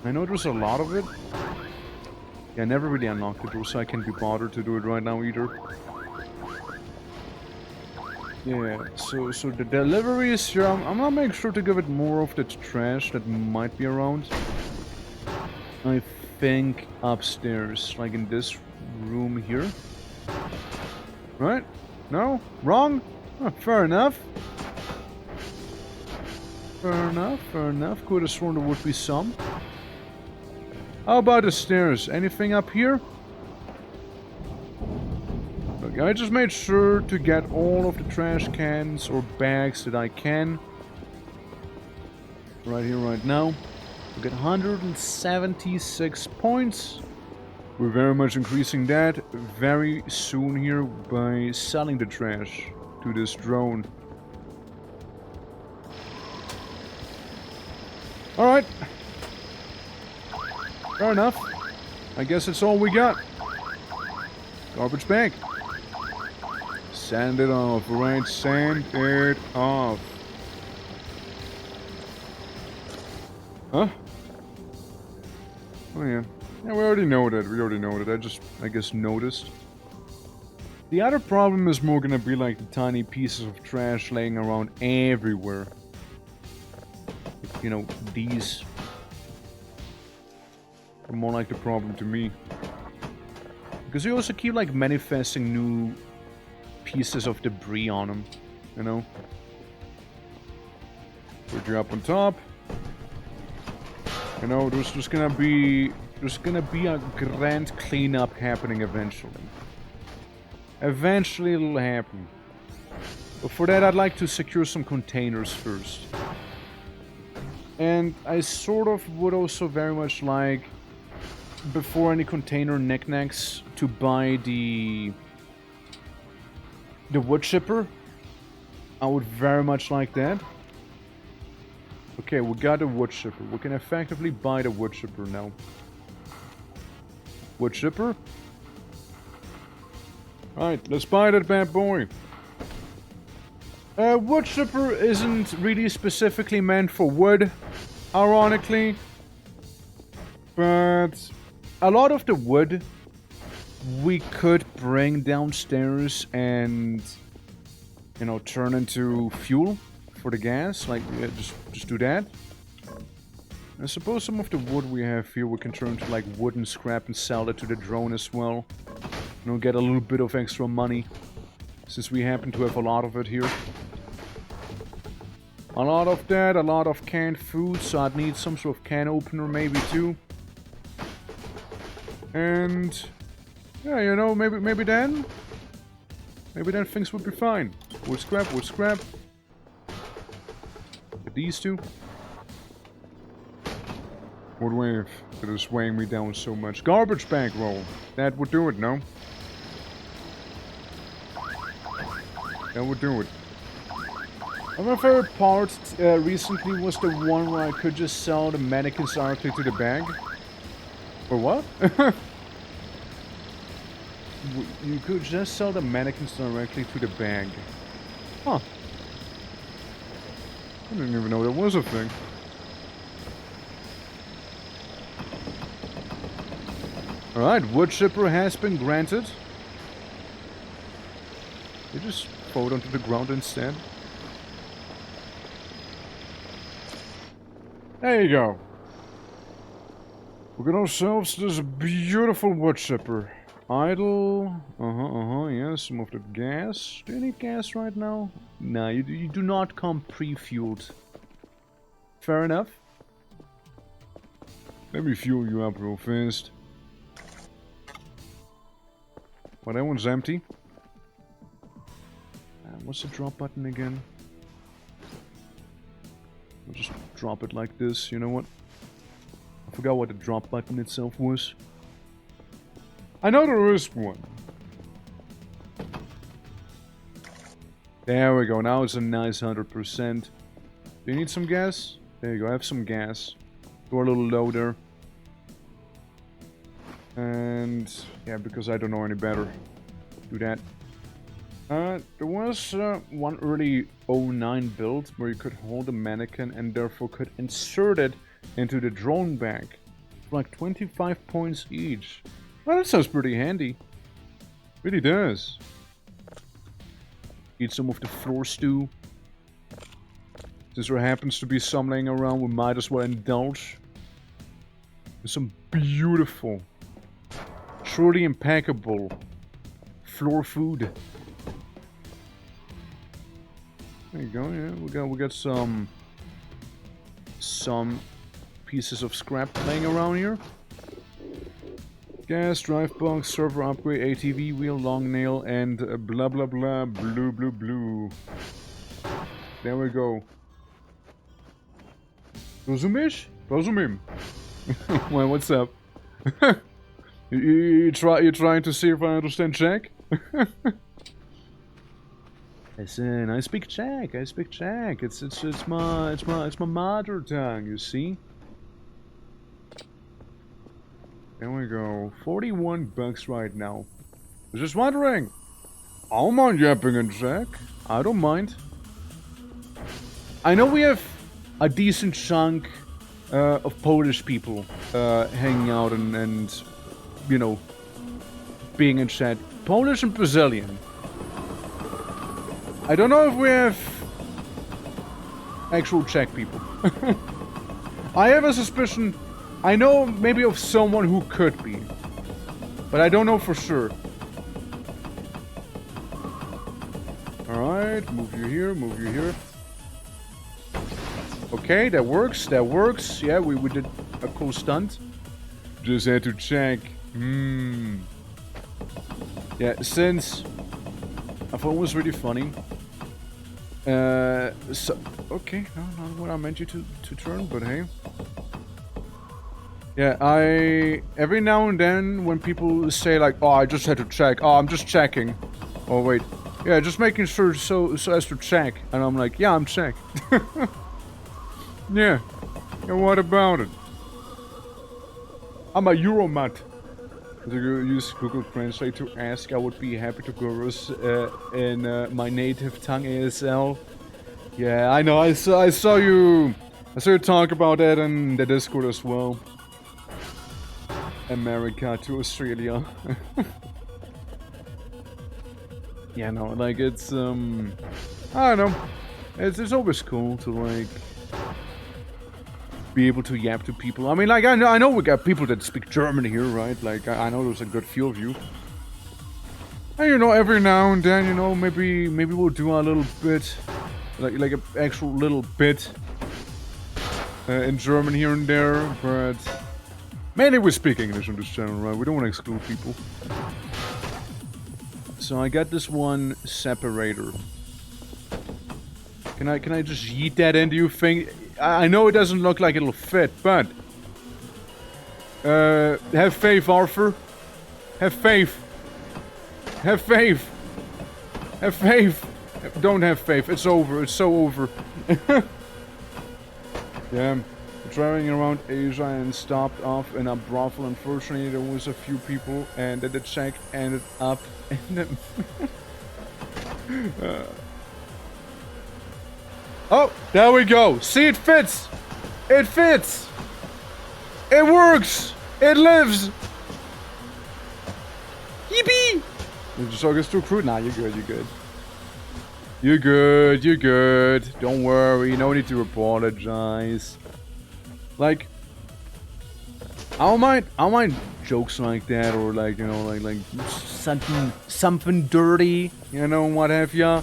Speaker 1: I know there's a lot of it. Yeah, I never really unlocked the door, so I can't be bothered to do it right now either. Yeah, so the delivery is here. I'm gonna make sure to give it more of the trash that might be around. I think upstairs, like in this room here. Right? No? Wrong? Oh, fair enough. Fair enough, fair enough. Could have sworn there would be some. How about the stairs? Anything up here? Look, I just made sure to get all of the trash cans or bags that I can. Right here, right now. We get 176 points. We're very much increasing that very soon here by selling the trash to this drone. Alright. Fair enough. I guess that's all we got. Garbage bag. Sand it off, right? Sand it off. Huh? Oh yeah. Yeah, we already know that. We already know that. I guess, noticed. The other problem is more gonna be like the tiny pieces of trash laying around everywhere. You know, these are more like the problem to me. Because you also keep like manifesting new pieces of debris on them, you know? Put you up on top. You know, there's gonna be a grand cleanup happening eventually. Eventually it'll happen. But for that I'd like to secure some containers first. And I sort of would also very much like, before any container knickknacks, to buy the wood chipper. I would very much like that. Okay, we got the wood chipper. We can effectively buy the wood chipper now. Wood chipper? Alright, let's buy that bad boy. Wood chipper isn't really specifically meant for wood, ironically. But a lot of the wood we could bring downstairs and, you know, turn into fuel for the gas. Like, yeah, just do that. I suppose some of the wood we have here we can turn to like wooden scrap and sell it to the drone as well. You know, get a little bit of extra money, since we happen to have a lot of it here. A lot of that, a lot of canned food, so I'd need some sort of can opener maybe too. And yeah, you know, maybe then things would be fine. Wood scrap, wood scrap. Get these two. What wave that is weighing me down so much? Garbage bag roll. That would do it, no? That would do it. My favorite part recently was the one where I could just sell the mannequins directly to the bag. For what? You could just sell the mannequins directly to the bag. Huh. I didn't even know that was a thing. Alright, wood chipper has been granted. You just throw it onto the ground instead. There you go. We got ourselves this beautiful wood chipper. Idle. Yeah, some of the gas. Do you need gas right now? Nah, you do not come pre-fueled. Fair enough. Let me fuel you up real fast. Well, that one's empty. What's the drop button again? I'll just drop it like this, you know what? I forgot what the drop button itself was. I know there is one. There we go, now it's a nice 100%. Do you need some gas? There you go, I have some gas. Go a little low there. And yeah, because I don't know any better. Do that. There was one early '09 build where you could hold a mannequin and therefore could insert it into the drone bag. Like 25 points each. Well, that sounds pretty handy. Really does. Eat some of the floor stew. Since there happens to be some laying around, we might as well indulge. With some beautiful, truly impeccable floor food. There you go, yeah, we got some pieces of scrap laying around here. Gas, drive box, server upgrade, ATV, wheel, long nail, and blah blah blah, blue blue blue. There we go. Rozumiesz? Rozumiem. Well, what's up? you trying to see if I understand Czech? Listen, I speak Czech. I speak Czech. It's my mother tongue. You see. There we go. 41 bucks right now. I was just wondering. I don't mind yapping in Czech. I don't mind. I know we have a decent chunk of Polish people hanging out and you know, being in chat. Polish and Brazilian. I don't know if we have actual Czech people. I have a suspicion. I know maybe of someone who could be, but I don't know for sure. Alright, move you here, move you here. Okay, that works, that works. Yeah, we did a cool stunt. Just had to check. Yeah, since I thought it was really funny. So, okay, no, not what I meant you to turn, but hey. Yeah, every now and then when people say like, oh, I just had to check, oh, I'm just checking. Oh, wait. Yeah, just making sure so as to check. And I'm like, yeah, I'm checked. Yeah. And what about it? I'm a Euromat. To use Google Translate to ask, I would be happy to converse in my native tongue ASL. Yeah, I know. I saw you talk about that in the Discord as well. America to Australia. Yeah, no, like it's I don't know. It's always cool to like be able to yap to people. I mean, like I know we got people that speak German here, right? Like I know there's a good few of you. And you know, every now and then, you know, maybe we'll do a little bit, like an actual little bit in German here and there, but mainly we speak English on this channel, right? We don't want to exclude people. So I got this one separator. Can I just yeet that into you thing? I know it doesn't look like it'll fit, but have faith, Arthur. Have faith. Have faith. Have faith. Don't have faith. It's over. It's so over. Yeah. Driving around Asia and stopped off in a brothel. Unfortunately, there was a few people, and the check ended up in the... Oh, there we go. See, it fits. It fits. It works. It lives. Yippee! Did you talk us too crude? Nah, you're good. You're good. You're good. You're good. Don't worry. No need to apologize. Like, I don't mind jokes like that, or like, you know, like something dirty, you know, what have ya.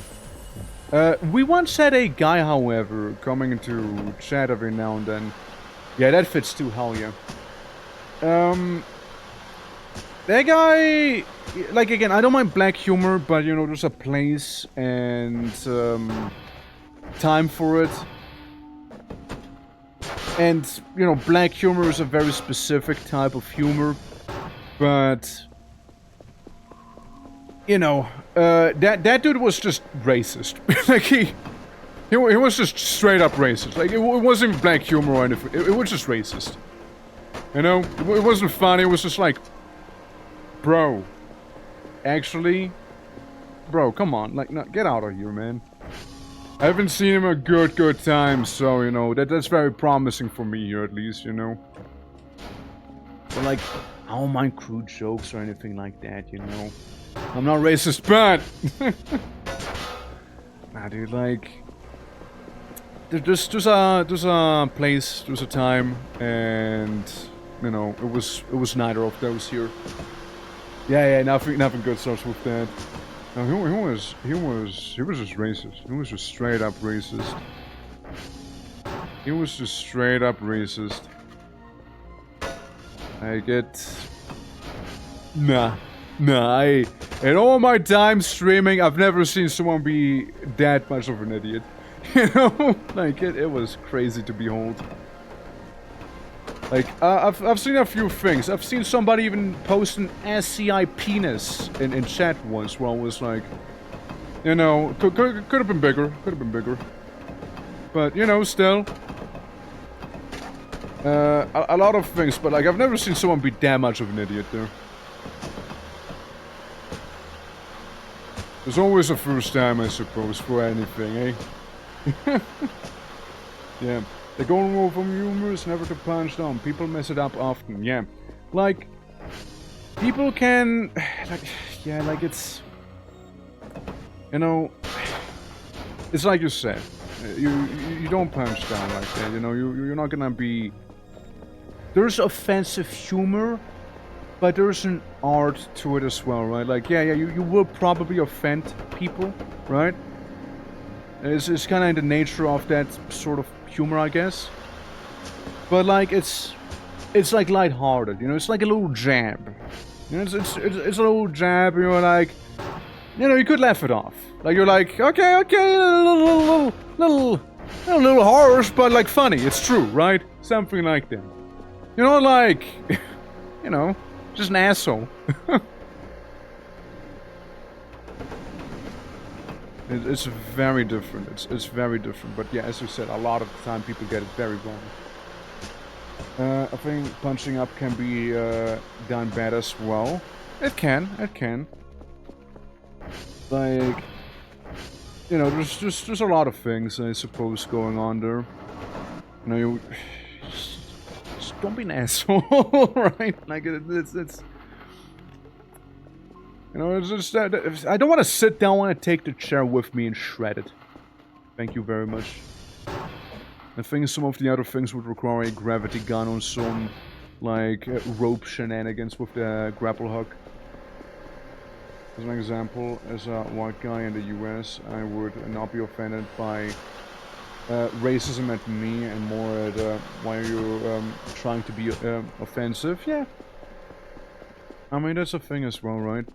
Speaker 1: We once had a guy, however, coming into chat every now and then. Yeah, that fits too, hell yeah. That guy, like, again, I don't mind black humor, but, you know, there's a place and time for it. And, you know, black humor is a very specific type of humor, but, you know, that dude was just racist. Like, he was just straight up racist. Like, it wasn't even black humor or anything. It was just racist. You know? It wasn't funny. It was just like, bro, actually, bro, come on. Like, no, get out of here, man. I haven't seen him a good time, so, you know, that's very promising for me here, at least, you know. But, like, I don't mind crude jokes or anything like that, you know. I'm not racist, but... Nah, dude, like... There's a place, there's a time, and... You know, it was neither of those here. Yeah, nothing good starts with that. No, he was just racist. He was just straight up racist. He was just straight up racist. I get... Nah, in all my time streaming, I've never seen someone be that much of an idiot. You know? Like, it was crazy to behold. Like, I've seen a few things. I've seen somebody even post an SCI penis in chat once, where I was like, you know, could have been bigger, but, you know, still. A lot of things, but, like, I've never seen someone be that much of an idiot there. There's always a first time, I suppose, for anything, eh? Yeah. The golden rule from humor is never to punch down. People mess it up often, yeah. Like, people can... Like, yeah, like, it's... You know... It's like you said. You don't punch down like that, you know? You're not gonna be... There's offensive humor, but there's an art to it as well, right? Like, yeah, you will probably offend people, right? It's kind of in the nature of that sort of humor, I guess. But, like, it's like lighthearted, you know? It's like a little jab. You know, it's a little jab, you know, like... You know, you could laugh it off. Like, you're like, okay, a little harsh, but, like, funny. It's true, right? Something like that. You know, like... You know, just an asshole. It's very different. It's very different. But yeah, as you said, a lot of the time people get it very wrong. I think punching up can be done bad as well. It can. Like, you know, there's a lot of things, I suppose, going on there. You know, you just don't be an asshole, right? Like, it's you know, it's just that I don't want to sit down. I want to take the chair with me and shred it. Thank you very much. I think some of the other things would require a gravity gun on some, like, rope shenanigans with the grapple hook. As an example, as a white guy in the US, I would not be offended by racism at me and more at why are you trying to be offensive. Yeah. I mean, that's a thing as well, right?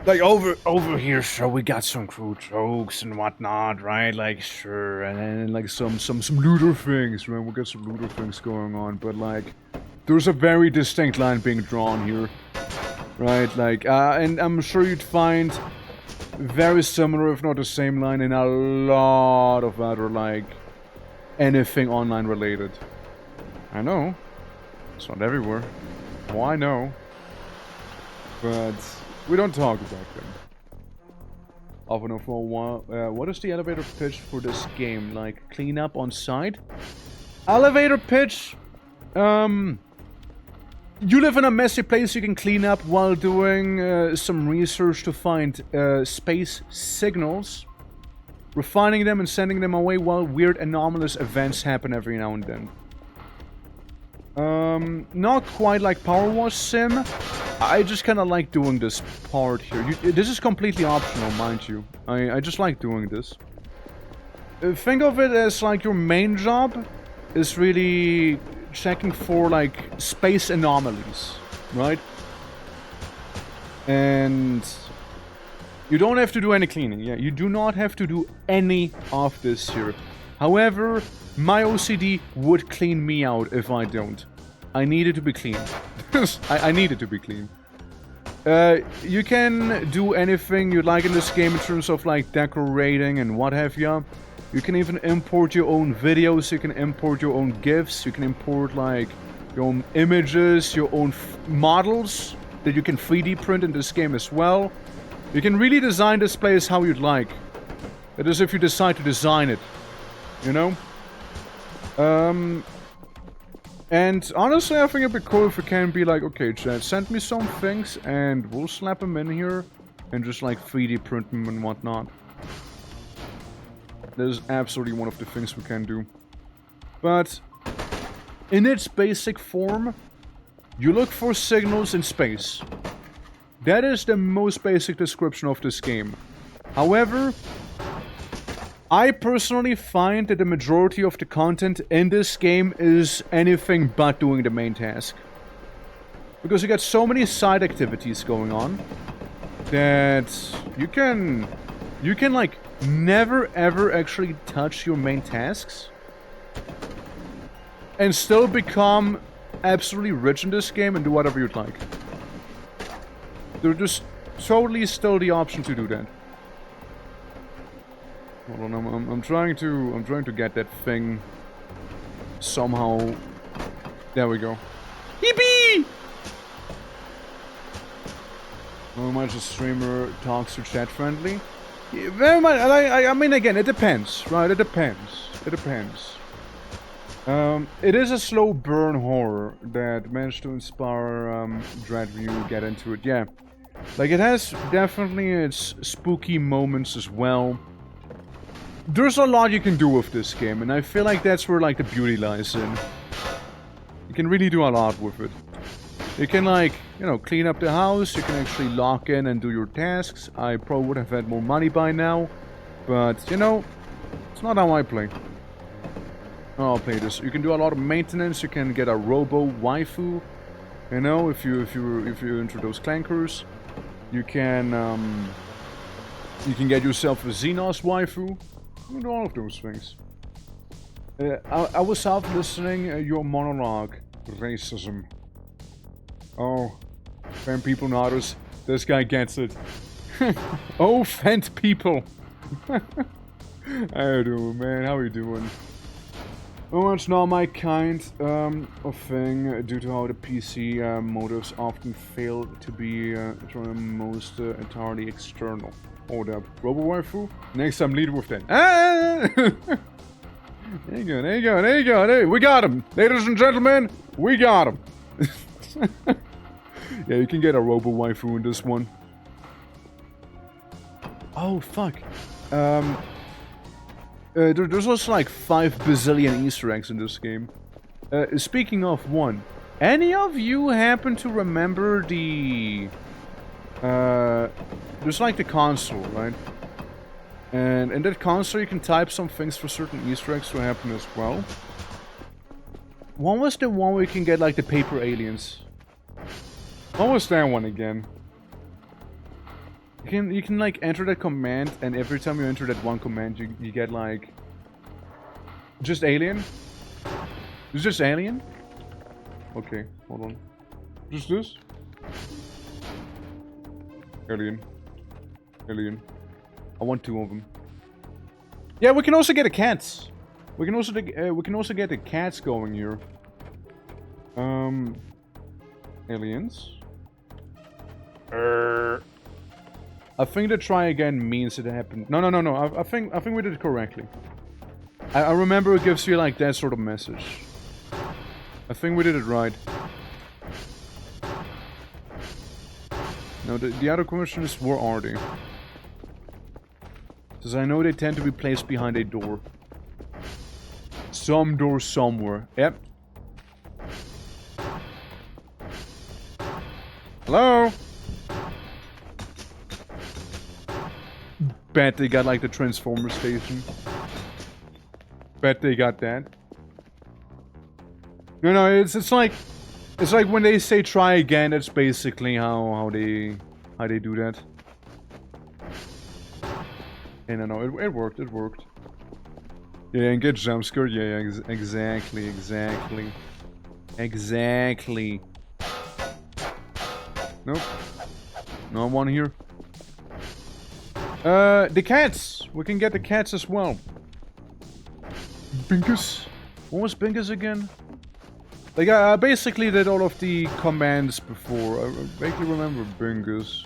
Speaker 1: Like, over here, so we got some crude jokes and whatnot, right? Like, sure, and then, like, some looter things, right? We got some looter things going on, but, like, there's a very distinct line being drawn here, right? Like, and I'm sure you'd find very similar, if not the same line, in a lot of other, like, anything online related. I know. It's not everywhere. Oh, I know. But we don't talk about them. Often for a while. What is the elevator pitch for this game? Like, clean up on site? Elevator pitch? You live in a messy place you can clean up while doing some research to find space signals, refining them and sending them away while weird anomalous events happen every now and then. Not quite like Power Wash Sim. I just kind of like doing this part here. This is completely optional, mind you. I just like doing this. Think of it as like your main job is really checking for like space anomalies, right? And you don't have to do any cleaning. Yeah, you do not have to do any of this here. However, my OCD would clean me out if I don't. I need it to be clean. I need it to be clean. You can do anything you like in this game in terms of like decorating and what have you. You can even import your own videos, you can import your own GIFs, you can import like your own images, your own models that you can 3D print in this game as well. You can really design this place how you'd like. That is if you decide to design it. You know? And honestly, I think it'd be cool if it can be like, okay, chat, send me some things and we'll slap them in here and just like 3D print them and whatnot. That is absolutely one of the things we can do. But in its basic form, you look for signals in space. That is the most basic description of this game. However, I personally find that the majority of the content in this game is anything but doing the main task. Because you got so many side activities going on that you can like never ever actually touch your main tasks and still become absolutely rich in this game and do whatever you'd like. There's just totally still the option to do that. Hold on, I'm trying to get that thing somehow. There we go. Yippee! How much a streamer talks to chat friendly? Yeah, very much. I mean, again, it depends, right? It depends. It depends. It is a slow burn horror that managed to inspire Dread when you get into it. Yeah, like it has definitely its spooky moments as well. There's a lot you can do with this game, and I feel like that's where like the beauty lies in. You can really do a lot with it. You can like, you know, clean up the house, you can actually lock in and do your tasks. I probably would have had more money by now, but you know, it's not how I play. I'll play this. You can do a lot of maintenance, you can get a robo waifu, you know, if you enter those clankers. You can get yourself a Xenos waifu. You do all of those things. I was half listening your monologue. Racism. Oh, fan people notice. This guy gets it. Oh, fent people. How you doing, man? How you doing? Oh, it's not my kind of thing due to how the PC motives often fail to be most entirely external. Hold up. Robo-waifu? Next time lead with that. Ah! There you go, there you go, there you go. There, we got him. Ladies and gentlemen, we got him. Yeah, you can get a robo-waifu in this one. Oh, fuck. There's also like 5 bazillion Easter eggs in this game. Speaking of one, any of you happen to remember the... there's like the console, right? And in that console you can type some things for certain Easter eggs to happen as well. One was the one where you can get like the paper aliens. What was that one again? You can like enter that command, and every time you enter that one command you get like just alien? Is just alien? Okay, hold on. Just this? Alien. Alien. I want 2 of them. Yeah, we can also get the cats. We can also get the cats going here. Aliens. I think the try again means it happened. No. I think we did it correctly. I remember it gives you like that sort of message. I think we did it right. No, the other question is, where are they? Because I know they tend to be placed behind a door. Some door somewhere. Yep. Hello? Bet they got like the transformer station. Bet they got that. No, it's like when they say try again, that's basically how they do that. And no, it worked, it worked. Yeah, and get jump scared, yeah, exactly. Nope. No one here. The cats! We can get the cats as well. Bingus? What was Bingus again? Like, I basically did all of the commands before. I vaguely remember Bingus.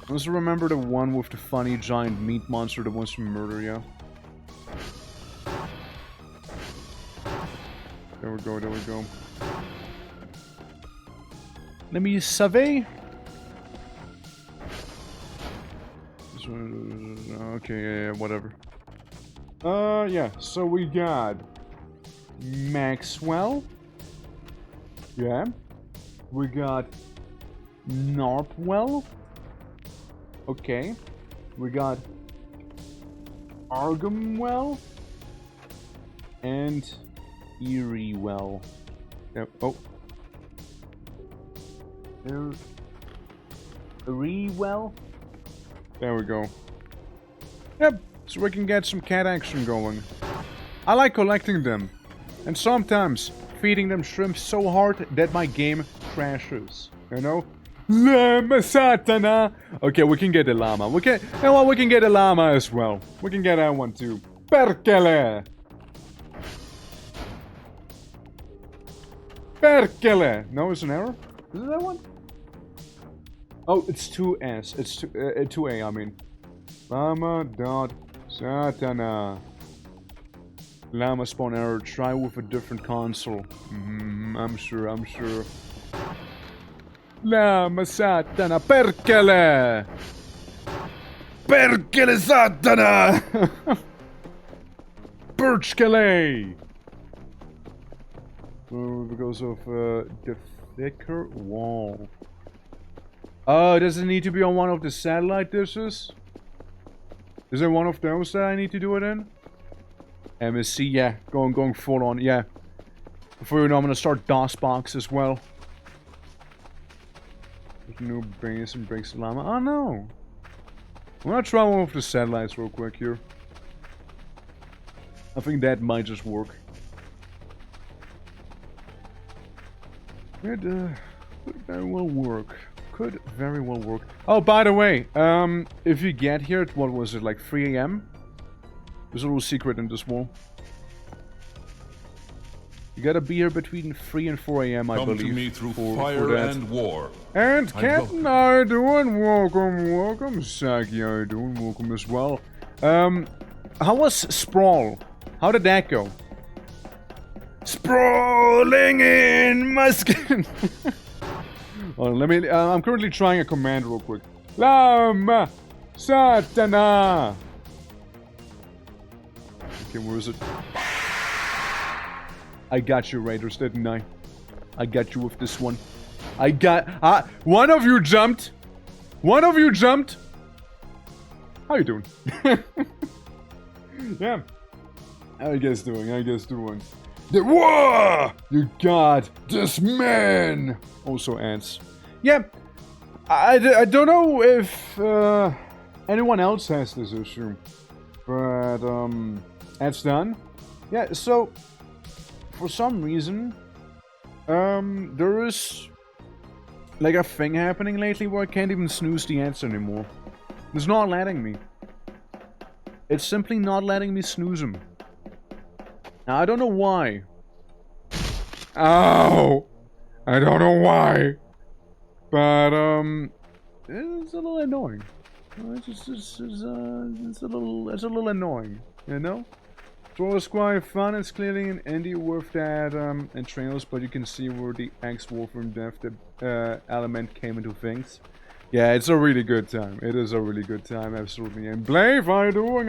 Speaker 1: Also remember the one with the funny giant meat monster that wants to murder you. There we go, there we go. Let me survey. Okay, yeah, whatever. Yeah, so we got Maxwell. Yeah. We got Narpwell. Okay. We got Argamwell. And Eriewell. Yep. Oh. Eriewell. There we go. Yep. So we can get some cat action going. I like collecting them. And sometimes feeding them shrimp so hard that my game crashes. You know? Llama Satana! Okay, we can get a llama. We can... You know what? We can get a llama as well. We can get that one too. Perkele! Perkele! No, it's an error? Is it that one? Oh, it's 2S. It's 2A, I mean. Llama dot Satana. Llama spawn error. Try with a different console. I'm sure. Llama Satana. Perkele! Perkele Satana! Perkele! Because of the thicker wall. Oh, does it need to be on one of the satellite dishes? Is there one of those that I need to do it in? MSC, yeah. Going full on, yeah. Before you know, I'm gonna start DOSBox as well. There's no base and breaks the llama. Oh no! I'm gonna try one of the satellites real quick here. I think that might just work. It could very well work. Could very well work. Oh, by the way, if you get here at, what was it, like 3 AM? There's a little secret in this wall. You gotta be here between 3 and 4 AM, I believe.
Speaker 3: Come to me through fire and war.
Speaker 1: And Captain, how you doing? Welcome. Saki, how you doing? Welcome as well. How was Sprawl? How did that go? Sprawling in my skin. Oh, let me. I'm currently trying a command real quick. Llama Satana. Okay, where is it? I got you, Raiders, didn't I? I got you with this one. I got. One of you jumped. One of you jumped. How you doing? Yeah. How you guys doing? Whoa! You got this man! Also ants. Yeah, I don't know if anyone else has this issue, but it's done. Yeah, so for some reason, there is like a thing happening lately where I can't even snooze the ants anymore. It's not letting me. It's simply not letting me snooze them. Now, I don't know why. Ow! I don't know why. But, it's a little annoying. It's a little annoying, you know? So it's quite fun. It's clearly an indie with that, and trails, but you can see where the ex-Wolfram Death element came into things. Yeah, it's a really good time. It is a really good time, absolutely. And Blave, how you doing?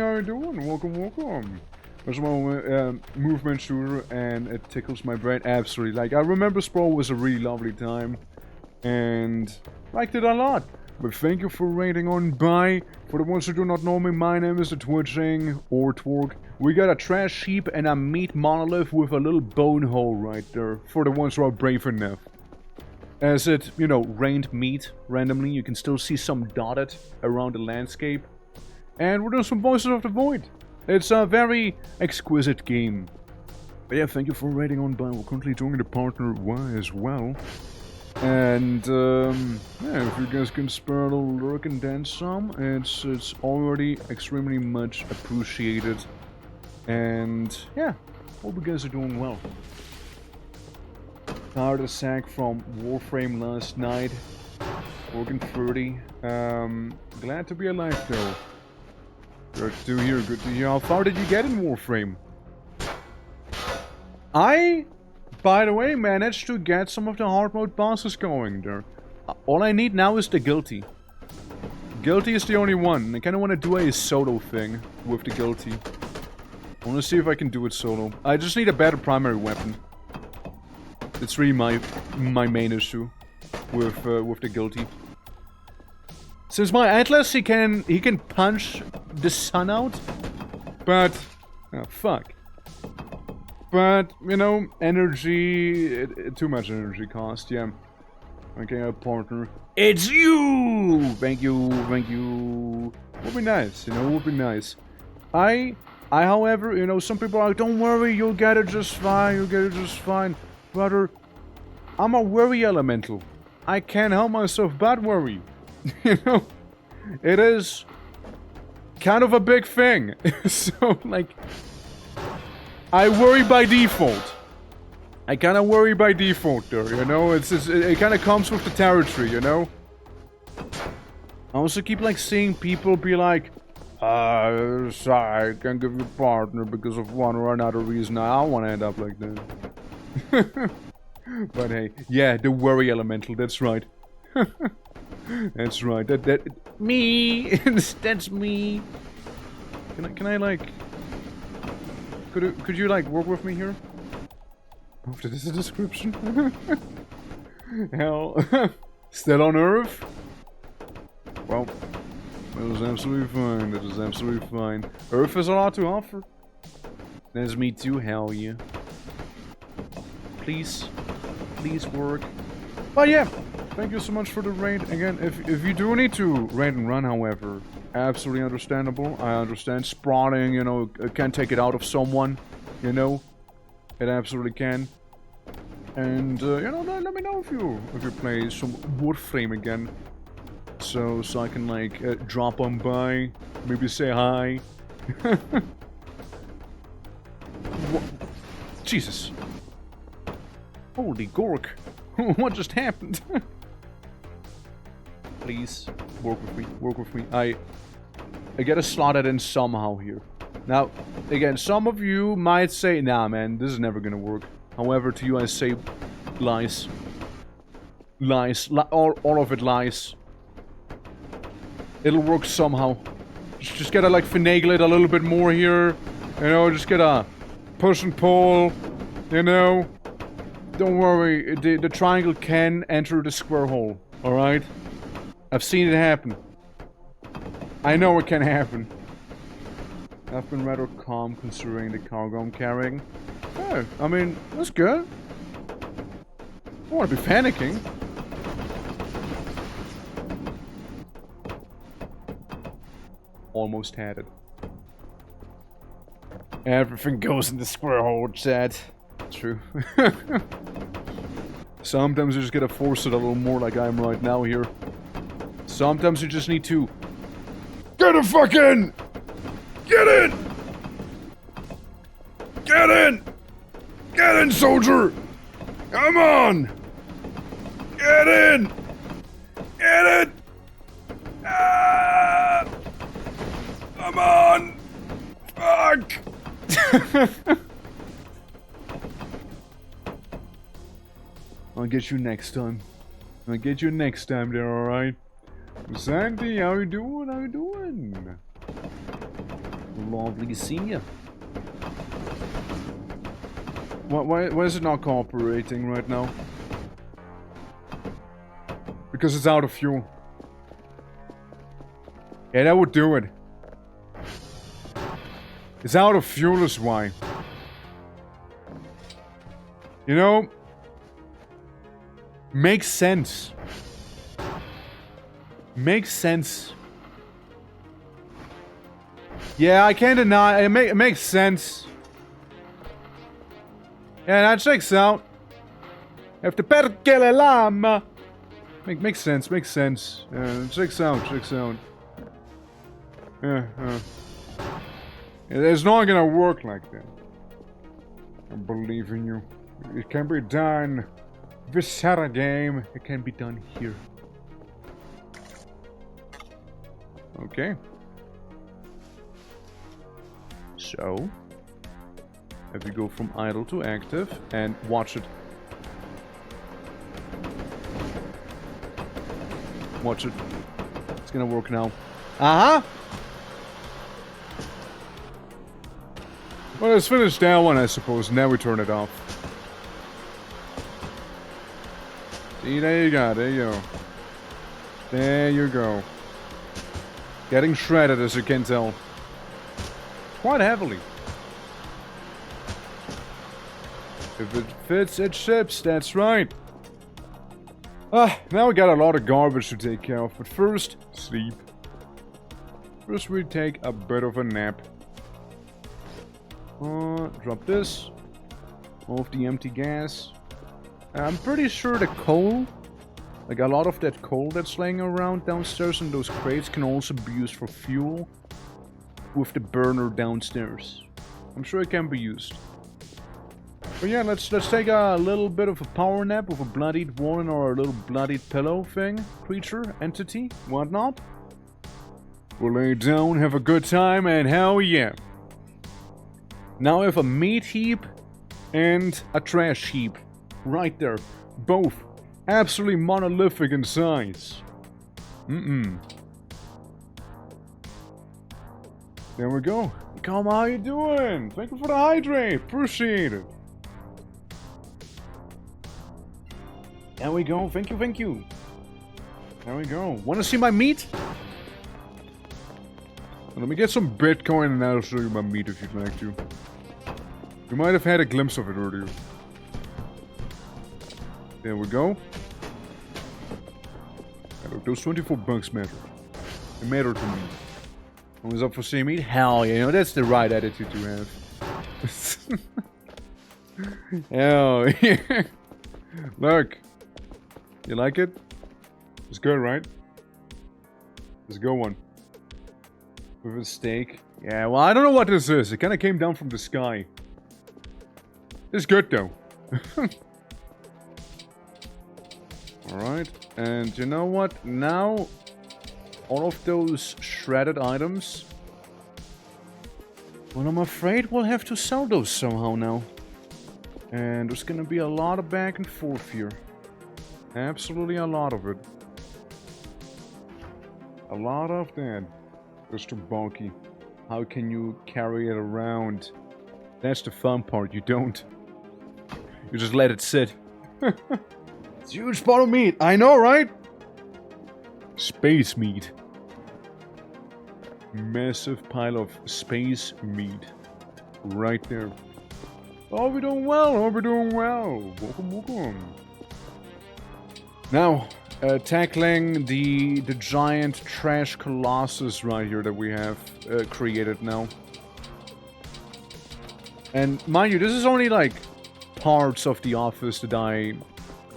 Speaker 1: Welcome. There's one movement shooter, and it tickles my brain absolutely. Like, I remember Sprawl was a really lovely time, and liked it a lot. But thank you for rating on by. For the ones who do not know me, my name is the Twitching or Twerk. We got a trash sheep and a meat monolith with a little bone hole right there. For the ones who are brave enough. As it, you know, rained meat randomly, you can still see some dotted around the landscape. And we're doing some Voices of the Void. It's a very exquisite game. But yeah, thank you for rating on by. We're currently joining the partner Y as well. And yeah, if you guys can spare a little lurk and then some, it's already extremely much appreciated. And yeah, hope you guys are doing well. Tired of sack from Warframe last night. Working 30. Glad to be alive though. Good to hear, good to hear. How far did you get in Warframe? I, by the way, managed to get some of the hard mode bosses going there. All I need now is the Guilty. Guilty is the only one. I kind of want to do a solo thing with the Guilty. I want to see if I can do it solo. I just need a better primary weapon. It's really my main issue with the Guilty. Since my Atlas, he can punch the sun out, but oh, fuck. But you know, energy, too much energy cost. Yeah. Okay, a partner. It's you. Thank you, thank you. Would be nice, you know. Would be nice. I, however, you know, some people are like, don't worry, you'll get it just fine. You'll get it just fine. Brother, I'm a worry elemental. I can't help myself but worry. You know, it is kind of a big thing. So, like, I worry by default. I kind of worry by default there, you know? It kind of comes with the territory, you know? I also keep, like, seeing people be like, sorry, I can't give you a partner because of one or another reason. I don't want to end up like that. But hey, yeah, the worry elemental, that's right. That's right. That me. That's me. Can I like? Could you like work with me here? After this is a description. Hell, still on Earth? Well, that is absolutely fine. That is absolutely fine. Earth has a lot to offer. There's me too. Hell yeah. Please work. But yeah. Thank you so much for the raid. Again, if you do need to raid and run, however, absolutely understandable. I understand. Sprawling, you know, can take it out of someone, you know. It absolutely can. And, you know, let me know if you play some Warframe again. So I can, like, drop on by, maybe say hi. Jesus. Holy gork. What just happened? Please, work with me. I gotta slot it in somehow here. Now, again, some of you might say, nah man, this is never gonna work. However, to you I say, lies. Lies. All of it lies. It'll work somehow. Just gotta like finagle it a little bit more here. You know, just gotta push and pull. You know. Don't worry, the triangle can enter the square hole. Alright? I've seen it happen. I know it can happen. I've been rather calm considering the cargo I'm carrying. Oh, I mean, that's good. I don't want to be panicking. Almost had it. Everything goes in the square hole, chat. True. Sometimes you just gotta force it a little more like I am right now here. Sometimes you just need to get a fucking get in! Get in! Get in, soldier! Come on! Get in! Get it! Ah! Come on! Fuck! I'll get you next time. I'll get you next time there, alright? Sandy, how you doing? How you doing? Lovely to see ya. Why is it not cooperating right now? Because it's out of fuel. Yeah, that would do it. It's out of fuel is why. You know, makes sense. Makes sense. Yeah, I can't deny it. It makes sense. Yeah, that checks out. After perché le lama. Makes sense, makes sense. Checks out, checks out. Yeah, it's not gonna work like that. I believe in you. It can be done. Viscera game. It can be done here. Okay. So, if you go from idle to active and watch it. Watch it. It's gonna work now. Uh-huh! Well, let's finish that one, I suppose. Now we turn it off. See, there you go. There you go. There you go. Getting shredded, as you can tell. Quite heavily. If it fits, it ships. That's right. Now we got a lot of garbage to take care of. But first, sleep. First, we take a bit of a nap. Drop this. Move the empty gas. I'm pretty sure the coal, like a lot of that coal that's laying around downstairs in those crates, can also be used for fuel with the burner downstairs. I'm sure it can be used. But yeah, let's take a little bit of a power nap with a bloodied Warren or a little bloodied pillow thing, creature, entity, whatnot. We'll lay down, have a good time, and hell yeah. Now we have a meat heap and a trash heap. Right there. Both absolutely monolithic in size. There we go. Come, how you doing? Thank you for the hydrate. Appreciate it. There we go. Thank you, thank you. There we go. Want to see my meat? Let me get some Bitcoin and I'll show you my meat if you'd like to. You might have had a glimpse of it earlier. There we go. Look, those 24 bucks matter. They matter to me. I was up for seeing meat? Hell yeah, you know, that's the right attitude to have. Hell yeah. Look. You like it? It's good, right? It's a good one. With a steak. Yeah, well, I don't know what this is. It kind of came down from the sky. It's good, though. Alright, and you know what? Now, all of those shredded items... Well, I'm afraid we'll have to sell those somehow now. And there's gonna be a lot of back and forth here. Absolutely a lot of it. A lot of that. It's too bulky. How can you carry it around? That's the fun part, you don't. You just let it sit. It's a huge pot of meat. I know, right? Space meat. Massive pile of space meat. Right there. Oh, we're doing well. Oh, we're doing well. Welcome, welcome. Now, tackling the giant trash colossus right here that we have created now. And mind you, this is only like parts of the office that I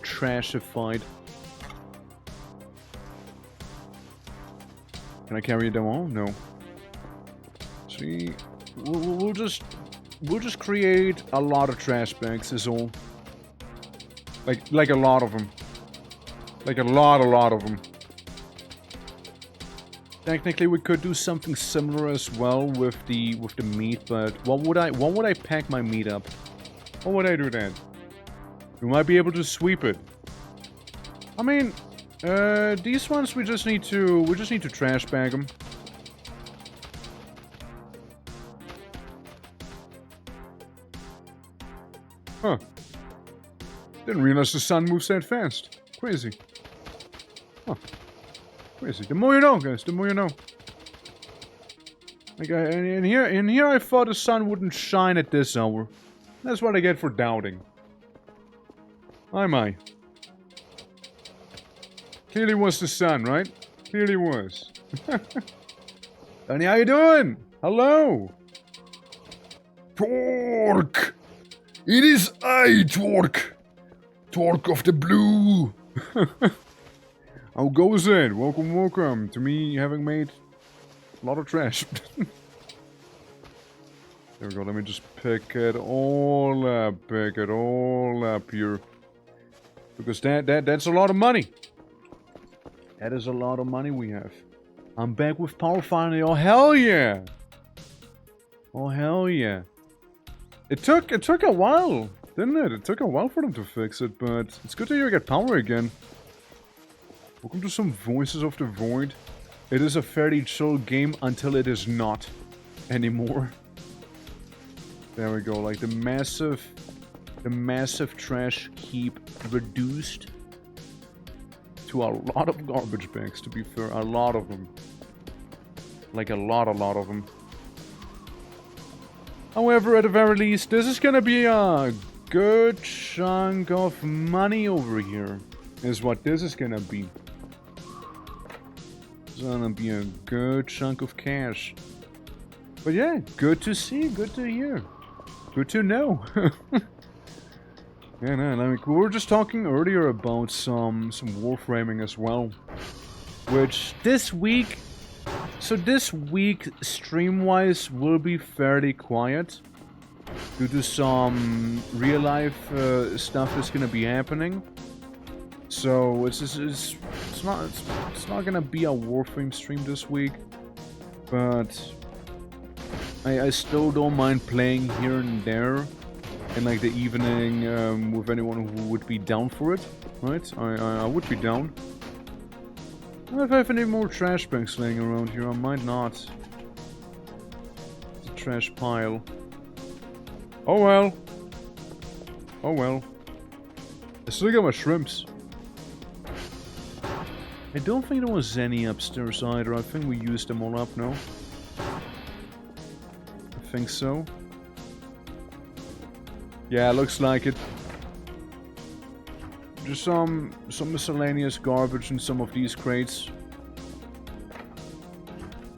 Speaker 1: trashified. Can I carry them all? No. See, we'll just create a lot of trash bags. Is all. Like a lot of them. Like a lot of them. Technically, we could do something similar as well with the meat, but what would I pack my meat up? What would I do then? We might be able to sweep it. I mean, these ones we just need to trash bag them. Huh. Didn't realize the sun moves that fast. Crazy. Huh. Crazy. The more you know, guys. The more you know. Like, in here I thought the sun wouldn't shine at this hour. That's what I get for doubting. I. Clearly was the sun, right? Clearly was. Danny, how you doing? Hello. Torque. It is I, Torque. Torque of the blue. How goes it? Welcome, welcome to me having made a lot of trash. There we go, let me just pick it all up here. Because that's a lot of money. That is a lot of money we have. I'm back with power finally. Oh, hell yeah! Oh, hell yeah. It took a while, didn't it? It took a while for them to fix it, but it's good to hear I get power again. Welcome to some Voices of the Void. It is a fairly chill game until it is not anymore. There we go, like the massive trash heap reduced to a lot of garbage bags, to be fair. A lot of them. Like a lot of them. However, at the very least, this is gonna be a good chunk of money over here. Is what this is gonna be. It's gonna be a good chunk of cash. But yeah, good to see, good to hear. Good to know. Yeah, no, like we were just talking earlier about some warframing as well. Which this week... So this week, stream-wise, will be fairly quiet. Due to some real-life stuff that's gonna be happening. So it's not gonna be a Warframe stream this week. But I still don't mind playing here and there. In like the evening with anyone who would be down for it. Right? I would be down. If I have any more trash bags laying around here, I might not. It's a trash pile. Oh well. Oh well. I still got my shrimps. I don't think there was any upstairs either. I think we used them all up, no? I think so. Yeah, looks like it. Just some miscellaneous garbage in some of these crates.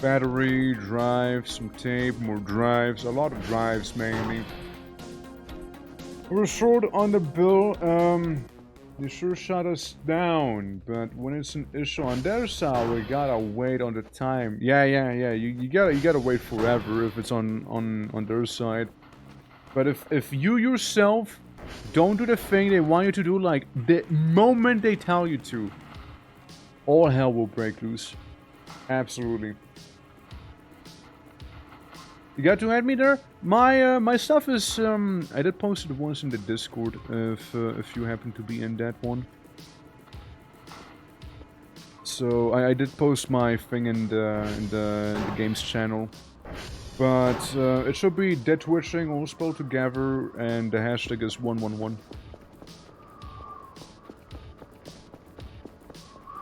Speaker 1: Battery, drive, some tape, more drives. A lot of drives, mainly. We're short on the bill. They sure shut us down. But when it's an issue on their side, we gotta wait on the time. Yeah. You gotta wait forever if it's on their side. But if you yourself don't do the thing they want you to do, like, the moment they tell you to, all hell will break loose. Absolutely. You got to add me there? My stuff is, I did post it once in the Discord, if you happen to be in that one. So, I did post my thing in the games channel. But it should be Dead Twitching, all spelled together, and the hashtag is 111.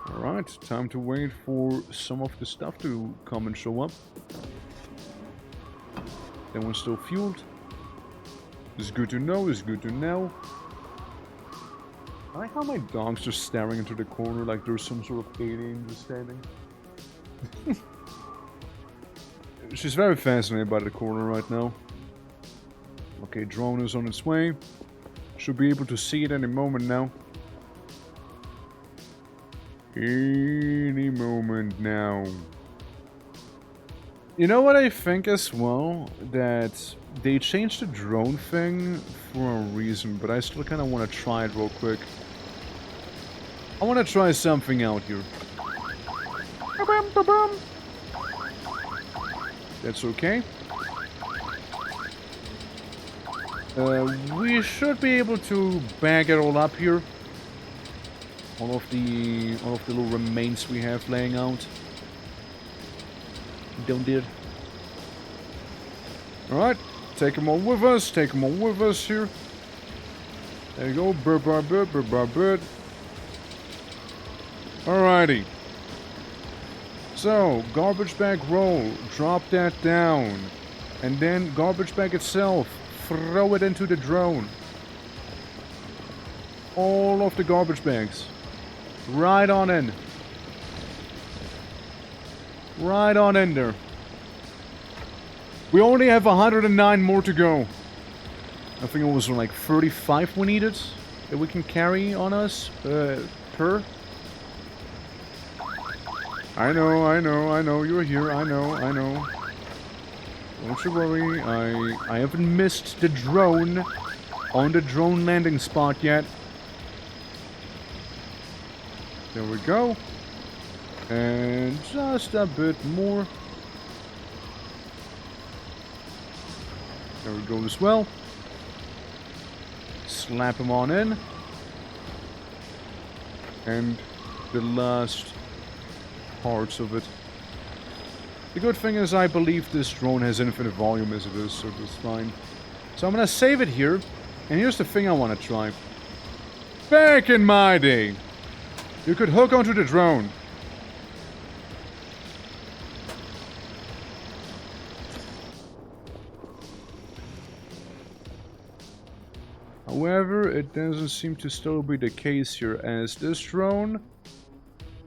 Speaker 1: Alright, time to wait for some of the stuff to come and show up. That one's still fueled. It's good to know, it's good to know. I like how my dog's just staring into the corner like there's some sort of alien just standing. She's very fascinated by the corner right now. Okay, drone is on its way. Should be able to see it any moment now. Any moment now. You know what I think as well? That they changed the drone thing for a reason, but I still kind of want to try it real quick. I want to try something out here. Ba-bum, ba-bum. That's okay. We should be able to bag it all up here. All of the little remains we have laying out. Don't did. Alright, take them all with us. Take them all with us here. There you go. Bird, bird, bird, bird, bird, bird. Alrighty. So, garbage bag roll, drop that down. And then garbage bag itself, throw it into the drone. All of the garbage bags. Right on in. Right on in there. We only have 109 more to go. I think it was like 35 we needed that we can carry on us per. I know, you're here, I know. Don't you worry, I haven't missed the drone on the drone landing spot yet. There we go. And just a bit more. There we go as well. Slap him on in. And the last parts of it. The good thing is I believe this drone has infinite volume as it is, so that's fine. So I'm gonna save it here. And here's the thing I want to try. Back in my day, you could hook onto the drone. However, it doesn't seem to still be the case here, as this drone,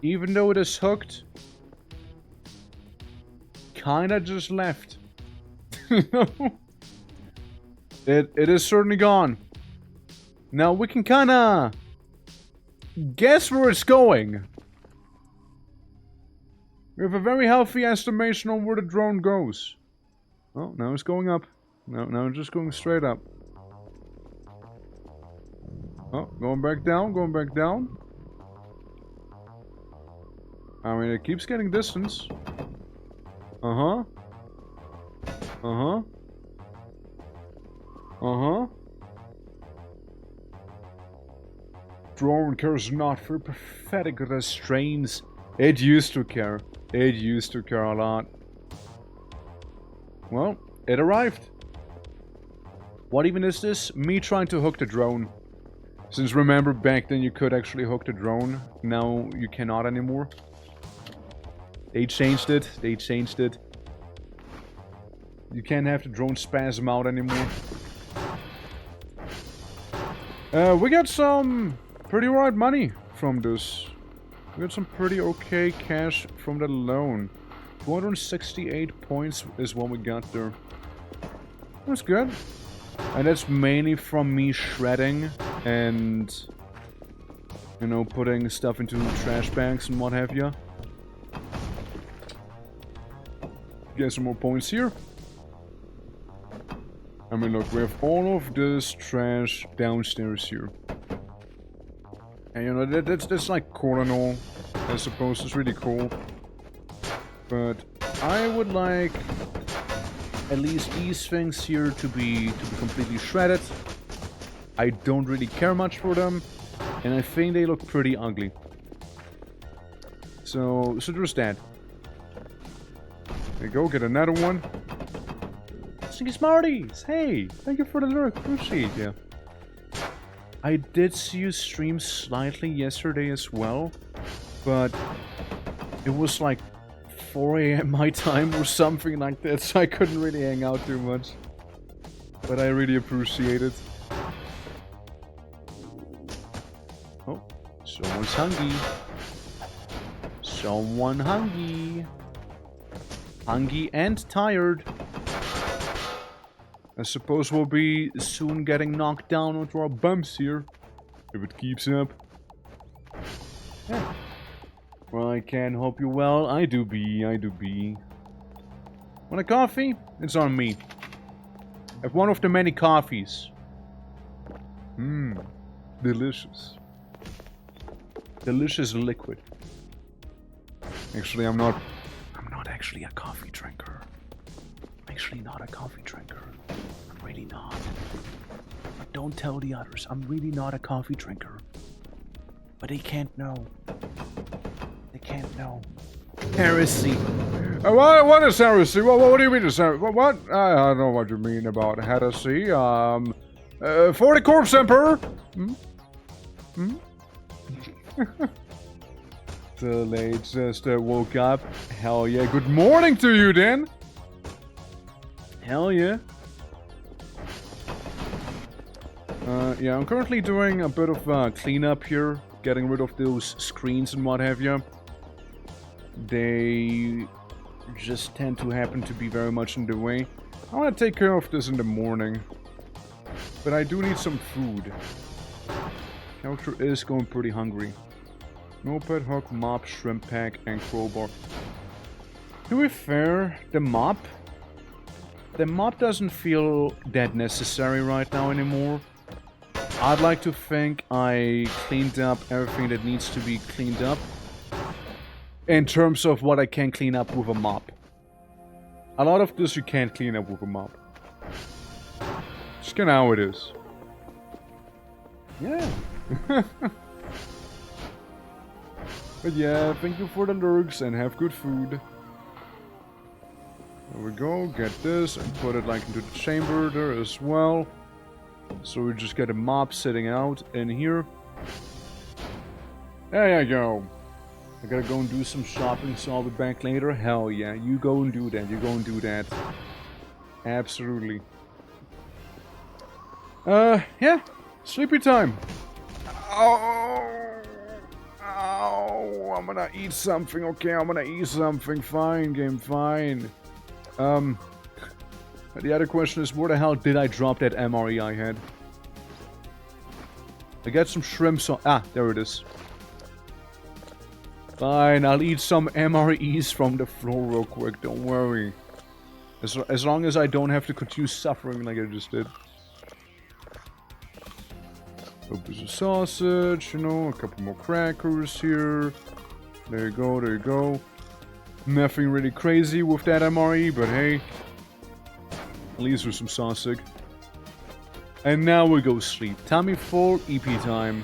Speaker 1: even though it is hooked, kinda just left. It is certainly gone. Now we can kinda guess where it's going. We have a very healthy estimation on where the drone goes. Oh, now it's going up. No, it's just going straight up. Oh, going back down, going back down. I mean, it keeps getting distance. Uh-huh. Uh-huh. Uh-huh. Drone cares not for pathetic restraints. It used to care. It used to care a lot. Well, it arrived. What even is this? Me trying to hook the drone. Since remember, back then you could actually hook the drone. Now you cannot anymore. They changed it. They changed it. You can't have the drone spasm out anymore. We got some pretty right money from this. We got some pretty okay cash from that loan. 268 points is what we got there. That's good. And that's mainly from me shredding and, you know, putting stuff into trash bags and what have you. Get some more points here. I mean, look, we have all of this trash downstairs here. And, you know, that's like cool and all, I suppose. It's really cool. But I would like at least these things here to be completely shredded. I don't really care much for them. And I think they look pretty ugly. So there's that. There you go, get another one. Stinky Smarties! Hey! Thank you for the lurk, appreciate you. I did see you stream slightly yesterday as well, but it was like 4 AM my time or something like that, so I couldn't really hang out too much. But I really appreciate it. Oh, someone's hungry. Someone hungry. Hungry and tired. I suppose we'll be soon getting knocked down onto our bumps here. If it keeps up. Yeah. Well, I can hope you well. I do be. Want a coffee? It's on me. Have one of the many coffees. Mmm. Delicious. Delicious liquid. Actually, I'm not actually a coffee drinker. I'm actually not a coffee drinker. I'm really not. But don't tell the others. I'm really not a coffee drinker. But they can't know. They can't know. Heresy.
Speaker 4: What is heresy? What do you mean is heresy? What? I don't know what you mean about heresy. For the corpse emperor.
Speaker 1: The late just woke up. Hell yeah. Good morning to you then. Hell yeah. Yeah, I'm currently doing a bit of cleanup here. Getting rid of those screens and what have you. They just tend to happen to be very much in the way. I want to take care of this in the morning. But I do need some food. Character is going pretty hungry. Notepad, hook, mop, shrimp pack, and crowbar. To be fair, the mop doesn't feel that necessary right now anymore. I'd like to think I cleaned up everything that needs to be cleaned up. In terms of what I can clean up with a mop. A lot of this you can't clean up with a mop. Just kinda how it is. Yeah. But yeah, thank you for the lurks and have good food. There we go, get this and put it like into the chamber there as well. So we just get a mop sitting out in here. There you go. I gotta go and do some shopping, so I'll be back later. Hell yeah, you go and do that, you go and do that. Absolutely. Yeah, sleepy time. Oh, I'm gonna eat something, okay, I'm gonna eat something, fine, game, fine. The other question is, where the hell did I drop that MRE I had? I got some shrimp there it is. Fine, I'll eat some MREs from the floor real quick, don't worry. As long as I don't have to continue suffering like I just did. A piece of sausage, you know, a couple more crackers here. There you go, there you go. Nothing really crazy with that MRE, but hey. At least with some sausage. And now we go sleep. Tummy full, EP time.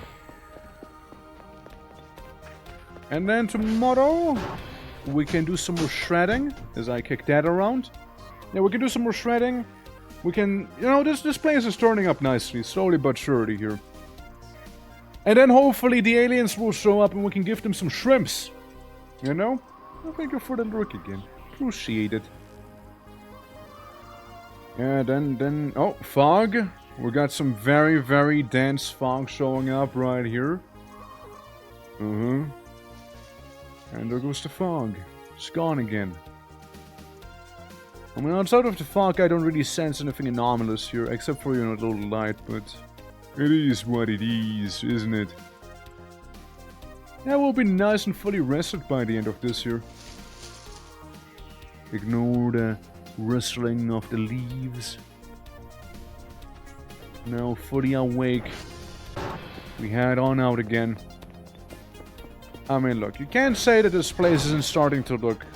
Speaker 1: And then tomorrow, we can do some more shredding, as I kick that around. Yeah, we can do some more shredding. We can, you know, this place is turning up nicely, slowly but surely here. And then hopefully the aliens will show up and we can give them some shrimps. You know? Well, thank you for the look again. Appreciate it. Yeah, then, oh, fog. We got some very, very dense fog showing up right here. And there goes the fog. It's gone again. I mean, outside of the fog, I don't really sense anything anomalous here, except for, you know, the little light, but it is what it is, isn't it? Yeah, we'll be nice and fully rested by the end of this year. Ignore the rustling of the leaves. Now fully awake. We head on out again. I mean, look, you can't say that this place isn't starting to look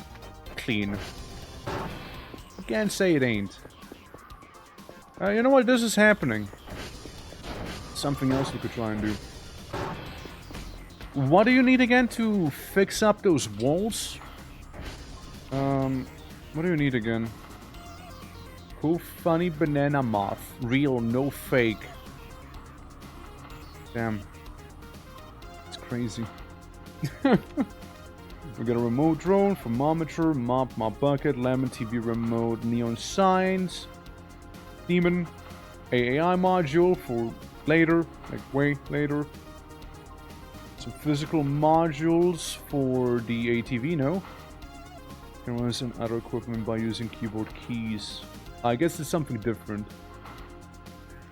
Speaker 1: clean. You can't say it ain't. You know what? This is happening. Something else we could try and do. What do you need again to fix up those walls? What do you need again? Cool, funny banana moth. Real, no fake. Damn. It's crazy. We got a remote drone, thermometer, mop bucket, lemon TV remote, neon signs, demon, AAI module for later, like way later. Some physical modules for the ATV, no? Can run some other equipment by using keyboard keys. I guess it's something different.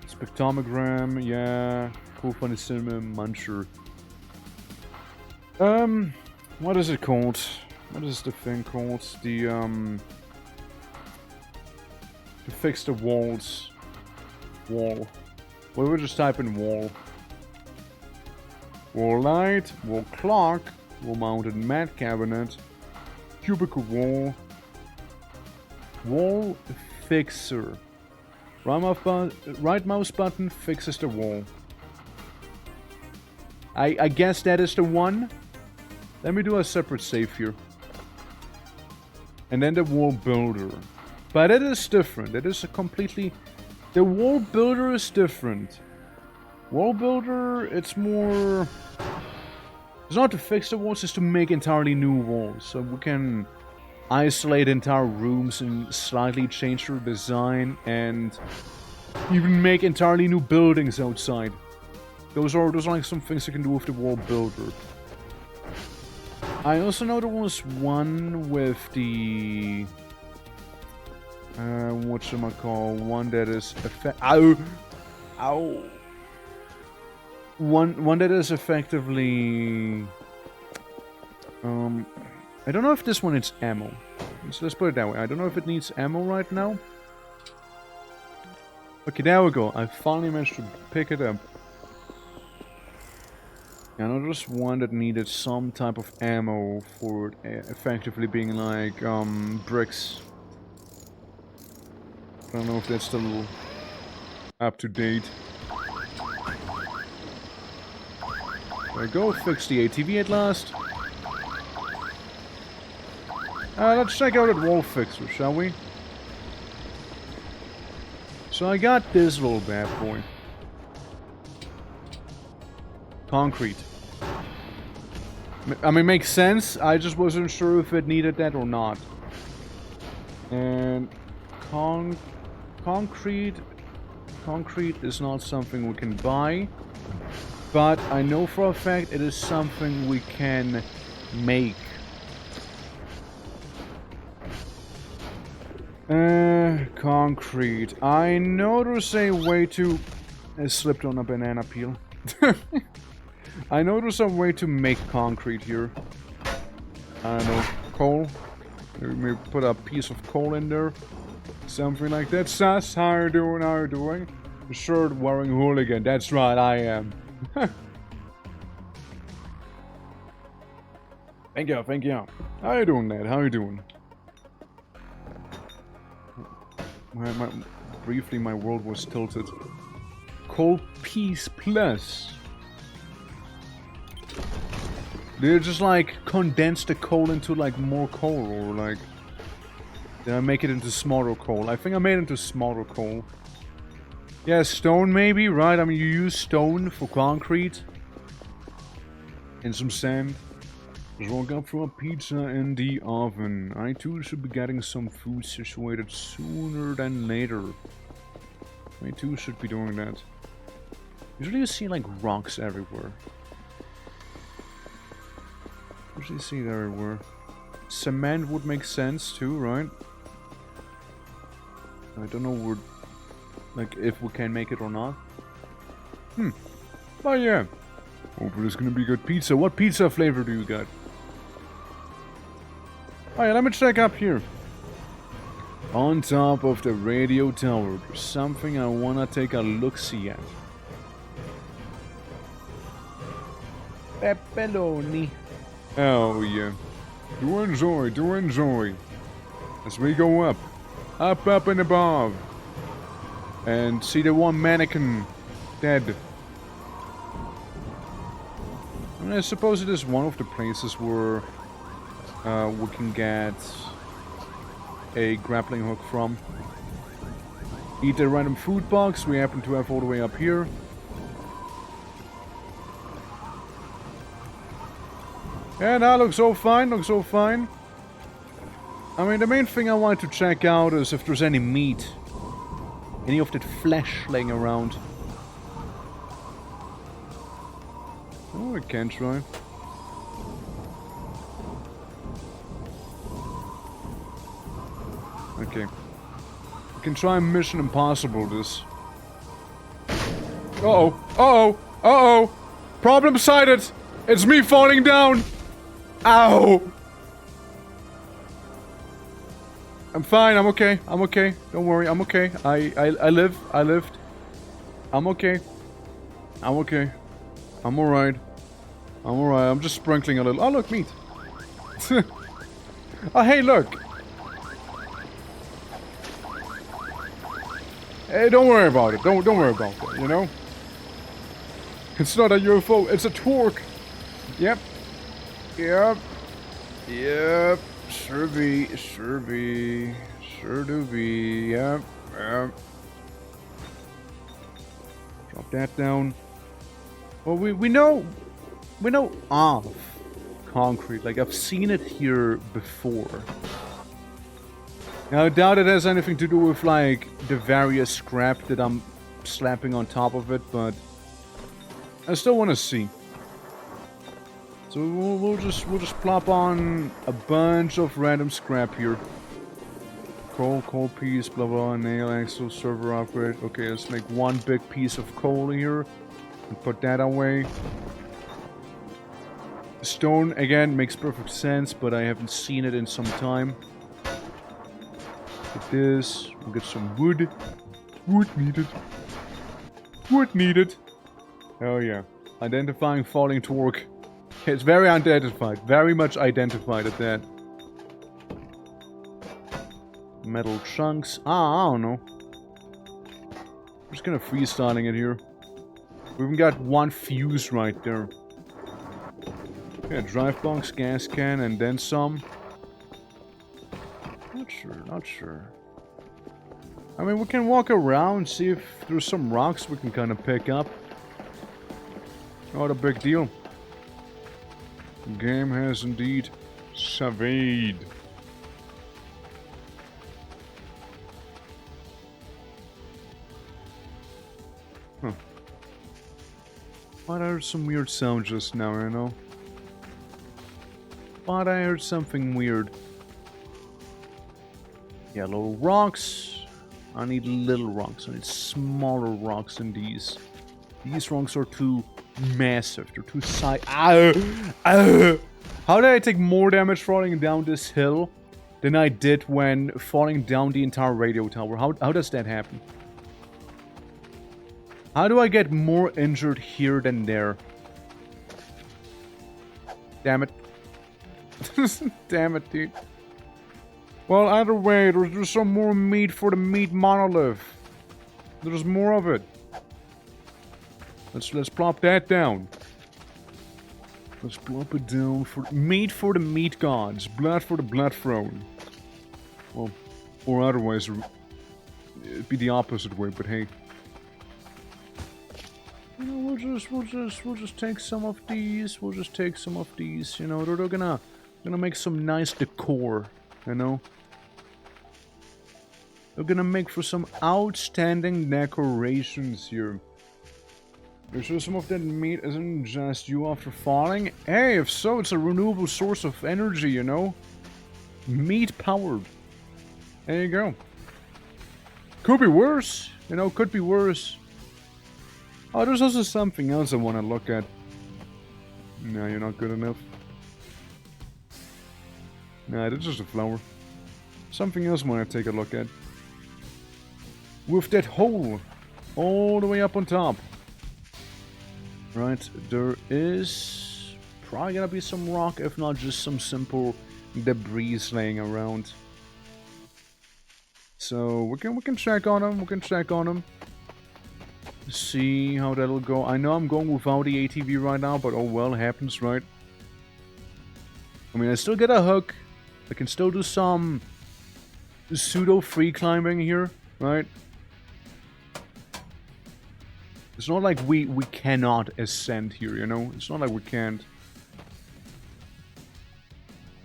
Speaker 1: Spectromegram, yeah. Cool funny cinema muncher. What is it called? What is the thing called? To fix the walls. Wall. Well, we'll just type in wall. Wall light, wall clock, wall mounted mat cabinet, cubicle wall, wall fixer. Right mouse button fixes the wall. I guess that is the one. Let me do a separate save here. And then the wall builder. But it is different. It is a completely... The wall builder is different. Wall builder, it's more... It's not to fix the walls, it's to make entirely new walls. So we can isolate entire rooms and slightly change their design and even make entirely new buildings outside. Those are like some things you can do with the wall builder. I also know there was one with the... whatchamacall, one that is... Ow! One that is effectively... I don't know if this one needs ammo. So let's put it that way. I don't know if it needs ammo right now. Okay, there we go. I finally managed to pick it up. And I just one that needed some type of ammo for it effectively being like, bricks. I don't know if that's still up to date. There we go, fix the ATV at last. Let's check out that wall fixer, shall we? So I got this little bad boy. Concrete. I mean, makes sense. I just wasn't sure if it needed that or not. And concrete is not something we can buy, but I know for a fact it is something we can make. Concrete. I know there's a way to... I slipped on a banana peel. I know there's a way to make concrete here. I don't know. Coal. Maybe put a piece of coal in there. Something like that. Sass, how are you doing? How are you doing? Shirt wearing hooligan. That's right, I am. Thank you, thank you. How are you doing, Ned? How are you doing? Briefly, my world was tilted. Coal piece plus. Did it just like condense the coal into like more coal, or like did I make it into smaller coal? I think I made it into smaller coal. Yeah, stone maybe, right? I mean, you use stone for concrete and some sand. Just woke up from a pizza in the oven. I too should be getting some food situated sooner than later. I too should be doing that. Usually you see like rocks everywhere. Usually see it everywhere. Cement would make sense too, right? I don't know where, like if we can make it or not. Oh yeah. Hopefully it's gonna be good pizza. What pizza flavor do you got? Alright, let me check up here. On top of the radio tower, there's something I wanna take a look-see at. Pepperoni. Oh yeah. Do enjoy, do enjoy. As we go up. Up and above. And see the one mannequin dead. And I suppose it is one of the places where we can get a grappling hook from. Eat a random food box we happen to have all the way up here. Yeah, that looks so fine, looks so fine. I mean, the main thing I want to check out is if there's any meat. Any of that flesh laying around. Oh, I can try. Okay. We can try Mission Impossible this. Uh-oh. Uh-oh. Uh-oh. Problem cited. It's me falling down. Ow. I'm fine. I'm okay. I'm okay. Don't worry. I'm okay. I live. I lived. I'm okay. I'm okay. I'm alright. I'm alright. I'm just sprinkling a little. Oh, look, meat. Oh, hey, look. Hey, don't worry about it. Don't worry about it, you know? It's not a UFO. It's a twerk. Yep. Yep. Yep. Sure be. Sure be. Sure do be. Yep. Yep. Drop that down. Well, we know of concrete. Like, I've seen it here before. Now, I doubt it has anything to do with, like, the various scrap that I'm slapping on top of it, but I still want to see. So we'll just plop on a bunch of random scrap here. Coal piece, blah blah, nail axle, server upgrade. Okay, let's make one big piece of coal here and put that away. Stone again makes perfect sense, but I haven't seen it in some time. Get this. We'll get some wood. Wood needed. Wood needed. Oh yeah. Identifying falling torque. It's very identified. Very much identified at that. Metal chunks. I don't know. I'm just gonna freestyling it here. We even got one fuse right there. Yeah, drive box, gas can, and then some. Not sure. I mean, we can walk around, see if there's some rocks we can kind of pick up. Not a big deal. The game has indeed surveyed. Huh. But I heard some weird sound just now, you know? But I heard something weird. Yellow rocks. I need little rocks. I need smaller rocks than these. These rocks are too massive. They're too How did I take more damage falling down this hill than I did when falling down the entire radio tower? How does that happen? How do I get more injured here than there? Damn it. Damn it, dude. Well, either way, there's some more meat for the meat monolith. There's more of it. Let's plop that down. Let's plop it down for meat for the meat gods, blood for the blood throne. Well, or otherwise, it'd be the opposite way. But hey, you know, we'll just take some of these. We'll just take some of these. You know, they're gonna make some nice decor. You know. They're gonna make for some outstanding decorations here. You sure some of that meat isn't just you after falling? Hey, if so, it's a renewable source of energy, you know? Meat powered. There you go. Could be worse, you know, could be worse. Oh, there's also something else I want to look at. No, you're not good enough. Nah, that's just a flower. Something else I want to take a look at. With that hole all the way up on top. Right, there is probably gonna be some rock, if not just some simple debris laying around. So we can check on them. We can check on them. See how that'll go. I know I'm going without the ATV right now, but oh well, it happens, right? I mean, I still get a hook. I can still do some pseudo free climbing here, right? It's not like we cannot ascend here, you know? It's not like we can't.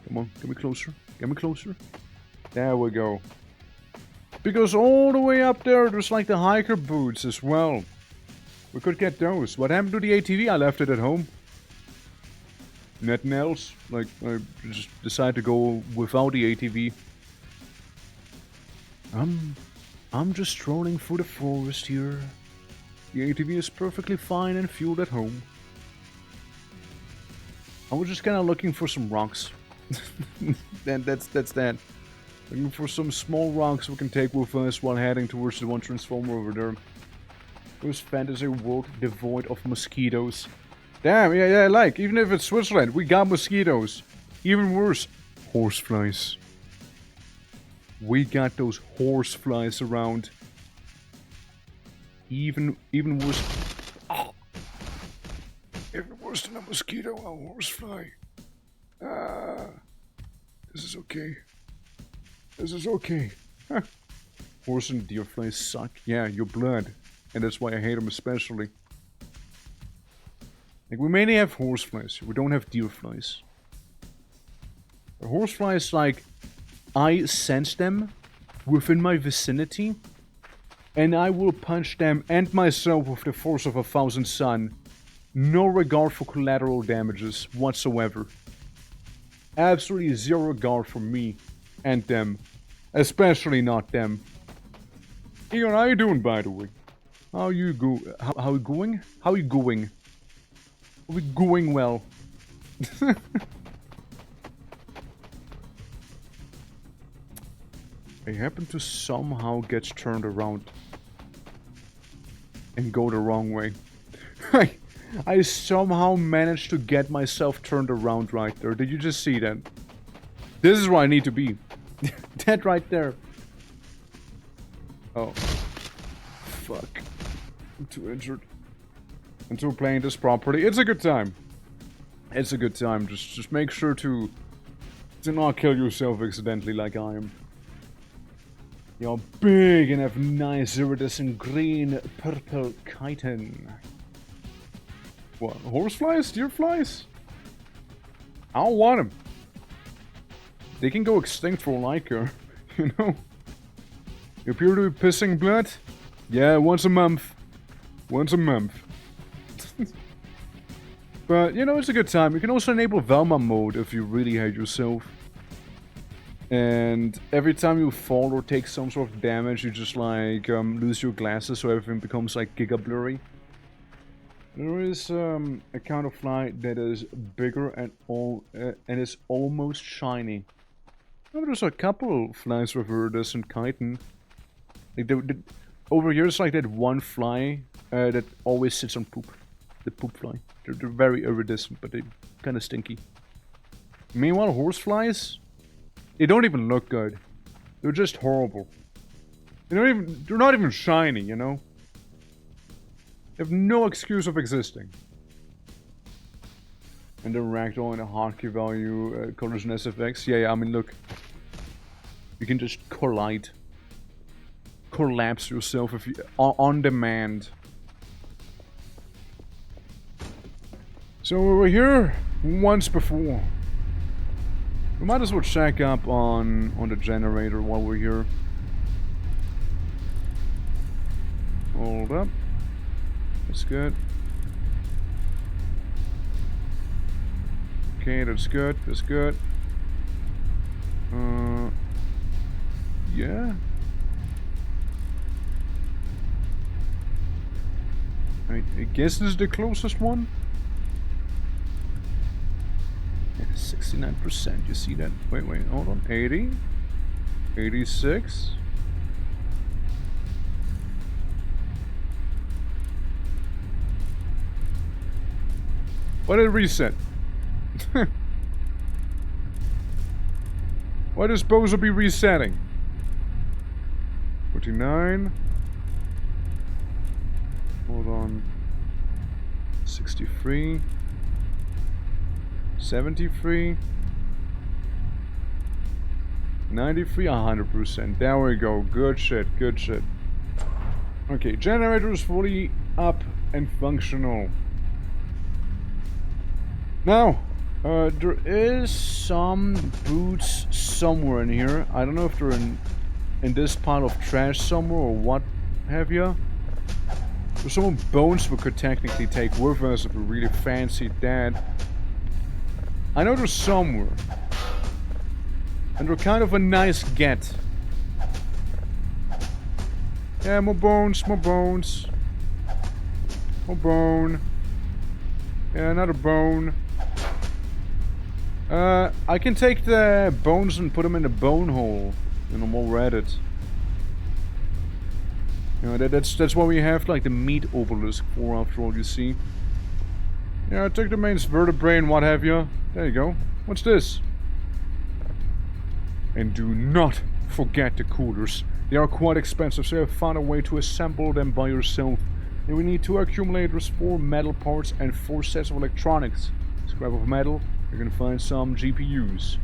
Speaker 1: Come on, get me closer. Get me closer. There we go. Because all the way up there, there's like the hiker boots as well. We could get those. What happened to the ATV? I left it at home. Nothing else. Like, I just decided to go without the ATV. I'm just strolling through the forest here. The ATV is perfectly fine and fueled at home. I was just kind of looking for some rocks. That's that. Looking for some small rocks we can take with us while heading towards the one transformer over there. This fantasy world devoid of mosquitoes. Damn, yeah, like, even if it's Switzerland, we got mosquitoes. Even worse, horseflies. We got those horseflies around. Even worse. Oh. Even worse than a mosquito, a horsefly. This is okay. This is okay. Huh. Horse and deer flies suck. Yeah, your blood. And that's why I hate them especially. Like, we mainly have horseflies. We don't have deer flies. The horseflies, like, I sense them within my vicinity, and I will punch them and myself with the force of 1,000 sun. No regard for collateral damages whatsoever. Absolutely zero regard for me and them. Especially not them. Egon, how you doing, by the way? How you going? How you going? How you going? Are we going well? I happen to somehow get turned around and go the wrong way. I somehow managed to get myself turned around right there. Did you just see that? This is where I need to be. That right there. Oh. Fuck. I'm too injured. I'm too playing this properly. It's a good time. It's a good time. Just make sure to not kill yourself accidentally like I am. You're big and have nice iridescent green, purple chitin. What? Horseflies? Deerflies? I don't want them. They can go extinct for all I care, you know? You appear to be pissing blood? Yeah, once a month. Once a month. But, you know, it's a good time. You can also enable Velma mode if you really hate yourself. And every time you fall or take some sort of damage, you just, like, lose your glasses so everything becomes, like, giga blurry. There is a kind of fly that is bigger and is almost shiny. Oh, there's a couple flies with iridescent chitin. Like over here, it's like that one fly that always sits on poop. The poop fly. They're very iridescent, but they're kind of stinky. Meanwhile, horseflies, they don't even look good. They're just horrible. They're not even shiny, you know? They have no excuse of existing. And the ragdoll and the hotkey value, colors and SFX. Yeah, I mean, look. You can just collide. Collapse yourself if you on demand. So we were here once before. We might as well check up on the generator while we're here. Hold up. That's good. Okay, that's good. That's good. Yeah. I guess this is the closest one. Yeah, 69%. You see that? Wait, hold on. 80. 86. Why did it reset? Why does Bozo be resetting? 49. Hold on. 63. 73. 93. 100%. There we go. Good shit. Good shit. Okay, generator is fully up and functional. Now, there is some boots somewhere in here. I don't know if they're in this pile of trash somewhere or what have you. There's some bones we could technically take with us if we really fancied that. I know they're somewhere. And they're kind of a nice get. Yeah, more bones, more bones. More bone. Yeah, another bone. I can take the bones and put them in the bone hole. And I'm all at it. You know, that's what we have like the meat obelisk for, after all, you see. Yeah, take the main vertebrae and what have you. There you go. What's this? And do not forget the coolers. They are quite expensive, so you have found a way to assemble them by yourself. And we need 2 accumulators, 4 metal parts, and 4 sets of electronics. Scrap of metal, you're gonna find some GPUs.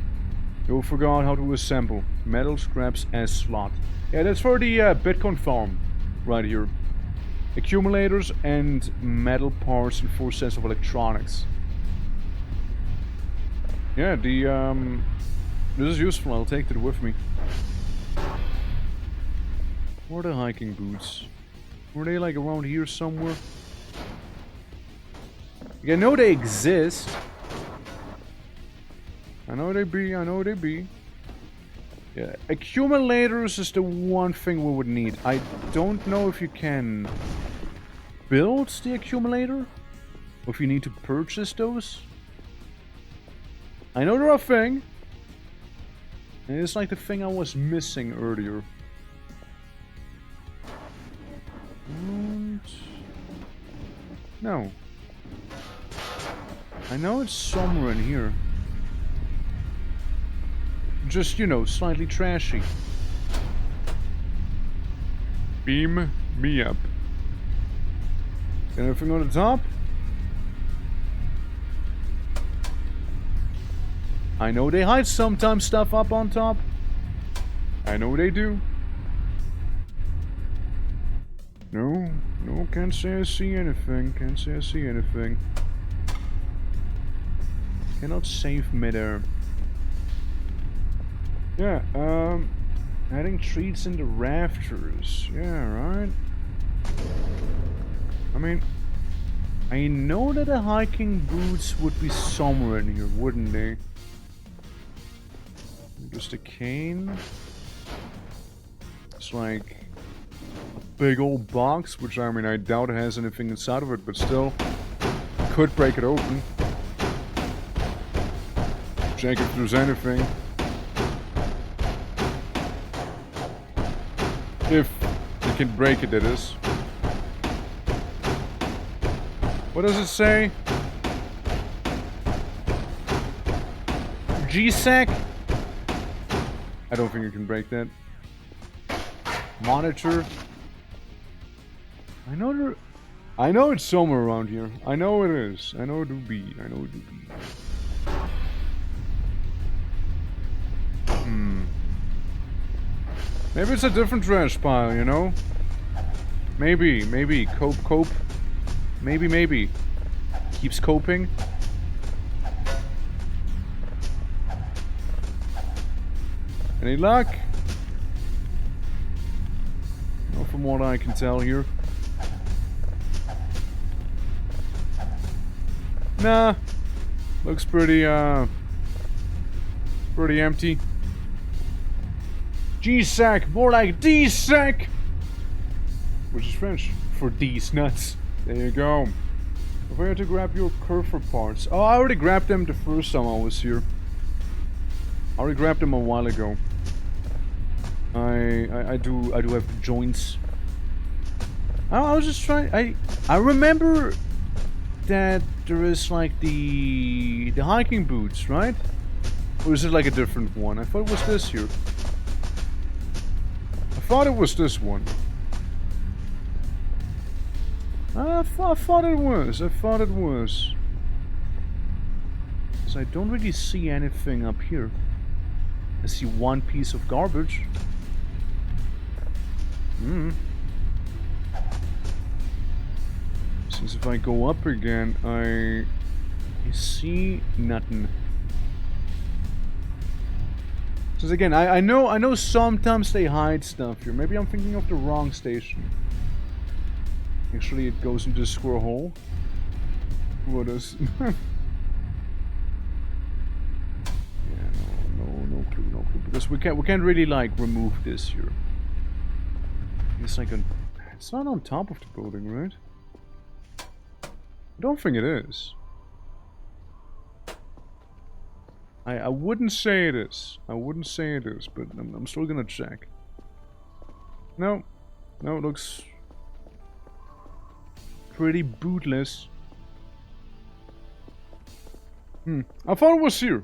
Speaker 1: You forgot how to assemble. Metal scraps as slot. Yeah, that's for the Bitcoin farm. Right here. Accumulators and metal parts and 4 sets of electronics. Yeah, this is useful. I'll take it with me. Where are the hiking boots? Were they like around here somewhere? I know they exist. I know they be. Yeah, accumulators is the one thing we would need. I don't know if you can build the accumulator, or if you need to purchase those. I know they're a thing. And it's like the thing I was missing earlier. And no. I know it's somewhere in here. Just, you know, slightly trashy. Beam me up. Anything on the top? I know they hide sometimes stuff up on top. I know they do. No, can't say I see anything. Can't say I see anything. Cannot save midair. Yeah, adding treats in the rafters. Yeah, right. I mean, I know that the hiking boots would be somewhere in here, wouldn't they? Just a cane. It's like a big old box, which I mean, I doubt it has anything inside of it, but still, could break it open. Check if there's anything. If you can break it, that is. What does it say? G-Sec? I don't think you can break that. Monitor. I know it's somewhere around here. I know it is. I know it do be. I know it do be. Maybe it's a different trash pile, you know? Maybe. Cope. Maybe. Keeps coping. Any luck? Not from what I can tell here. Nah. Looks pretty empty. G-sack, more like D-sack! Which is French for these nuts. There you go. If I had to grab your curver parts. Oh, I already grabbed them the first time I was here. I already grabbed them a while ago. I do have the joints. I was just trying. I remember that there is like the hiking boots, right? Or is it like a different one? I thought it was this here. I thought it was this one. I thought it was. So I don't really see anything up here. I see one piece of garbage. Since if I go up again, I see nothing. Since again, I know sometimes they hide stuff here. Maybe I'm thinking of the wrong station. Actually, it goes into the squirrel hole. What is? Yeah, no clue. Because we can't really like remove this here. It's like it's not on top of the building, right? I don't think it is. I wouldn't say it is. I wouldn't say it is, but I'm still gonna check. No, it looks pretty bootless. I thought it was here.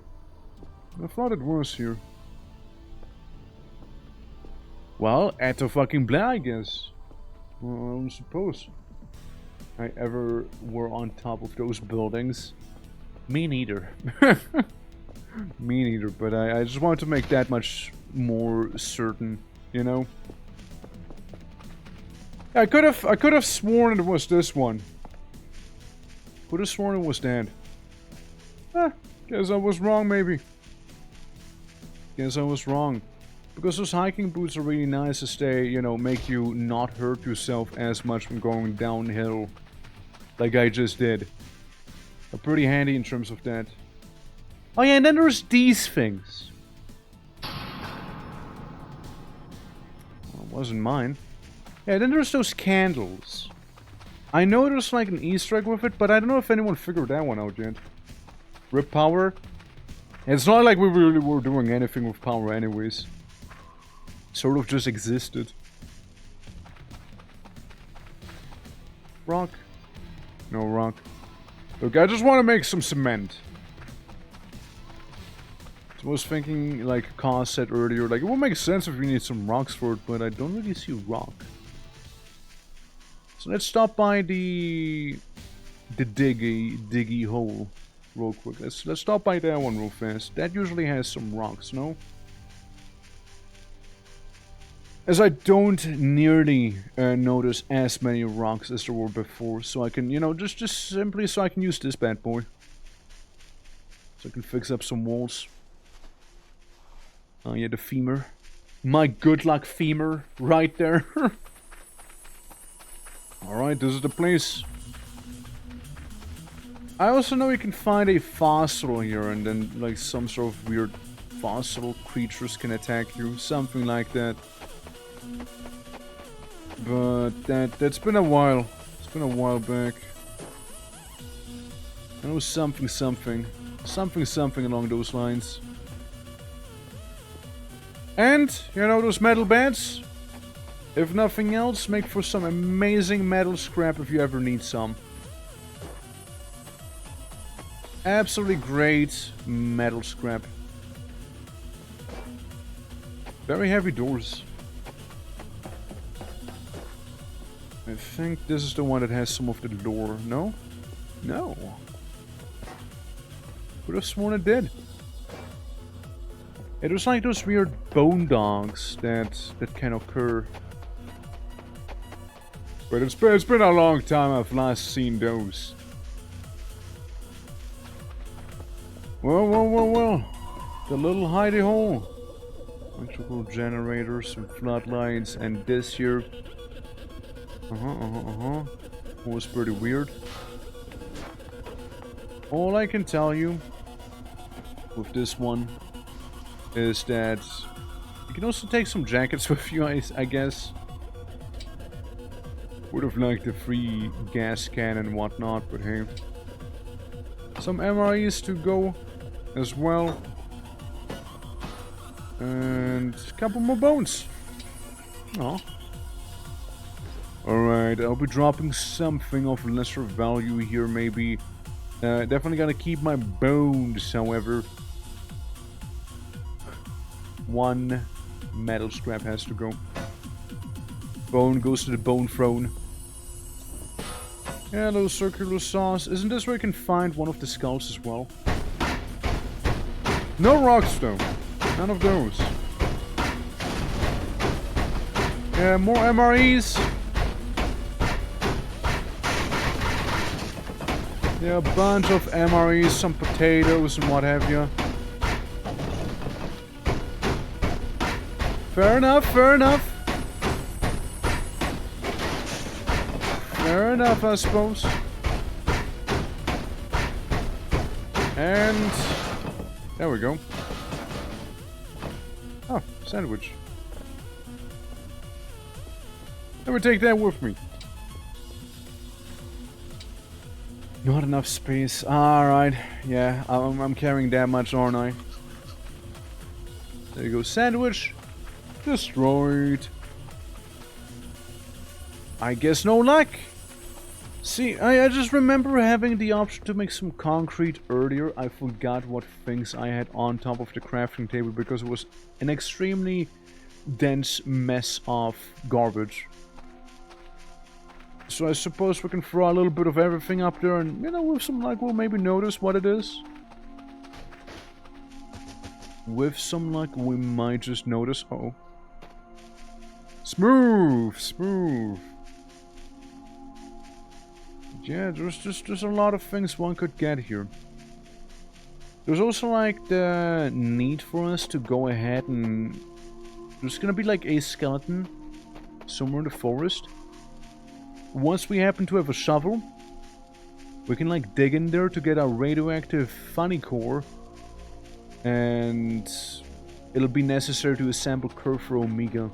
Speaker 1: Well, at the fucking blah, I guess. Well, I don't suppose I ever were on top of those buildings. Me neither. Me neither, but I just wanted to make that much more certain, you know? I could have sworn it was this one. Could have sworn it was that. Guess I was wrong, maybe. Guess I was wrong. Because those hiking boots are really nice to stay, you know, make you not hurt yourself as much from going downhill. Like I just did. Are pretty handy in terms of that. Oh yeah, and then there's these things. Well, it wasn't mine. Yeah, then there's those candles. I know there's like an Easter egg with it, but I don't know if anyone figured that one out yet. Rip power. It's not like we really were doing anything with power anyways. Sort of just existed. Rock. No rock. Look, I just want to make some cement. So I was thinking, like Kaz said earlier, like it would make sense if we need some rocks for it, but I don't really see rock. So let's stop by the diggy hole real quick. Let's stop by that one real fast. That usually has some rocks, no? As I don't nearly notice as many rocks as there were before, so I can, you know, just simply so I can use this bad boy. So I can fix up some walls. Oh yeah, the femur. My good luck femur, right there. Alright, this is the place. I also know you can find a fossil here, and then, like, some sort of weird fossil creatures can attack you. Something like that. But that's been a while. It's been a while back. I know something along those lines. And, you know, those metal beds? If nothing else, make for some amazing metal scrap if you ever need some. Absolutely great metal scrap. Very heavy doors. I think this is the one that has some of the lore. No? No. Would have sworn it did. It was like those weird bone dogs that can occur. But it's been a long time I've last seen those. Well. The little hidey hole. Electrical generators, some floodlights, and this here. Was pretty weird. All I can tell you with this one is that you can also take some jackets with you, I guess. Would have liked a free gas can and whatnot, but hey. Some MREs to go as well. And a couple more bones. Aw. Alright, I'll be dropping something of lesser value here, maybe. Definitely gonna keep my bones, however. One metal scrap has to go. Bone goes to the bone throne. Hello, circular saws. Isn't this where you can find one of the skulls as well? No rocks, though. None of those. Yeah, more MREs. Yeah, a bunch of MREs, some potatoes and what have you. Fair enough, fair enough. Fair enough, I suppose. And there we go. Oh, sandwich. Let me take that with me. Not enough space. Alright. Yeah, I'm carrying that much, aren't I? There you go. Sandwich. Destroyed. I guess no luck. See, I just remember having the option to make some concrete earlier. I forgot what things I had on top of the crafting table because it was an extremely dense mess of garbage. So I suppose we can throw a little bit of everything up there and, you know, with some luck we'll maybe notice what it is. With some luck we might just notice. Uh-oh. Smooth, smooth. Yeah, there's a lot of things one could get here. There's also like the need for us to go ahead and... There's gonna be like a skeleton somewhere in the forest. Once we happen to have a shovel, we can like dig in there to get our radioactive funny core. And it'll be necessary to assemble Curve for Omega.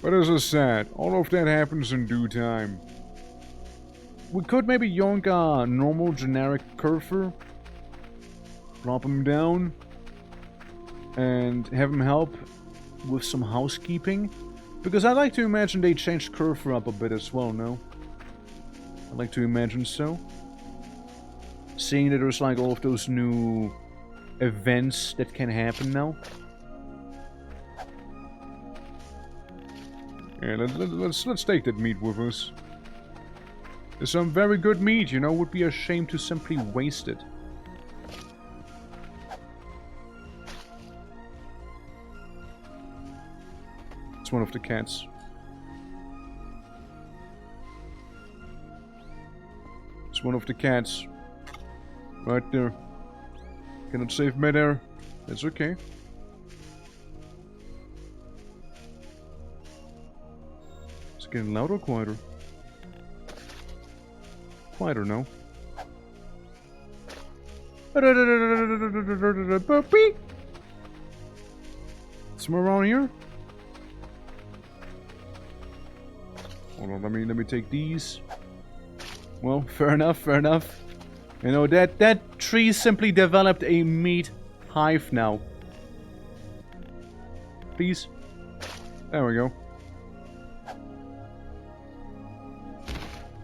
Speaker 4: But as I said, all of that happens in due time.
Speaker 1: We could maybe yoink a normal generic Curfer, drop him down, and have him help with some housekeeping. Because I like to imagine they changed Curfer up a bit as well, no? I like to imagine so. seeing that there's like all of those new events that can happen now. Yeah, let's take that meat with us. There's some very good meat, you know, would be a shame to simply waste it. It's one of the cats. It's one of the cats. Right there. Cannot save mid-air. That's okay. Is it getting louder or quieter? Quieter now. Somewhere around here? Hold on, let me take these. Well, fair enough, fair enough. You know, that tree simply developed a meat hive now. Please. There we go.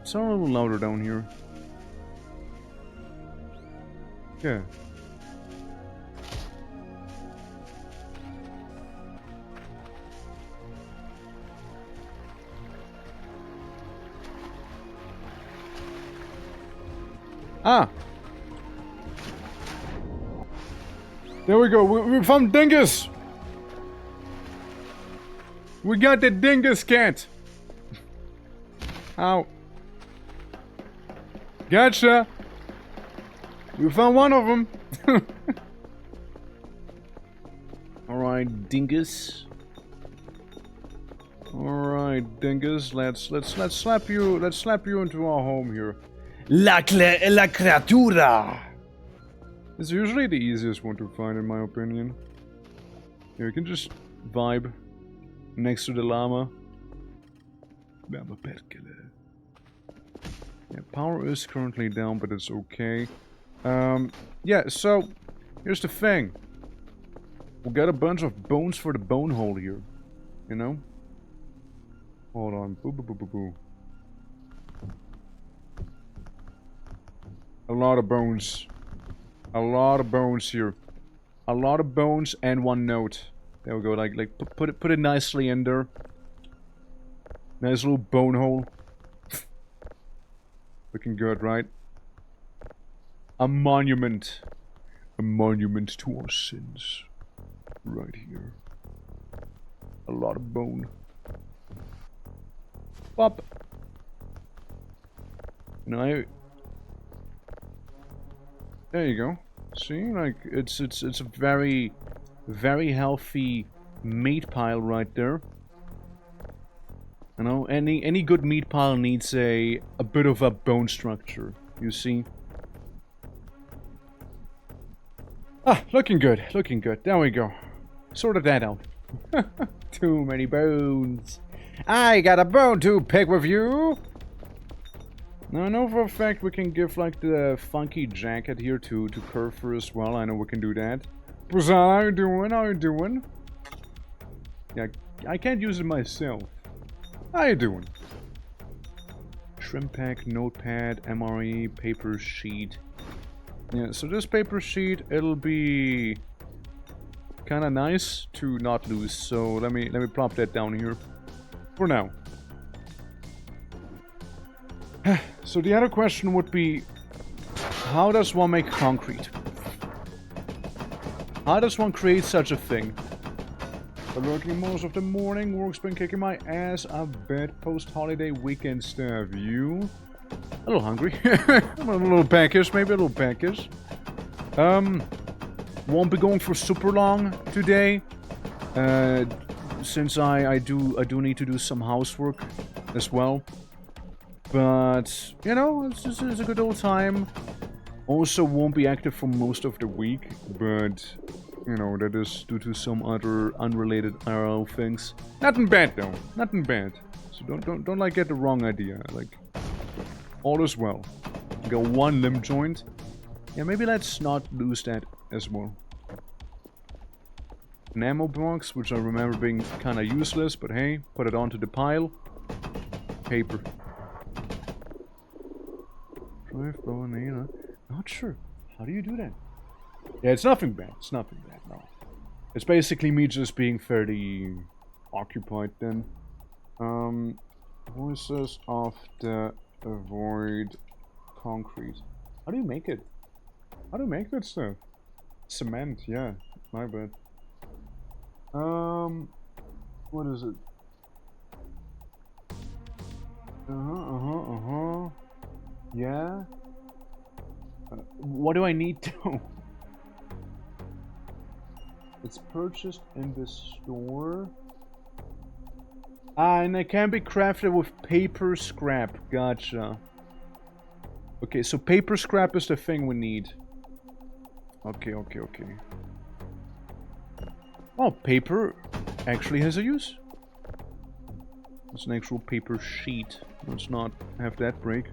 Speaker 1: It's a little louder down here. Yeah. Ah! There we go, we found Dingus! We got the Dingus cat! Ow. Gotcha! We found one of them! Alright, Dingus. Alright, Dingus, let's slap you into our home here.
Speaker 2: La criatura!
Speaker 1: It's usually the easiest one to find, in my opinion. Yeah, you can just vibe next to the llama. Llama perkele. Yeah, power is currently down, but it's okay. Yeah, so here's the thing. We got a bunch of bones for the bone hole here. You know? Hold on. Boo boo boo boo boo. A lot of bones. A lot of bones here. A lot of bones and one note. There we go. Like put it nicely in there. Nice little bone hole. Looking good, right? A monument. A monument to our sins. Right here. A lot of bone. Pop. No. There you go. See, like it's a very healthy meat pile right there. You know, any good meat pile needs a bit of a bone structure. You see. Ah, looking good, looking good. There we go. Sorted that out. Too many bones. I got a bone to pick with you. Now I know for a fact we can give like the funky jacket here to Curfer as well. I know we can do that. Brazil, how you doing? How you doing? Yeah, I can't use it myself. How you doing? Shrimp pack, notepad, MRE, paper sheet. Yeah, so this paper sheet, it'll be kind of nice to not lose. So let me plop that down here for now. So the other question would be, how does one make concrete? How does one create such a thing? Been working most of the morning, work's been kicking my ass, I bet, post-holiday weekend stuff. You? A little hungry. A little peckish, maybe a little peckish. Won't be going for super long today. Since I do need to do some housework as well. But, you know, it's a good old time. Also won't be active for most of the week, but, you know, that is due to some other unrelated IRL things. Nothing bad though, nothing bad. So don't like get the wrong idea. Like, all is well. Got one limb joint. Yeah, maybe let's not lose that as well. An ammo box, which I remember being kind of useless, but hey, put it onto the pile. Paper. Not sure. How do you do that? Yeah, it's nothing bad. It's nothing bad, no. It's basically me just being fairly occupied then. Voices of the void concrete. How do you make it? How do you make that stuff? Cement, yeah. My bad. What is it? Yeah. What do I need to? It's purchased in the store. Ah, and it can be crafted with paper scrap. Gotcha. Okay, so paper scrap is the thing we need. Okay. Oh, paper actually has a use. It's an actual paper sheet. Let's not have that break.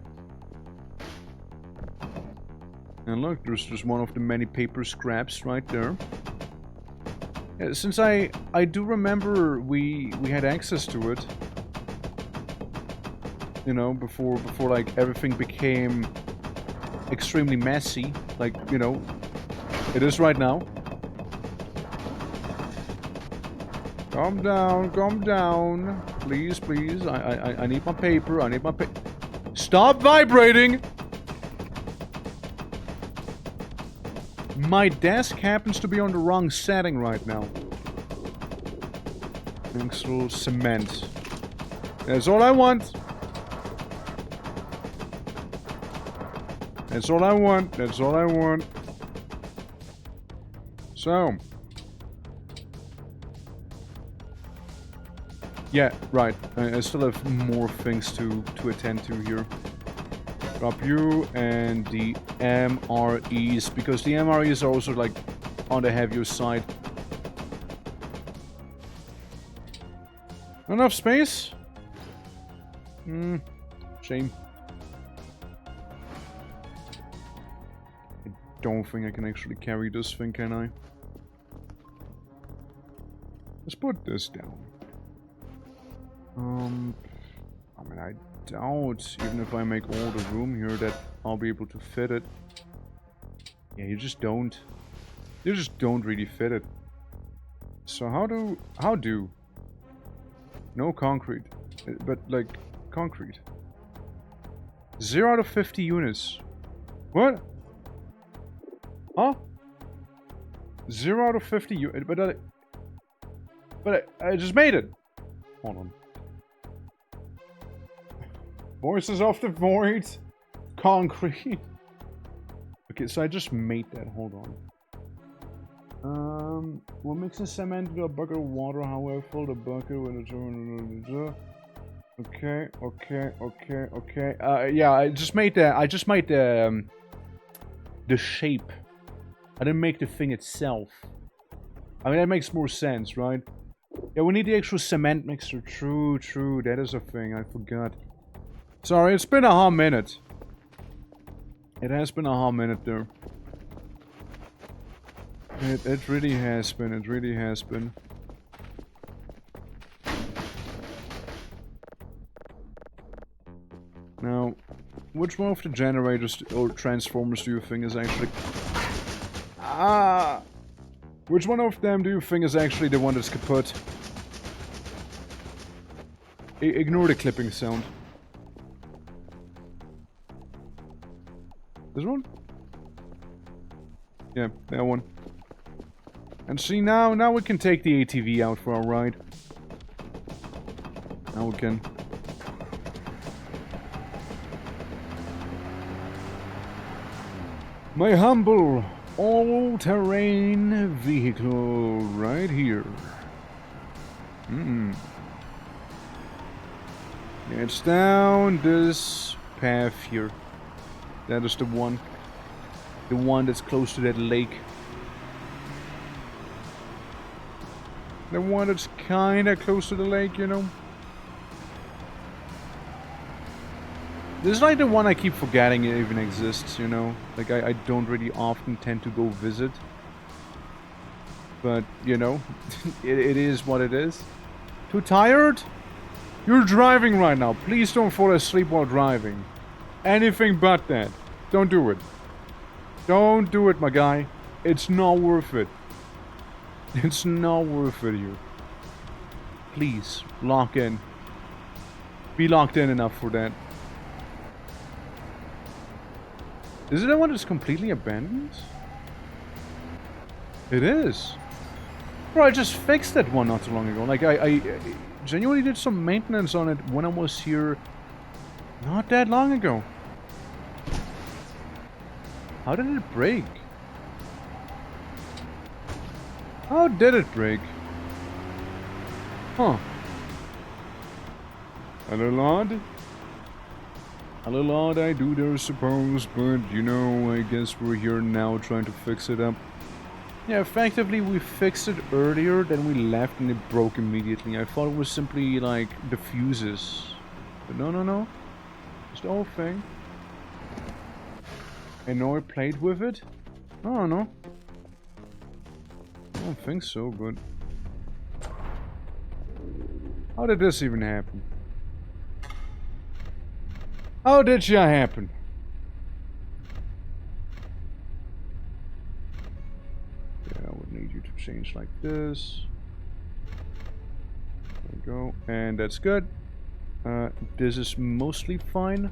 Speaker 1: And look, there's just one of the many paper scraps right there. Yeah, since I do remember we had access to it. You know, before like everything became extremely messy, like, you know, it is right now. Calm down. Please. I need my paper. Stop vibrating! My desk happens to be on the wrong setting right now. Actual cement. That's all I want. That's all I want. So. Yeah, right. I still have more things to attend to here. Drop you and the MREs, because the MREs are also like on the heavier side. Not enough space? Shame. I don't think I can actually carry this thing, can I? Let's put this down. I mean, I doubt, even if I make all the room here, that I'll be able to fit it. Yeah, you just don't really fit it. So how do? No concrete, but like, concrete. 0 out of 50 units. What? Huh? 0 out of 50 units, but I just made it. Hold on. Voices of the void. Concrete. Okay, so I just made that. Hold on. We'll mix the cement with a bucket of water. However, fill the bucket with a... Okay. Yeah, I just made the shape. I didn't make the thing itself. I mean, that makes more sense, right? Yeah, we need the actual cement mixer. True. That is a thing. I forgot. Sorry, it's been a hot minute. It has been a hot minute there. It really has been. Now, which one of the generators or transformers do you think is actually... Which one of them do you think is actually the one that's kaput? Ignore the clipping sound. This one? Yeah, that one. And see, now we can take the ATV out for a ride. Now we can. My humble all-terrain vehicle right here. It's down this path here. That is the one. The one that's close to that lake. The one that's kinda close to the lake, you know? This is like the one I keep forgetting it even exists, you know? Like, I don't really often tend to go visit. But, you know, it is what it is. Too tired? You're driving right now. Please don't fall asleep while driving. Anything but that. Don't do it. Don't do it, my guy. It's not worth it. It's not worth it here. Please, lock in. Be locked in enough for that. Is it the one that's completely abandoned? It is. Bro, I just fixed that one not too long ago. Like, I genuinely did some maintenance on it when I was here not that long ago. How did it break? How did it break? Huh. A little odd. A little odd I do there, suppose, but you know, I guess we're here now trying to fix it up. Yeah, effectively we fixed it earlier, then we left and it broke immediately. I thought it was simply like the fuses. But no. It's the whole thing. And now I played with it? I don't know. I don't think so, but... How did this even happen? How did ya happen? Yeah, I would need you to change like this. There we go. And that's good. This is mostly fine.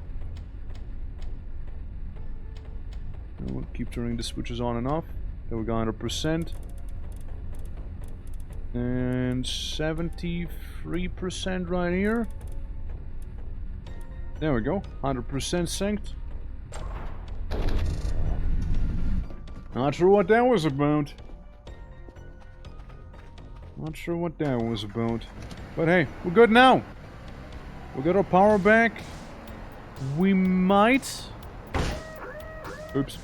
Speaker 1: We'll keep turning the switches on and off. There we go, 100%. And 73% right here. There we go, 100% synced. Not sure what that was about. Not sure what that was about. But hey, we're good now. We got our power back. We might... Oops.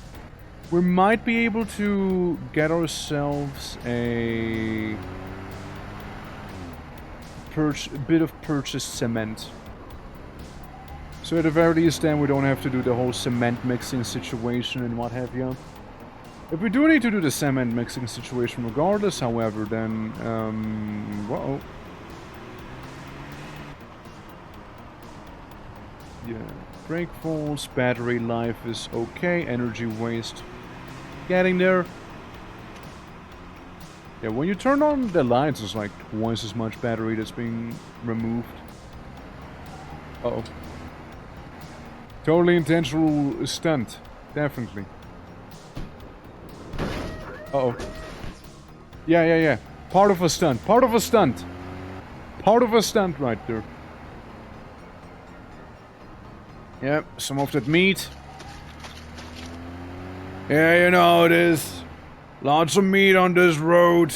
Speaker 1: We might be able to get ourselves a bit of purchased cement. So at the very least then we don't have to do the whole cement mixing situation and what have you. If we do need to do the cement mixing situation regardless, however, then... whoa. Yeah, brake falls, battery life is okay, energy waste getting there. Yeah, when you turn on the lights, it's like twice as much battery that's being removed. Uh-oh. Totally intentional stunt. Definitely. Uh-oh. Yeah. Part of a stunt. Part of a stunt. Part of a stunt right there. Yep, some of that meat. Yeah, you know how it is. Lots of meat on this road.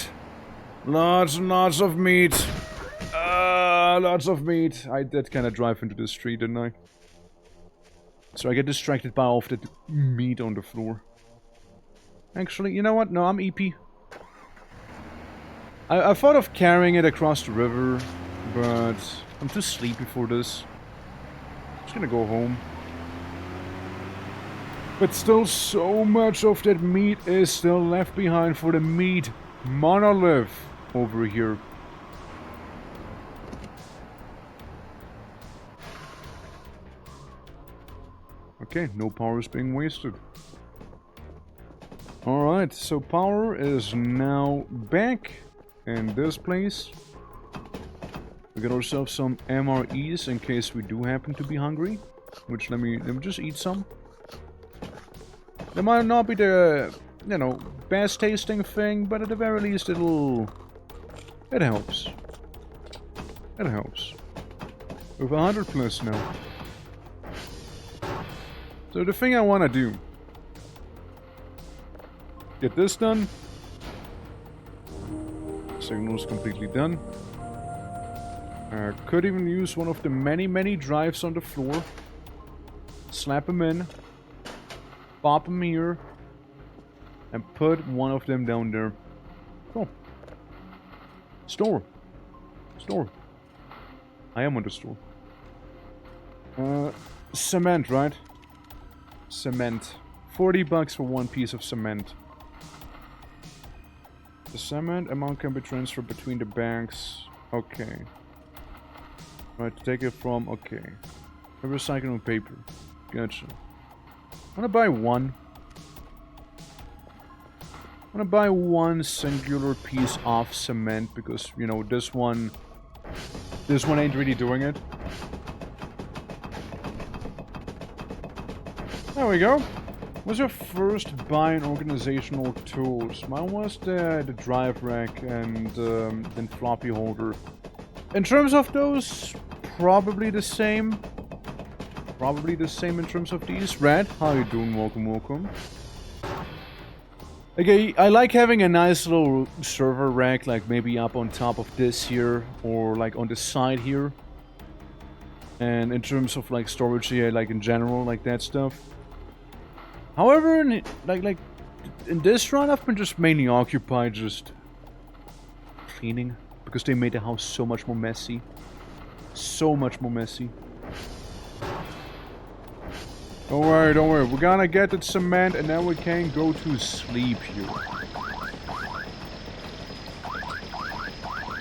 Speaker 1: Lots and lots of meat. Lots of meat. I did kind of drive into the street, didn't I? So I get distracted by all of that meat on the floor. Actually, you know what? No, I'm EP. I thought of carrying it across the river, but I'm too sleepy for this. I'm just gonna go home. But still, so much of that meat is still left behind for the meat monolith over here. Okay, no power is being wasted. Alright, so power is now back in this place. We got ourselves some MREs in case we do happen to be hungry. Which, let me just eat some. They might not be the, you know, best tasting thing, but at the very least it helps. It helps. With 100 plus now. So the thing I want to do, get this done. Signal's completely done. Could even use one of the many drives on the floor. Slap them in. Pop them here. And put one of them down there. Cool. Store. Store. I am on the store. Cement, right? Cement. 40 bucks for one piece of cement. The cement amount can be transferred between the banks. Okay. Right, take it from... Okay. Recycling paper. Gotcha. I'm gonna buy one. I'm gonna buy one singular piece of cement because, you know, this one ain't really doing it. There we go. What's your first buy in organizational tools? Mine was the drive rack and then floppy holder. In terms of those, probably the same. Probably the same in terms of these. Red, how you doing? Welcome, welcome. Okay, I like having a nice little server rack, like maybe up on top of this here, or like on the side here. And in terms of like storage, yeah, like in general, like that stuff. However, in this run, I've been just mainly occupied just cleaning, because they made the house so much more messy. So much more messy. Don't worry, we're gonna get the cement and then we can go to sleep here.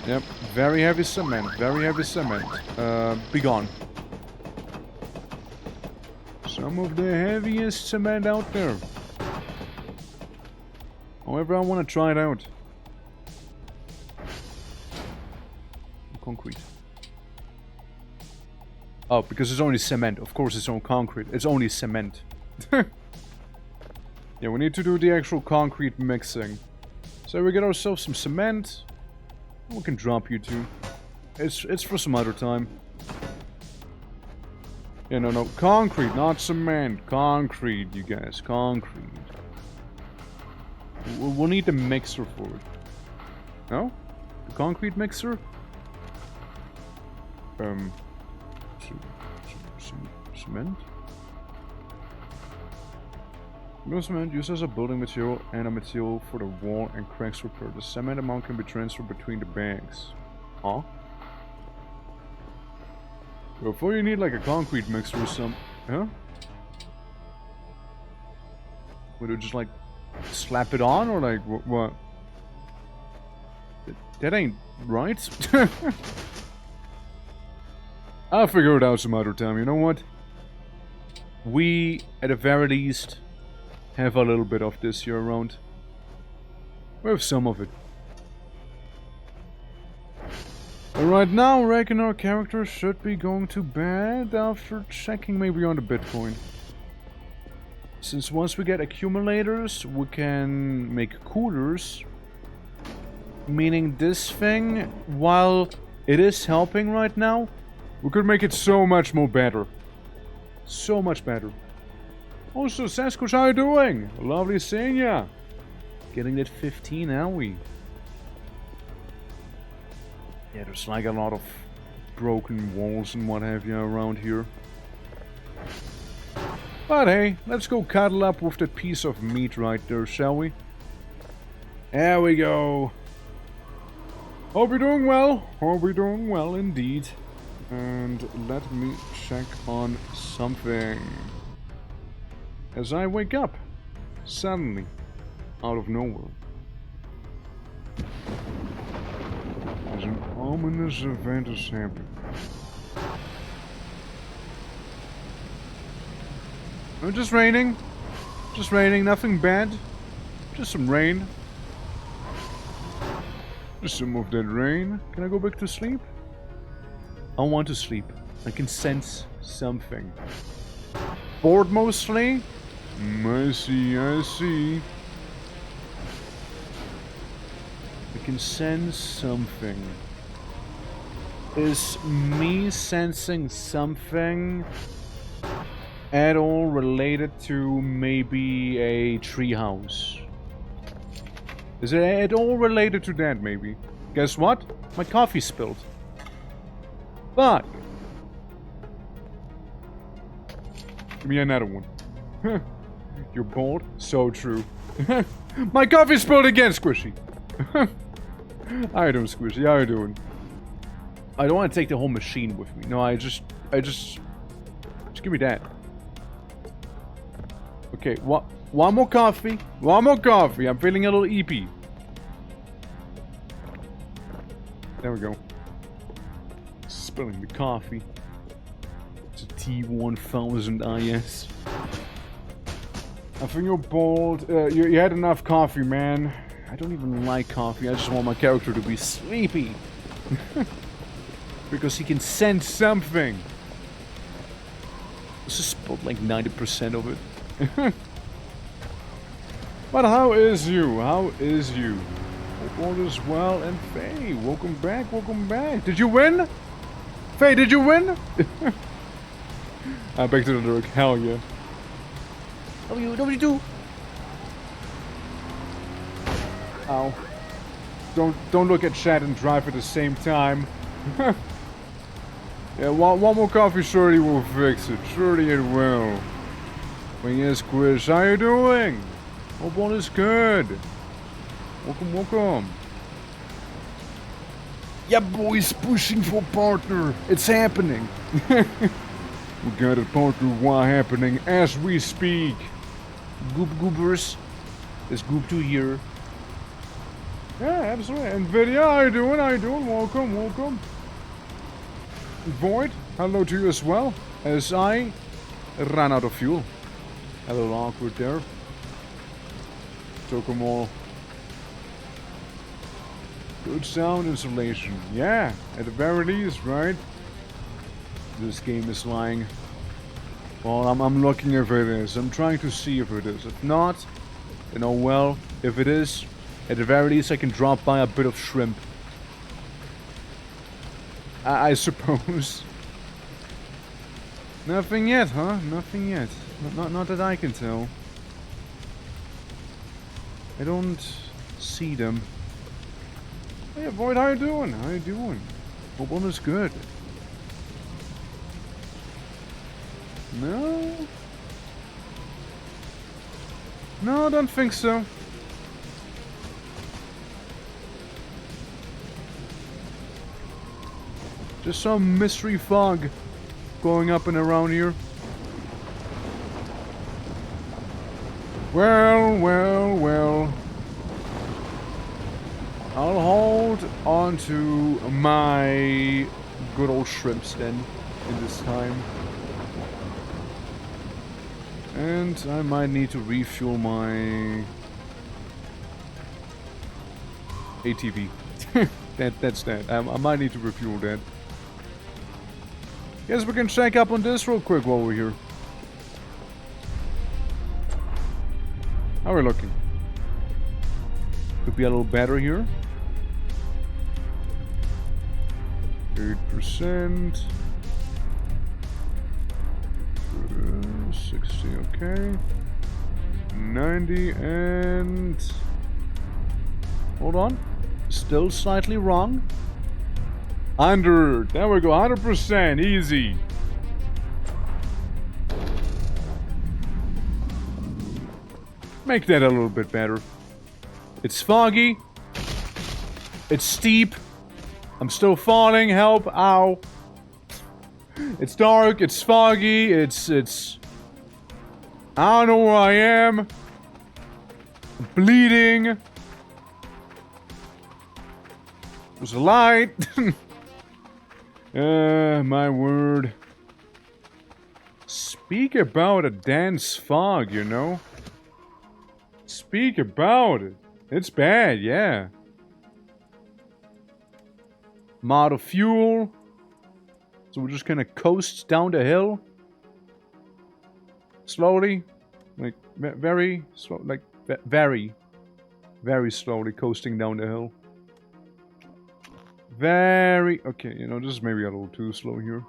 Speaker 1: Yep, very heavy cement, be gone. Some of the heaviest cement out there. However, I want to try it out. Concrete. Oh, because it's only cement. Of course it's on concrete. It's only cement. Yeah, we need to do the actual concrete mixing. So we get ourselves some cement. We can drop you two. It's for some other time. Yeah, no. Concrete, not cement. Concrete, you guys. Concrete. We'll need the mixer for it. No? The concrete mixer? Cement? No cement used as a building material and a material for the wall and cracks repair. The cement amount can be transferred between the bags. Huh? Before you need like a concrete mixer or some... Huh? Would you just like slap it on or like what? That ain't right. I'll figure it out some other time, you know what? We, at the very least, have a little bit of this here around. We have some of it. But right now, I reckon our character should be going to bed after checking maybe on the Bitcoin. Since once we get accumulators, we can make coolers. Meaning this thing, while it is helping right now, we could make it so much more better. So much better. Also, Sasquatch, how you doing? Lovely seeing ya. Getting that 15, aren't we? Yeah, there's like a lot of broken walls and what have you around here. But hey, let's go cuddle up with that piece of meat right there, shall we? There we go. Hope you're doing well. Hope you're doing well indeed. And let me check on something. As I wake up, suddenly, out of nowhere, as an ominous event is happening. Oh, just raining, nothing bad, just some rain. Just some of that rain. Can I go back to sleep? I want to sleep. I can sense something. Bored mostly? I see. I can sense something. Is me sensing something at all related to maybe a treehouse? Is it at all related to that, maybe? Guess what? My coffee spilled. Fuck! Give me another one. You're bored? So true. My coffee spilled again, Squishy! How you doing, Squishy? How you doing? I don't want to take the whole machine with me. No, just give me that. Okay, one more coffee. One more coffee. I'm feeling a little EP. There we go. Spilling the coffee. It's a T1000 IS. I think you're bold. You had enough coffee, man. I don't even like coffee. I just want my character to be sleepy. Because he can sense something. This is about like 90% of it. But how is you? How is you? Hope all is well. And Faye, welcome back, welcome back. Did you win? Faye, did you win? Back to the lyric. Hell yeah.
Speaker 2: W2.
Speaker 1: Ow. Don't look at chat and drive at the same time. Yeah, one more coffee surely will fix it. Surely it will. But yes, Chris, how you doing? Hope all is good. Welcome, welcome. Yeah, boys, pushing for partner. It's happening. We got a partner while happening as we speak. Goobers. There's Goob 2 here. Yeah, absolutely. NVIDIA, how you doing? How you doing? Welcome, welcome. Void, hello to you as well. As I ran out of fuel. A little awkward there. Took them all. Good sound installation. Yeah, at the very least, right? This game is lying. Well, I'm looking if it is. I'm trying to see if it is. If not, then oh well. If it is, at the very least I can drop by a bit of shrimp. I suppose. Nothing yet, huh? Nothing yet. Not that I can tell. I don't see them. Hey, Void, how you doing? How you doing? Hope all is good. No? No, I don't think so. Just some mystery fog going up and around here. Well, well, well. I'll hold on to my good old shrimps then in this time. And I might need to refuel my ATV. That's that. I might need to refuel that. Guess we can check up on this real quick while we're here. How are we looking? Could be a little better here. 8%. 60, okay. 90 and... Hold on. Still slightly wrong. 100. There we go. 100%. Easy. Make that a little bit better. It's foggy. It's steep. I'm still falling. Help. Ow. It's dark. It's foggy. It's... I don't know where I am. I'm bleeding. There's a light. My word. Speak about a dense fog, you know? Speak about it. It's bad, yeah. I'm out of fuel. So we're just gonna coast down the hill. Slowly. Like, very slow. Like, very slowly coasting down the hill. Very... Okay, you know, this is maybe a little too slow here.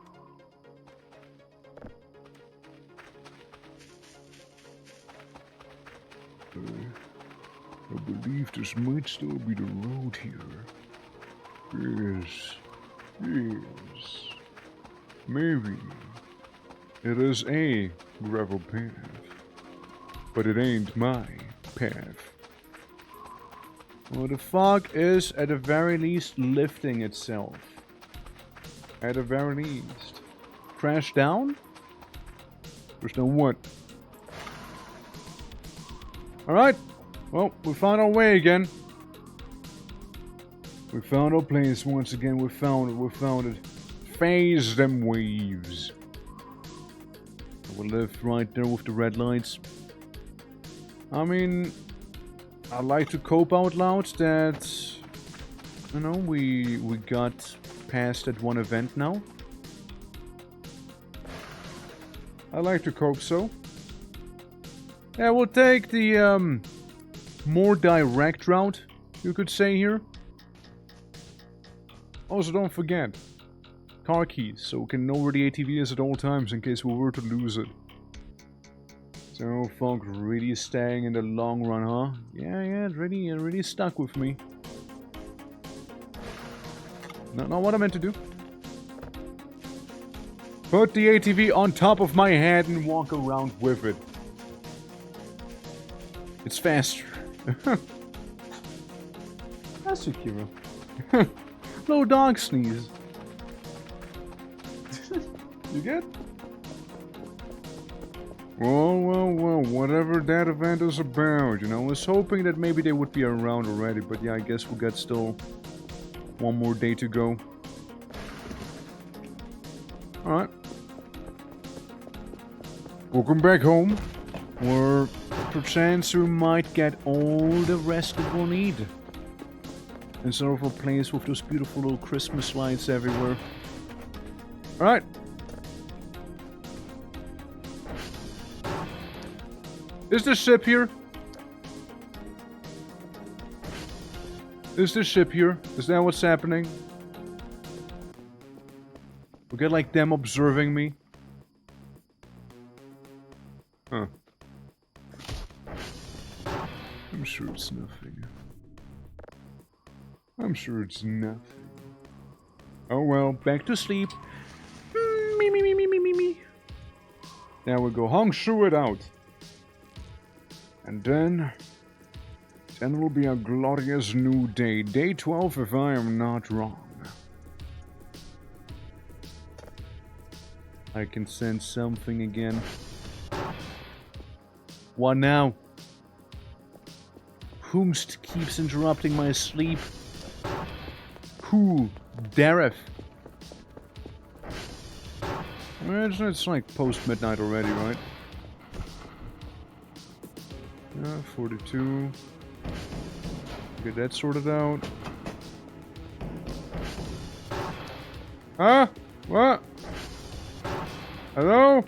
Speaker 1: I believe this might still be the road here. Yes. Yes. Maybe. It is a gravel path. But it ain't my path. Well, the fog is, at the very least, lifting itself. At the very least. Crash down? Crash down what? Alright. Well, we found our way again. We found our place once again. We found it. Phase them waves. We'll live right there with the red lights. I mean, I like to cope out loud that, you know, we got past that one event now. I like to cope so. Yeah, we'll take the more direct route, you could say here. Also, don't forget car keys, so we can know where the ATV is at all times in case we were to lose it. So, Funk really staying in the long run, huh? Yeah, it really stuck with me. Not what I meant to do. Put the ATV on top of my head and walk around with it. It's faster. That's Akira. No dog sneeze. You good? Well, whatever that event is about, you know, I was hoping that maybe they would be around already, but yeah, I guess we got still one more day to go. Alright. Welcome back home, where perchance we might get all the rest that we'll need. Instead of a place with those beautiful little Christmas lights everywhere. Alright. Is the ship here? Is the ship here? Is that what's happening? We get like them observing me. Huh. I'm sure it's nothing. I'm sure it's nothing. Oh well, back to sleep. Me. There we go. Hong Shu it out. And then will be a glorious new day. Day 12 if I am not wrong. I can sense something again. What now? Whomst keeps interrupting my sleep? Who? Dareth? It's like post-midnight already, right? 42. Get that sorted out. Huh? What? Hello?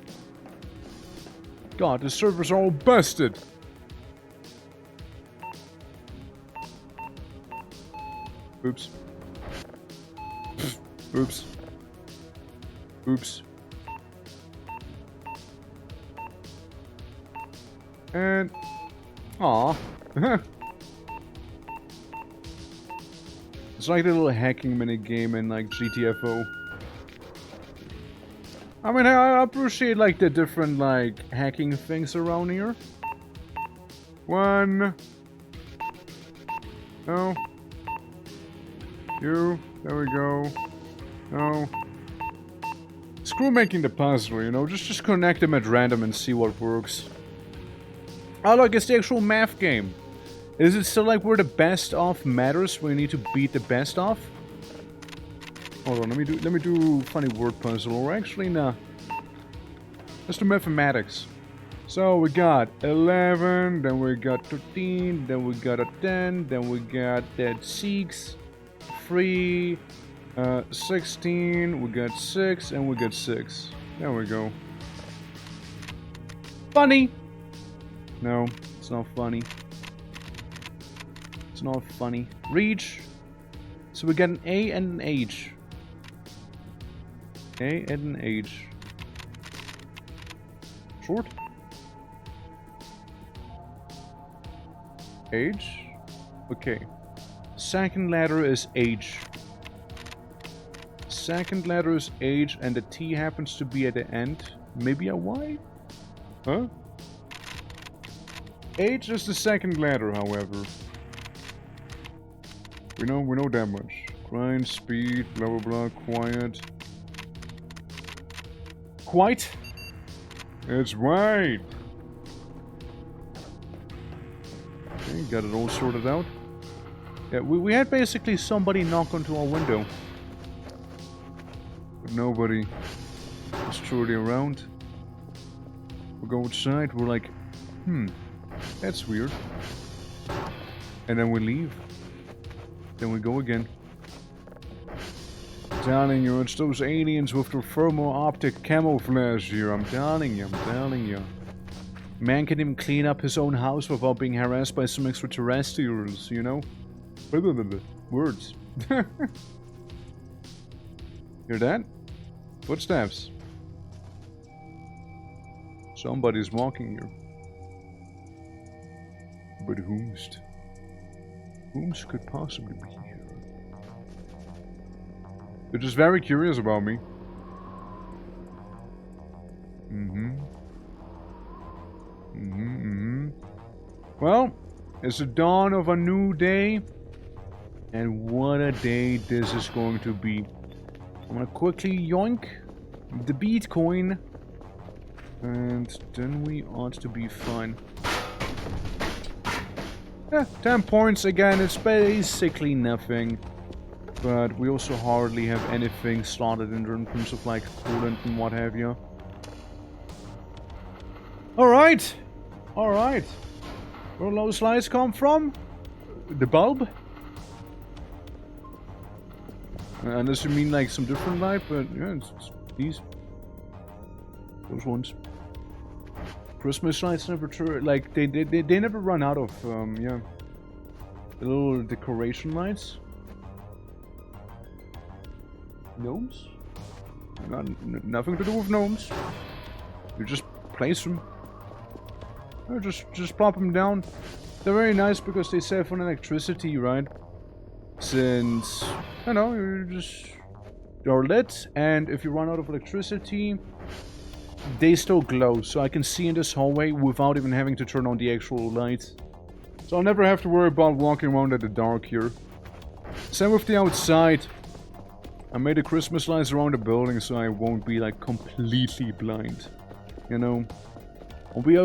Speaker 1: God, the servers are all busted. Oops. Oops. Oops. And... Aw. It's like the little hacking minigame in like GTFO. I mean, I appreciate like the different like hacking things around here. One. No. You. There we go. No. Screw making the puzzle, you know, just connect them at random and see what works. Oh look, it's the actual math game. Is it still like where the best of matters, where you need to beat the best of? Hold on, let me do funny word puzzle, or actually nah. Let's do mathematics. So we got 11, then we got 13, then we got a 10, then we got that 6, 3, 16, we got 6, and we got 6. There we go. Funny! No, it's not funny. It's not funny. Reach. So we got an A and an H. A and an H. Short. H. Okay. Second letter is H. Second letter is H and the T happens to be at the end. Maybe a Y? Huh? H is the second letter, however. We know that much. Grind, speed, blah blah blah, quiet. Quite? It's white. Okay, got it all sorted out. Yeah, we had basically somebody knock onto our window. But nobody was truly around. We go outside, we're like, That's weird. And then we leave. Then we go again. I'm telling you, it's those aliens with their thermal optic camouflage here. I'm telling you, I'm telling you. Man can even clean up his own house without being harassed by some extraterrestrials, you know? Words. Hear that? Footsteps. Somebody's walking here. But whomst? Whomst could possibly be here? They're just very curious about me. Well, it's the dawn of a new day. And what a day this is going to be. I'm gonna quickly yoink the Bitcoin. And then we ought to be fine. 10 points again, it's basically nothing. But we also hardly have anything slotted in terms of like coolant and what have you. Alright! Alright. Where do those lights come from? The bulb? Unless you mean like some different light, but yeah, it's these. Those ones. Christmas lights never like they never run out of yeah. The little decoration lights. Gnomes? Nothing to do with gnomes. You just place them. Or just plop them down. They're very nice because they save on electricity, right? Since, I don't know, they're lit, and if you run out of electricity, they still glow, so I can see in this hallway without even having to turn on the actual lights. So I'll never have to worry about walking around in the dark here. Same with the outside. I made the Christmas lights around the building so I won't be like completely blind. You know? I'll be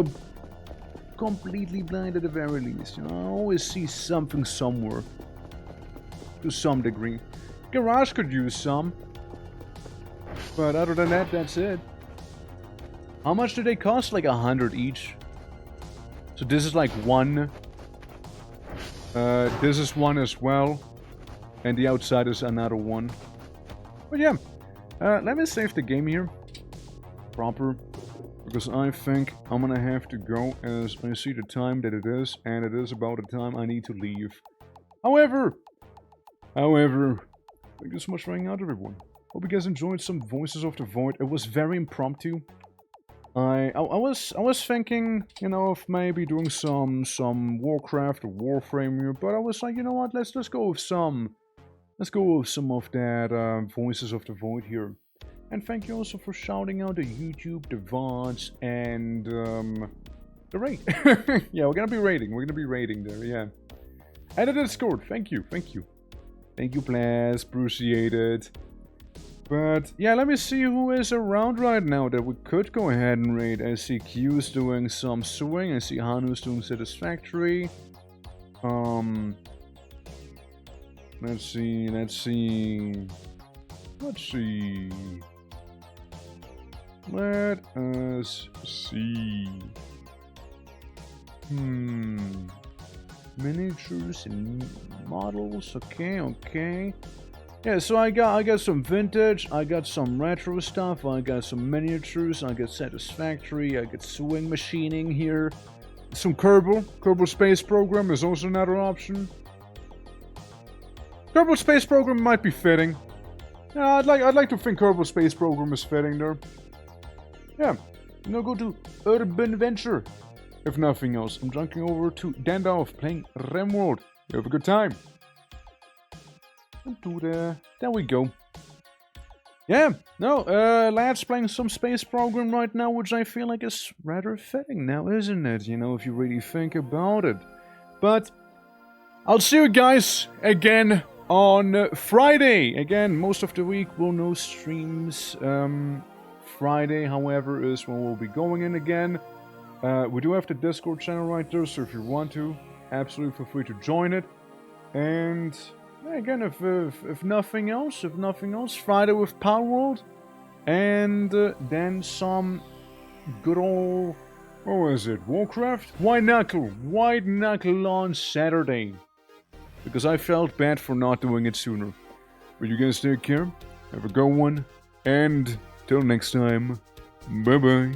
Speaker 1: completely blind at the very least. You know, I always see something somewhere. To some degree. Garage could use some. But other than that, that's it. How much do they cost? Like 100 each. So this is like one. This is one as well. And the outside is another one. But yeah. Let me save the game here. Proper. Because I think I'm gonna have to go as I see the time that it is. And it is about the time I need to leave. However, thank you so much for hanging out, everyone. Hope you guys enjoyed some Voices of the Void. It was very impromptu. I was thinking, you know, of maybe doing some Warcraft or Warframe here, but I was like, you know what, let's go with some of that Voices of the Void here. And thank you also for shouting out the YouTube, the VODs, and the raid. Yeah, we're gonna be raiding there, yeah. And the Discord, thank you. Thank you, Blaz. Appreciate it. But, yeah, let me see who is around right now that we could go ahead and raid. I see Q's doing some sewing. I see Hanu's doing Satisfactory. Let's see. Let us see. Miniatures and models, okay. Yeah, so I got some vintage, I got some retro stuff, I got some miniatures, I got Satisfactory, I got swing machining here. Some Kerbal Space Program is also another option. Kerbal Space Program might be fitting. Yeah, I'd like to think Kerbal Space Program is fitting there. Yeah, now go to Urban Venture. If nothing else, I'm jumping over to Dandalf playing RemWorld. You have a good time. There we go. Yeah, no, lads playing some space program right now, which I feel like is rather fitting now, isn't it? You know, if you really think about it. But I'll see you guys again on Friday. Again, most of the week will no streams. Friday, however, is when we'll be going in again. We do have the Discord channel right there, so if you want to, absolutely feel free to join it. And yeah, again, if nothing else, Friday with Power World, and then some good old What was it? Warcraft? White Knuckle. White Knuckle on Saturday. Because I felt bad for not doing it sooner. But you guys take care. Have a good one. And till next time. Bye-bye.